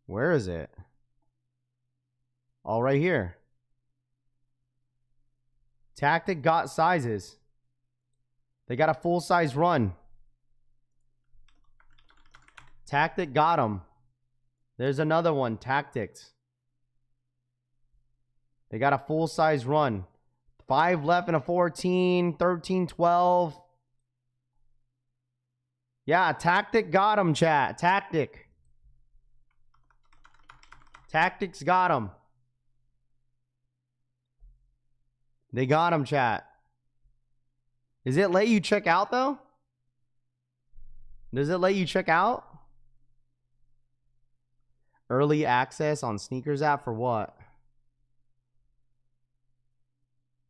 Where is it? Oh, right here. Tactic got sizes. They got a full-size run. Tactic got them. There's another one. Tactics. They got a full-size run. 5 left in a 14, 13, 12. Yeah, Tactic got them, chat. Tactic. Tactics got them. They got them, chat. Does it let you check out, though? Does it let you check out? Early access on sneakers app for what?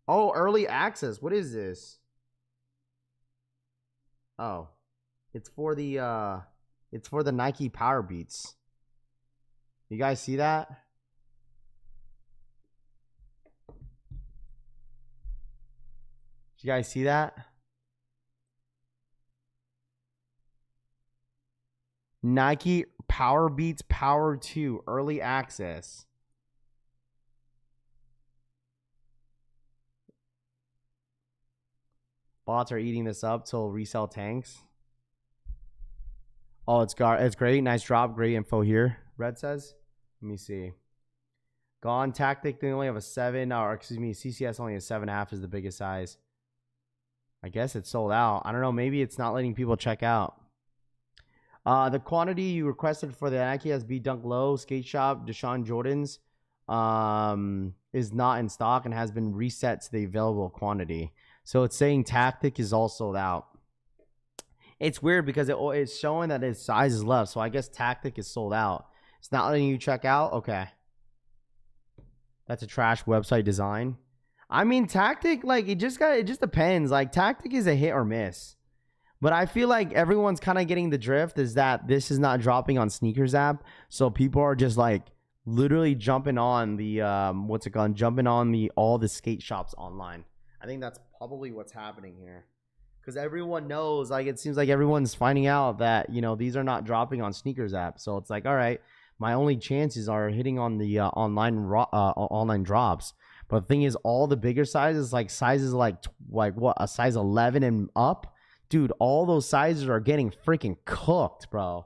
Oh, early access. What is this? Oh. It's for the Nike Power Beats. You guys see that? Did you guys see that? Nike Power Beats Power 2 early access. Bots are eating this up till resell tanks. Oh, it's great. Nice drop. Great info here. Red says. Let me see. Gone Tactic. They only have a 7. Or excuse me, CCS only has 7.5 is the biggest size. I guess it's sold out. I don't know. Maybe it's not letting people check out. The quantity you requested for the Nike SB Dunk Low Skate Shop DeShaun Jordans is not in stock and has been reset to the available quantity. So it's saying Tactic is all sold out. It's weird because it's showing that its size is left. So I guess Tactic is sold out. It's not letting you check out. Okay. That's a trash website design. I mean, Tactic, like, it just depends. Like, Tactic is a hit or miss. But I feel like everyone's kind of getting the drift is that this is not dropping on Sneakers app. So people are just like literally jumping on the, jumping on all the skate shops online. I think that's probably what's happening here. Because everyone knows, like, it seems like everyone's finding out that, you know, these are not dropping on Sneakers app. So it's like, all right, my only chances are hitting on the online drops. But the thing is, all the bigger sizes, like what, a size 11 and up, dude, all those sizes are getting freaking cooked, bro.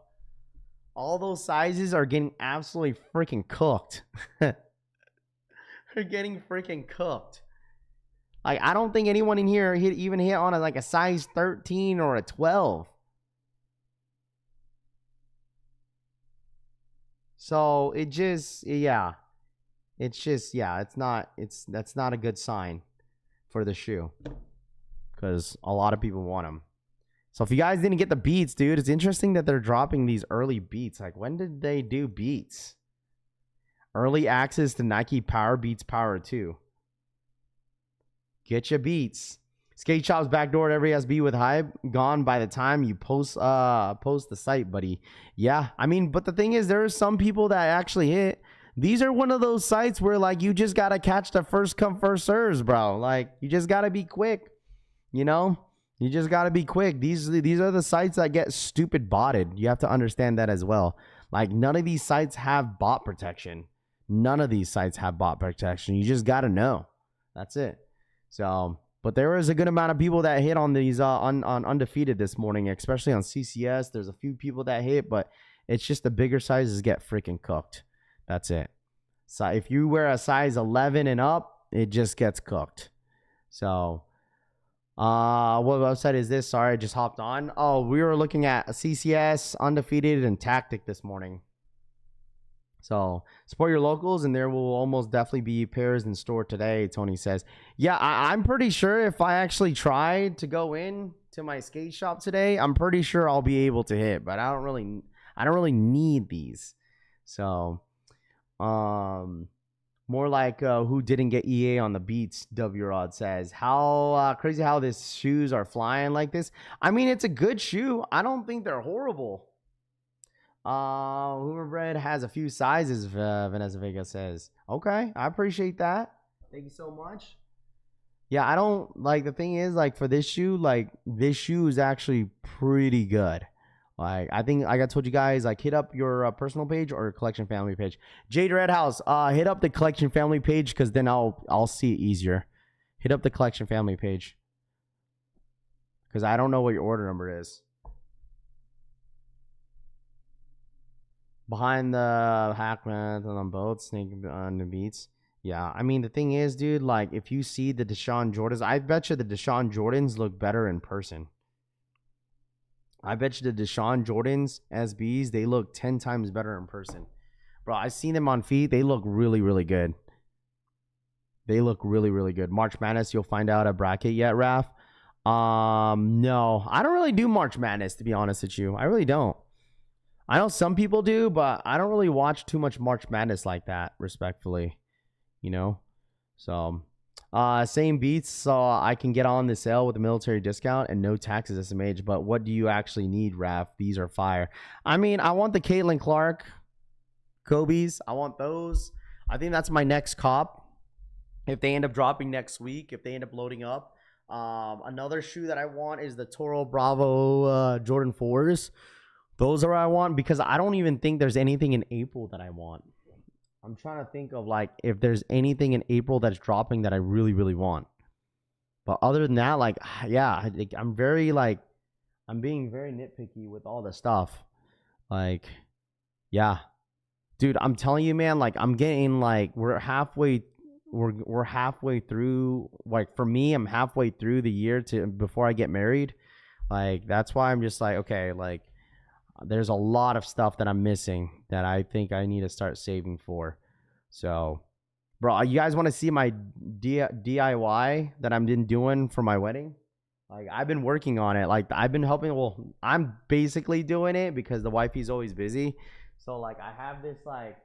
All those sizes are getting absolutely freaking cooked. They're getting freaking cooked. Like, I don't think anyone in here even hit on a size 13 or a 12. So it just, yeah. That's not a good sign for the shoe. Because a lot of people want them. So if you guys didn't get the beats, dude, it's interesting that they're dropping these early beats. Like, when did they do beats? Early access to Nike Power Beats Power 2. Get your beats. Skate Shop's backdoored every SB with hype. Gone by the time you post the site, buddy. Yeah, I mean, but the thing is, there are some people that actually hit. These are one of those sites where, like, you just got to catch the first come, first serves, bro. Like, you just got to be quick, you know? You just got to be quick. These are the sites that get stupid botted. You have to understand that as well. Like, none of these sites have bot protection. None of these sites have bot protection. You just got to know. That's it. So, but there was a good amount of people that hit on these on undefeated this morning, especially on CCS. There's a few people that hit, but it's just the bigger sizes get freaking cooked. That's it. So if you wear a size 11 and up, it just gets cooked. So, what website is this? Sorry, I just hopped on. Oh, we were looking at CCS, Undefeated, and Tactic this morning. So support your locals, and there will almost definitely be pairs in store today, Tony says. Yeah, I'm pretty sure if I actually tried to go in to my skate shop today, I'm pretty sure I'll be able to hit, but I don't really need these. So, more like who didn't get EA on the beats, W Rod says. How crazy how these shoes are flying like this. I mean, it's a good shoe. I don't think they're horrible. Hooverbread has a few sizes, Vanessa Vega says. Okay, I appreciate that. Thank you so much. Yeah, I don't like, the thing is, like, for this shoe, like, this shoe is actually pretty good. Like, I think I told you guys, like, hit up your personal page or collection family page. Jade Redhouse, hit up the collection family page, because then I'll see it easier. Hit up the collection family page, because I don't know what your order number is. Behind the Hackman on both, Snake on the beats. Yeah, I mean, the thing is, dude, like, if you see the DeShaun Jordans, I bet you the DeShaun Jordans look better in person. I bet you the DeShaun Jordans SBs, they look 10 times better in person. Bro, I've seen them on feet. They look really, really good. They look really, really good. March Madness, you'll find out a bracket yet, Raph? No, I don't really do March Madness, to be honest with you. I really don't. I know some people do, but I don't really watch too much March Madness like that, respectfully. You know? So, same beats, so I can get on the sale with a military discount and no taxes SMH, but what do you actually need, Raph? These are fire. I mean, I want the Caitlin Clark Kobe's. I want those. I think that's my next cop. If they end up dropping next week, if they end up loading up. Another shoe that I want is the Toro Bravo Jordan 4s. Those are what I want, because I don't even think there's anything in April that I want. I'm trying to think of, like, if there's anything in April that's dropping that I really, really want. But other than that, like, yeah, I'm very, like, I'm being very nitpicky with all the stuff. Like, yeah. Dude, I'm telling you, man, like, I'm getting, like, we're halfway through, like, for me, I'm halfway through the year before I get married. Like, that's why I'm just like, okay, like, there's a lot of stuff that I'm missing that I think I need to start saving for. So, bro, you guys want to see my DIY that I've been doing for my wedding? Like, I've been working on it. Like, I've been helping. Well, I'm basically doing it because the wifey's always busy. So, like, I have this, like,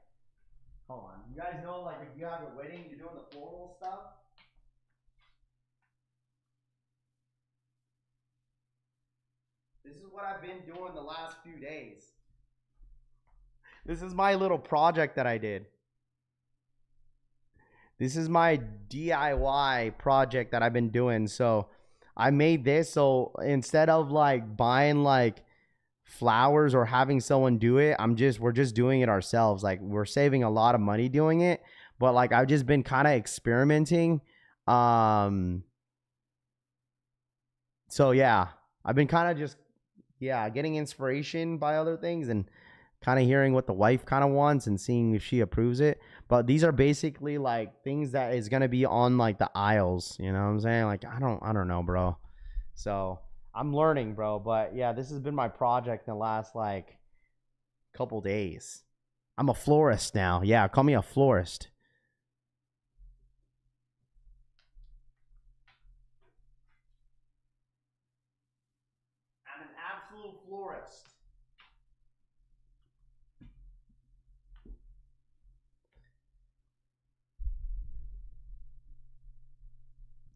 hold on. You guys know, like, if you have a wedding, you're doing the floral stuff. This is what I've been doing the last few days. This is my little project that I did. This is my DIY project that I've been doing. So I made this. So instead of, like, buying, like, flowers or having someone do it, we're just doing it ourselves. Like, we're saving a lot of money doing it. But, like, I've just been kind of experimenting. So yeah, I've been kind of just, yeah, getting inspiration by other things and kind of hearing what the wife kind of wants and seeing if she approves it. But these are basically, like, things that is going to be on, like, the aisles, you know what I'm saying? Like, I don't know, bro. So I'm learning, bro. But yeah, this has been my project in the last, like, couple days. I'm a florist now. Yeah, call me a florist. Florist.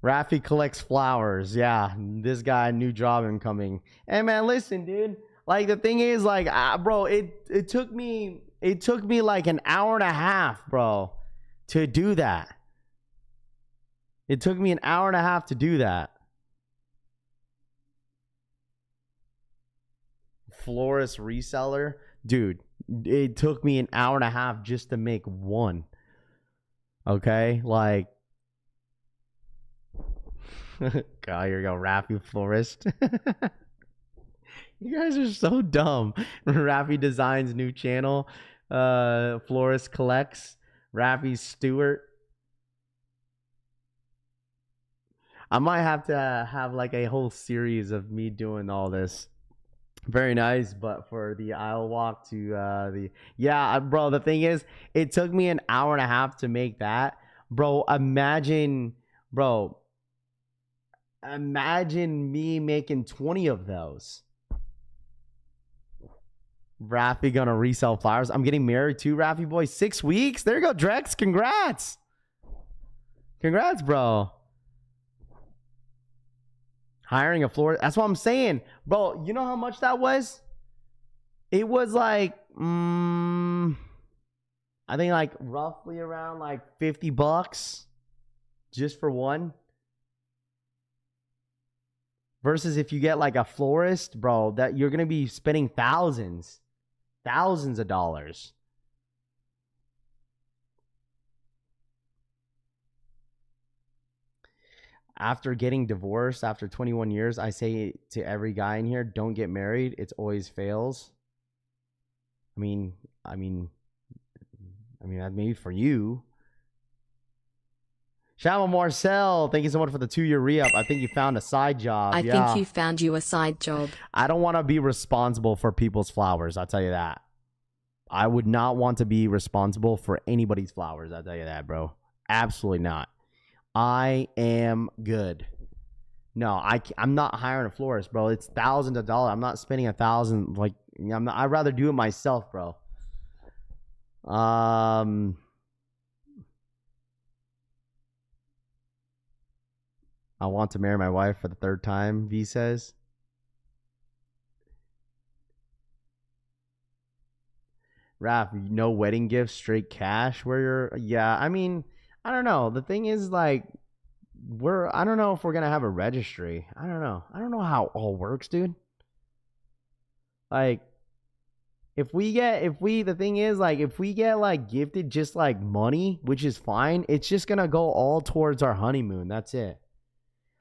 Rafi collects flowers. Yeah, this guy, new job incoming. Hey, man, listen, dude. Like, the thing is, like, bro, it took me like an hour and a half, bro, to do that. It took me an hour and a half to do that. Florist reseller, dude, it took me an hour and a half just to make one. Okay, like, God, here you go, Rafi florist. You guys are so dumb. Rafi Designs new channel, florist collects. Raffy Stewart. I might have to have like a whole series of me doing all this. Very nice, but for the aisle walk to bro, the thing is, it took me an hour and a half to make that. Bro, imagine me making 20 of those. Raffy gonna resell flowers. I'm getting married too, Raffy boy. 6 weeks. There you go, Drex. Congrats. Congrats, bro. Hiring a floor. That's what I'm saying. Bro, you know how much that was? It was like, I think like roughly around like $50 just for one. Versus if you get like a florist, bro, that you're going to be spending thousands of dollars. After getting divorced after 21 years, I say to every guy in here, don't get married. It's always fails. I mean, that maybe for you. Shama Marcel, thank you so much for the 2-year re-up. I think you found a side job. I think you found you a side job. I don't want to be responsible for people's flowers. I'll tell you that. I would not want to be responsible for anybody's flowers. I'll tell you that, bro. Absolutely not. I am good. No, I'm not hiring a florist, bro. It's thousands of dollars. I'm not spending $1,000. Like, I'd rather do it myself, bro. I want to marry my wife for the 3rd time, V says. Raph, no wedding gifts, straight cash where you're... Yeah, I mean... I don't know. The thing is, like, I don't know if we're going to have a registry. I don't know. I don't know how it all works, dude. Like, if we get, like, gifted just, like, money, which is fine, it's just going to go all towards our honeymoon. That's it.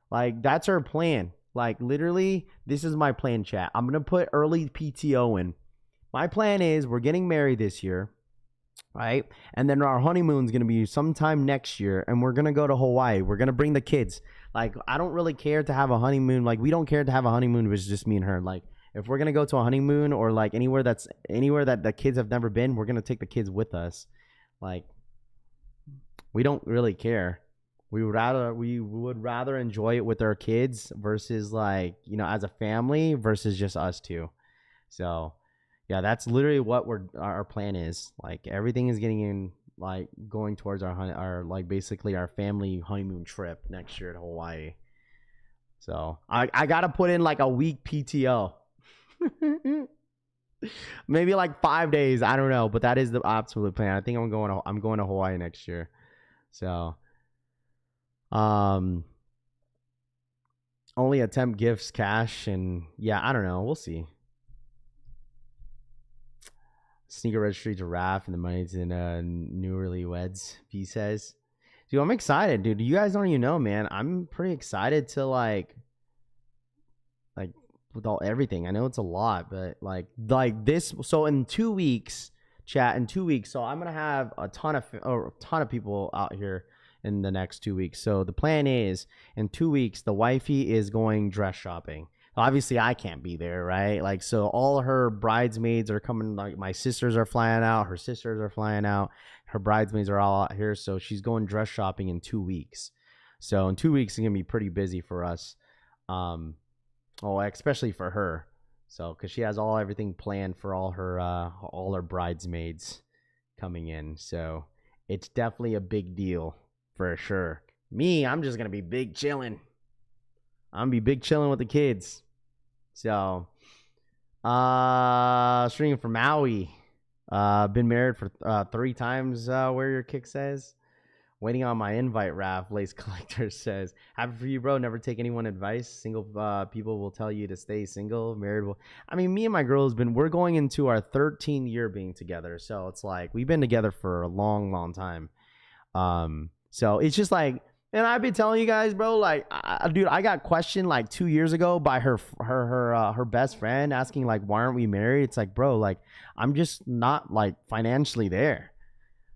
Like, that's our plan. Like, literally, this is my plan, chat. I'm going to put early PTO in. My plan is we're getting married this year. Right, and then our honeymoon's gonna be sometime next year, and we're gonna go to Hawaii. We're gonna bring the kids. Like, I don't really care to have a honeymoon. Like, we don't care to have a honeymoon with just me and her. Like, if we're gonna go to a honeymoon or like anywhere that the kids have never been, we're gonna take the kids with us. Like, we don't really care. We would rather enjoy it with our kids versus, like, you know, as a family versus just us two. So. Yeah, that's literally what our plan is. Like, everything is getting in, like, going towards our like basically our family honeymoon trip next year to Hawaii. So I gotta put in like a week PTO, maybe like 5 days. I don't know, but that is the absolute plan. I think I'm going to Hawaii next year. So, only attempt gifts cash, and yeah, I don't know. We'll see. Sneaker registry giraffe and the money's in newlyweds, he says. Dude, I'm excited, dude. You guys don't even know, man. I'm pretty excited to like with everything. I know it's a lot, but like this. So in 2 weeks, chat, in 2 weeks. So I'm gonna have a ton of people out here in the next 2 weeks. So the plan is in 2 weeks, the wifey is going dress shopping. Obviously, I can't be there, right? Like, so all her bridesmaids are coming. Like, my sisters are flying out. Her sisters are flying out. Her bridesmaids are all out here. So she's going dress shopping in 2 weeks. So in 2 weeks, it's going to be pretty busy for us. Especially for her. So, because she has everything planned for all her bridesmaids coming in. So it's definitely a big deal for sure. Me, I'm just going to be big chilling. I'm going to be big chilling with the kids. So, streaming from Maui. Been married for 3 times, where your kick says. Waiting on my invite, Raph. Lace Collector says. Happy for you, bro. Never take anyone advice. Single people will tell you to stay single. Married will. I mean, me and my girl we're going into our 13th year being together. So it's like, we've been together for a long, long time. So it's just like, and I've been telling you guys, bro, like, dude, I got questioned like 2 years ago by her best friend asking, like, why aren't we married? It's like, bro, like, I'm just not like financially there.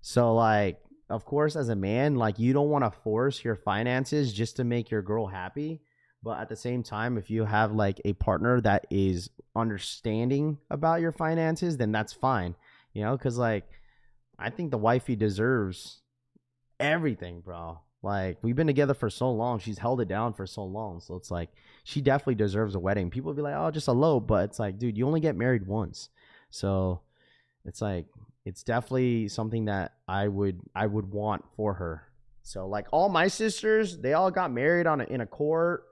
So like, of course, as a man, like you don't want to force your finances just to make your girl happy. But at the same time, if you have like a partner that is understanding about your finances, then that's fine. You know, because like I think the wifey deserves everything, bro. Like we've been together for so long. She's held it down for so long. So it's like she definitely deserves a wedding. People be like, oh, just elope. But it's like, dude, you only get married once. So it's like it's definitely something that I would want for her. So like all my sisters, they all got married in a court.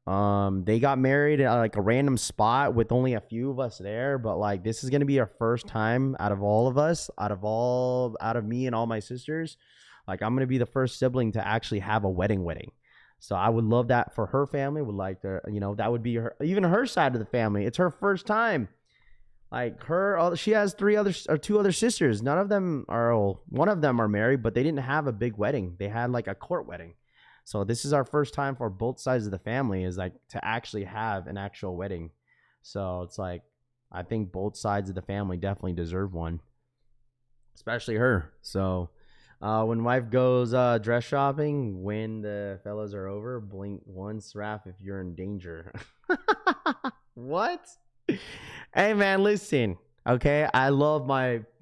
They got married at like a random spot with only a few of us there. But like this is gonna be our first time out of all of us, out of me and all my sisters. Like I'm gonna be the first sibling to actually have a wedding. So I would love that for her family. Would like to, you know, that would be her, even her side of the family. It's her first time. Like she has two other sisters. One of them are married, but they didn't have a big wedding. They had like a court wedding. So this is our first time for both sides of the family is like to actually have an actual wedding. So it's like I think both sides of the family definitely deserve one, especially her. So. When wife goes dress shopping, when the fellas are over, blink once, Raph, if you're in danger. What? Hey, man, listen. Okay, I love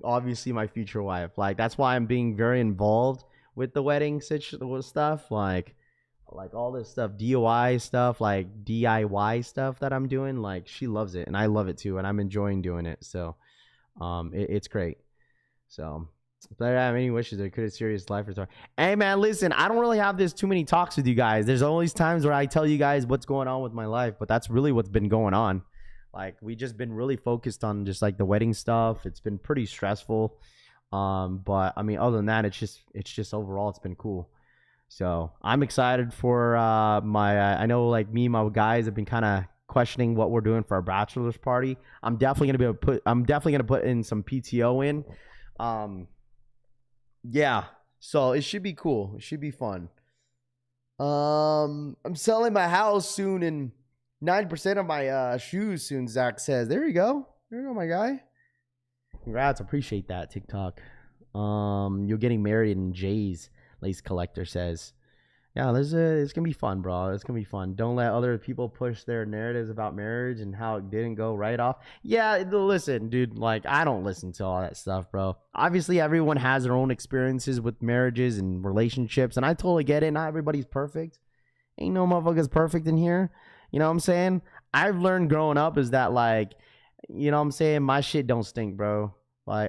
obviously my future wife. Like that's why I'm being very involved with the wedding stuff. Like all this stuff, DIY stuff, like DIY stuff that I'm doing. Like she loves it, and I love it too, and I'm enjoying doing it. So, it's great. So. If I have any wishes, I could have serious life or something. Hey, man, listen, I don't really have too many talks with you guys. There's always times where I tell you guys what's going on with my life, but that's really what's been going on. Like, we just been really focused on just like the wedding stuff. It's been pretty stressful. But I mean, other than that, it's just overall, it's been cool. So I'm excited for I know like me and my guys have been kind of questioning what we're doing for our bachelor's party. I'm definitely gonna put in some PTO in. Yeah, so it should be cool. It should be fun. I'm selling my house soon and 9% of my shoes soon, Zach says. There you go, my guy. Congrats, appreciate that, TikTok. You're getting married in Jay's, Lace Collector says. Yeah, it's gonna be fun, bro. It's gonna be fun. Don't let other people push their narratives about marriage and how it didn't go right off. Yeah, listen, dude. Like, I don't listen to all that stuff, bro. Obviously, everyone has their own experiences with marriages and relationships, and I totally get it. Not everybody's perfect. Ain't no motherfuckers perfect in here. You know what I'm saying? I've learned growing up is that, like, you know what I'm saying? My shit don't stink, bro. My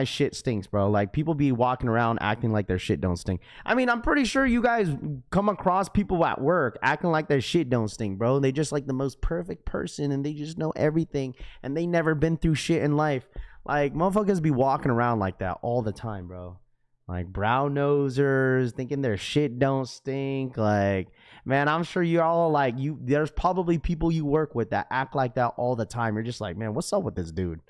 shit stinks, bro. Like, people be walking around acting like their shit don't stink. I mean, I'm pretty sure you guys come across people at work acting like their shit don't stink, bro. They just like the most perfect person and they just know everything and they never been through shit in life. Like, motherfuckers be walking around like that all the time, bro. Like, brown nosers thinking their shit don't stink. Like, man, I'm sure you're all like, there's probably people you work with that act like that all the time. You're just like, man, what's up with this dude?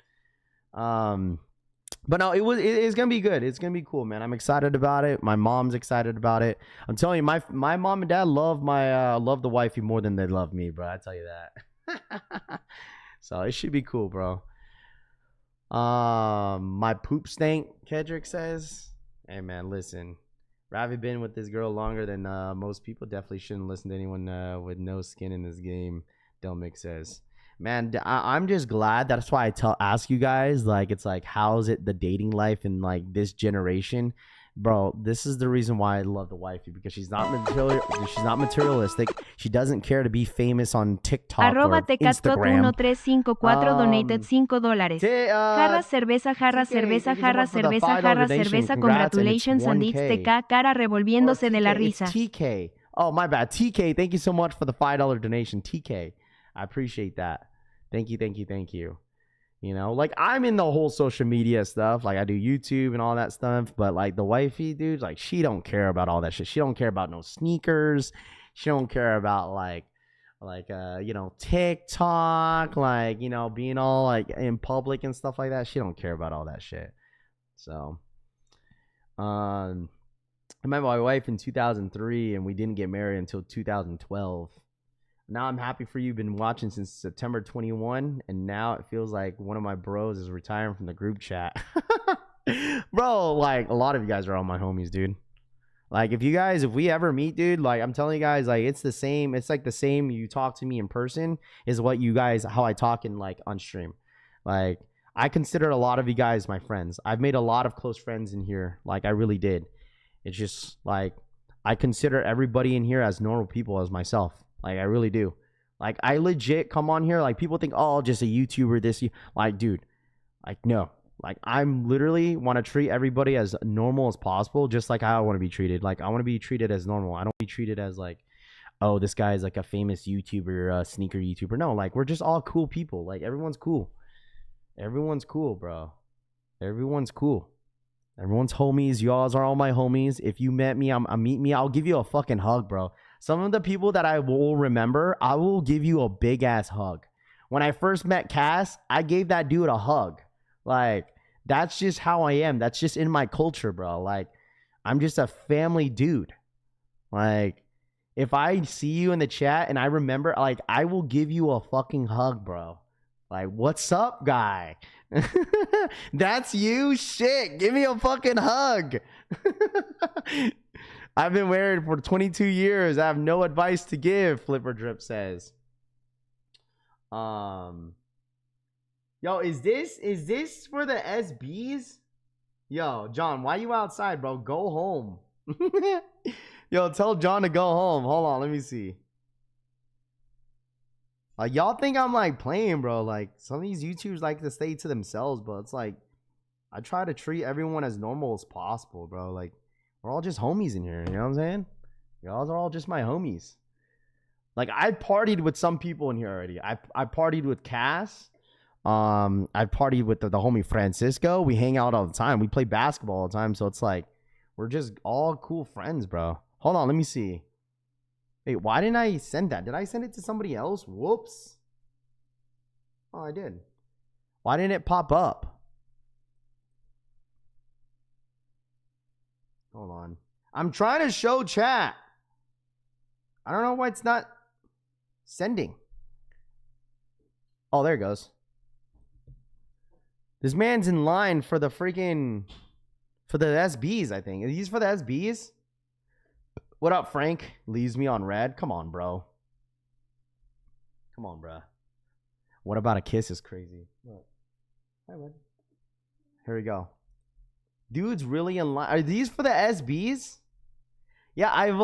But no, it's gonna be good. It's gonna be cool, man. I'm excited about it. My mom's excited about it. I'm telling you, my mom and dad love the wifey more than they love me, bro. I tell you that. So it should be cool, bro. My poop stank, Kedrick says. Hey, man, listen. Ravi been with this girl longer than most people. Definitely shouldn't listen to anyone with no skin in this game. Delmick says. Man, I'm just glad. That's why I ask you guys, like, it's like, how's it the dating life in like this generation, bro? This is the reason why I love the wifey, because she's not materialistic. She doesn't care to be famous on TikTok or Instagram. 1354 donated $5. Jarra cerveza, congratulations and it's TK, cara revolviéndose de la risa. TK. Oh, my bad. TK, thank you so much for the $5 donation. TK. I appreciate that. Thank you. You know, like, I'm in the whole social media stuff. Like, I do YouTube and all that stuff. But, like, the wifey, dude, like, she don't care about all that shit. She don't care about no sneakers. She don't care about, like, you know, TikTok. Like, you know, being all, like, in public and stuff like that. She don't care about all that shit. So, I met my wife in 2003, and we didn't get married until 2012. Now I'm happy for you. Been watching since September 21, and now it feels like one of my bros is retiring from the group chat. Bro, like, a lot of you guys are all my homies, dude. Like, if we ever meet, dude, like, I'm telling you guys, like, it's like the same you talk to me in person is what you guys, how I talk in, like, on stream. Like, I consider a lot of you guys my friends. I've made a lot of close friends in here. Like, I really did. It's just, like, I consider everybody in here as normal people as myself. Like, I really do. Like, I legit come on here, like, people think, oh, just a YouTuber, this, like, dude, like, no. Like, I'm literally want to treat everybody as normal as possible, just like how I want to be treated. Like, I want to be treated as normal. I don't be treated as, like, oh, this guy is, like, a famous YouTuber, sneaker YouTuber. No, like, we're just all cool people. Like, everyone's cool. Everyone's cool, bro. Everyone's cool. Everyone's homies. Y'all are all my homies. If you met me, meet me. I'll give you a fucking hug, bro. Some of the people that I will remember, I will give you a big ass hug. When I first met Cass, I gave that dude a hug. Like, that's just how I am. That's just in my culture, bro. Like, I'm just a family dude. Like, if I see you in the chat and I remember, like, I will give you a fucking hug, bro. Like, what's up, guy? That's you? Shit, give me a fucking hug. I've been married for 22 years. I have no advice to give, Flipper Drip says. Yo, is this for the SBs? Yo, John, why you outside, bro? Go home. Yo, tell John to go home. Hold on, let me see. Y'all think I'm like playing, bro. Like, some of these YouTubers like to stay to themselves, but it's like, I try to treat everyone as normal as possible, bro. Like, we're all just homies in here, you know what I'm saying? Y'all are all just my homies. Like, I partied with some people in here already. I partied with Cass. I partied with the homie Francisco. We hang out all the time. We play basketball all the time. So it's like, we're just all cool friends, bro. Hold on, let me see. Wait, why didn't I send that? Did I send it to somebody else? Whoops. Oh, I did. Why didn't it pop up? Hold on. I'm trying to show chat. I don't know why it's not sending. Oh, there it goes. This man's in line for the freaking... for the SBs, I think. Are these for the SBs? What up, Frank? Leaves me on red. Come on, bro. Come on, bro. What about a kiss is crazy. What? Hi, bud. Here we go. Dude's really in line. Are these for the SBs? Yeah, I've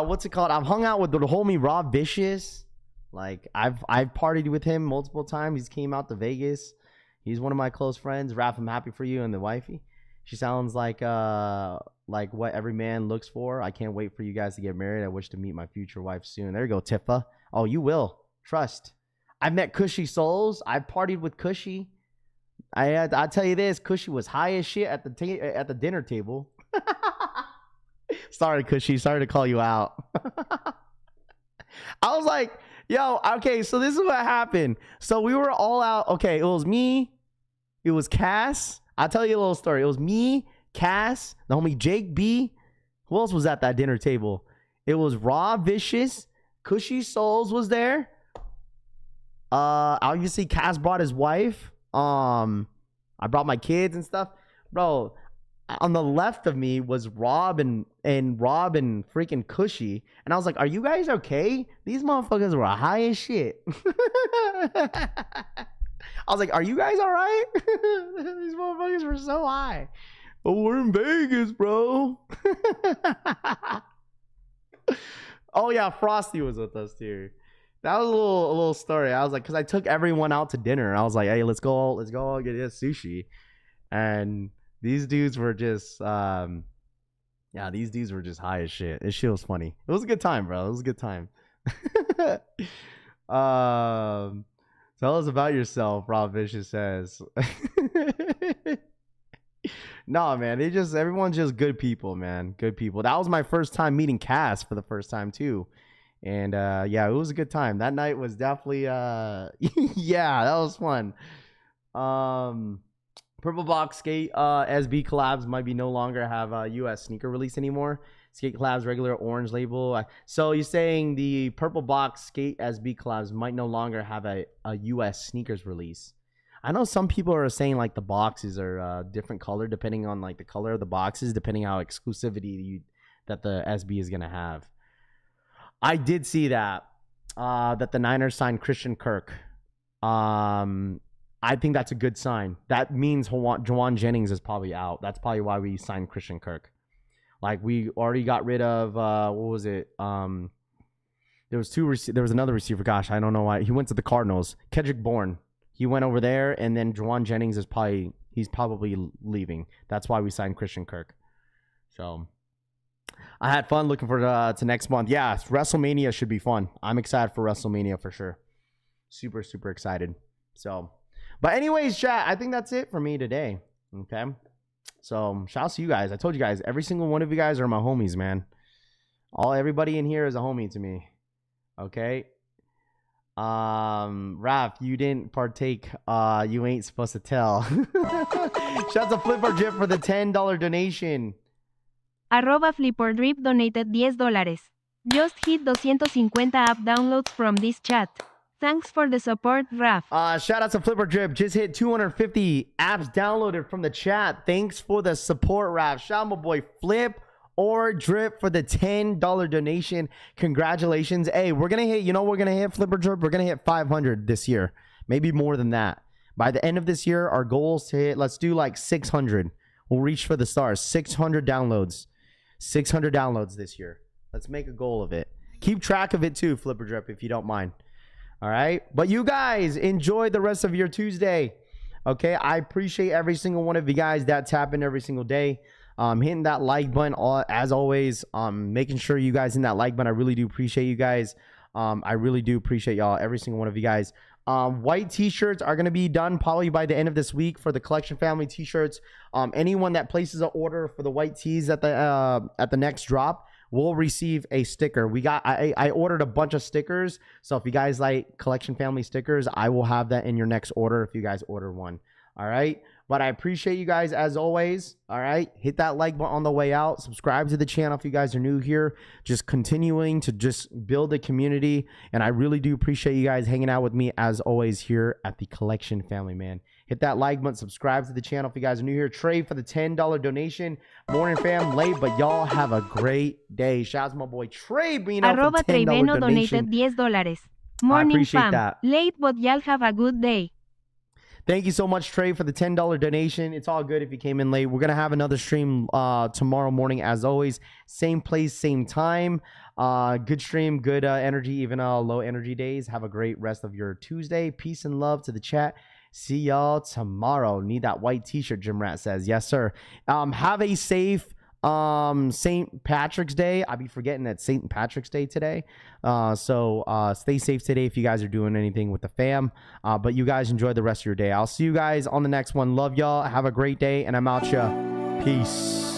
what's it called? I've hung out with the homie Rob Vicious. Like, I've partied with him multiple times. He's came out to Vegas. He's one of my close friends. Raph, I'm happy for you and the wifey. She sounds like what every man looks for. I can't wait for you guys to get married. I wish to meet my future wife soon. There you go, Tifa. Oh, you will. Trust. I've met Cushy Souls. I've partied with Cushy. I'll tell you this. Cushy was high as shit at the dinner table. Sorry, Cushy. Sorry to call you out. I was like, yo, okay, so this is what happened. So we were all out. Okay, it was me. It was Cass. I'll tell you a little story. It was me, Cass, the homie Jake B. Who else was at that dinner table? It was Rob Vicious. Cushy Souls was there. Obviously, Cass brought his wife. I brought my kids and stuff. Bro, on the left of me was Rob and freaking Cushy. And I was like, are you guys okay? These motherfuckers were high as shit. I was like, are you guys all right? These motherfuckers were so high. Oh, we're in Vegas, bro. Oh, yeah, Frosty was with us, too. That was a little story. I was like, because I took everyone out to dinner. I was like, hey, let's go get this sushi. And these dudes were just, these dudes were just high as shit. This shit was funny. It was a good time, bro. It was a good time. Tell us about yourself, Rob Vicious says. No, man, everyone's just good people, man. Good people. That was my first time meeting Cass for the first time too. And yeah, it was a good time. That night was definitely yeah, that was fun. Purple Box Skate SB collabs might be no longer have a US sneaker release anymore. Skate collabs regular orange label. So you're saying the Purple Box Skate SB collabs might no longer have a US sneakers release. I know some people are saying like the boxes are different color depending on like the color of the boxes, depending how exclusivity that the SB is gonna have. I did see that the Niners signed Christian Kirk. I think that's a good sign. That means Jauan Jennings is probably out. That's probably why we signed Christian Kirk. Like we already got rid of what was it? There was another receiver. Gosh, I don't know why. He went to the Cardinals. Kendrick Bourne. He went over there, and then Jauan Jennings is probably leaving. That's why we signed Christian Kirk. So I had fun looking for to next month. Yeah, WrestleMania should be fun. I'm excited for WrestleMania for sure. Super, super excited. So, but anyways, chat, I think that's it for me today. Okay. So shout out to you guys. I told you guys, every single one of you guys are my homies, man. Everybody in here is a homie to me. Okay. Raph, you didn't partake. You ain't supposed to tell. Shout out to Flipper Drip for the $10 donation. @FlipperDrip donated $10. Just hit 250 app downloads from this chat. Thanks for the support, Raf. Shout out to Flipper Drip. Just hit 250 apps downloaded from the chat. Thanks for the support, Raf. Shout out my boy Flip or Drip for the $10 donation. Congratulations. Hey, we're going to hit, we're going to hit Flipper Drip. We're going to hit 500 this year. Maybe more than that. By the end of this year, our goal is to hit, let's do like 600. We'll reach for the stars. 600 downloads. 600 downloads this year. Let's make a goal of it. Keep track of it too, Flipper Drip, if you don't mind. All right. But you guys enjoy the rest of your Tuesday. Okay. I appreciate every single one of you guys that tap in every single day. Hitting that like button as always. Making sure you guys in that like button. I really do appreciate you guys. I really do appreciate y'all, every single one of you guys. White t-shirts are going to be done probably by the end of this week for the Collection Family t-shirts. Anyone that places an order for the white tees at the next drop will receive a sticker. I ordered a bunch of stickers, so if you guys like Collection Family stickers, I will have that in your next order if you guys order one. All right. But I appreciate you guys as always. All right. Hit that like button on the way out. Subscribe to the channel if you guys are new here. Just continuing to just build a community. And I really do appreciate you guys hanging out with me as always here at the Collection Family, man. Hit that like button. Subscribe to the channel if you guys are new here. Trade for the $10 donation. Morning fam, late, but y'all have a great day. Shout out to my boy Trey being out for the $10 donation. donated $10. Morning fam, that. Late, but y'all have a good day. Thank you so much, Trey, for the $10 donation. It's all good if you came in late. We're going to have another stream tomorrow morning, as always. Same place, same time. Good stream, good energy, even low energy days. Have a great rest of your Tuesday. Peace and love to the chat. See y'all tomorrow. Need that white t-shirt, Jim Rat says. Yes, sir. Have a safe St. Patrick's Day. I'll be forgetting that St. Patrick's Day today. So stay safe today if you guys are doing anything with the fam. But you guys enjoy the rest of your day. I'll see you guys on the next one. Love y'all. Have a great day, and I'm out ya. Peace.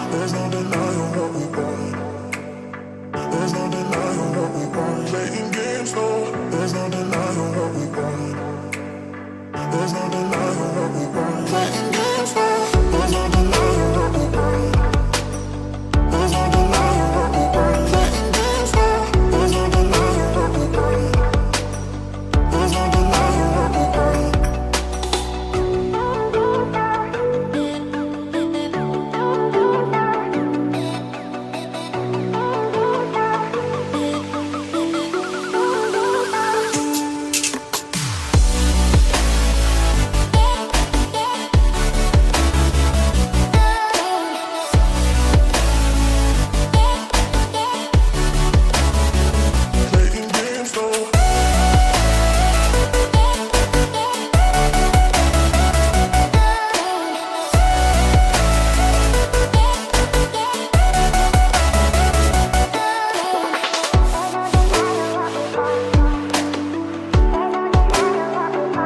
There's no denying what we want. There's no denying what we want. Playing games, no. There's no denying what we want. There's no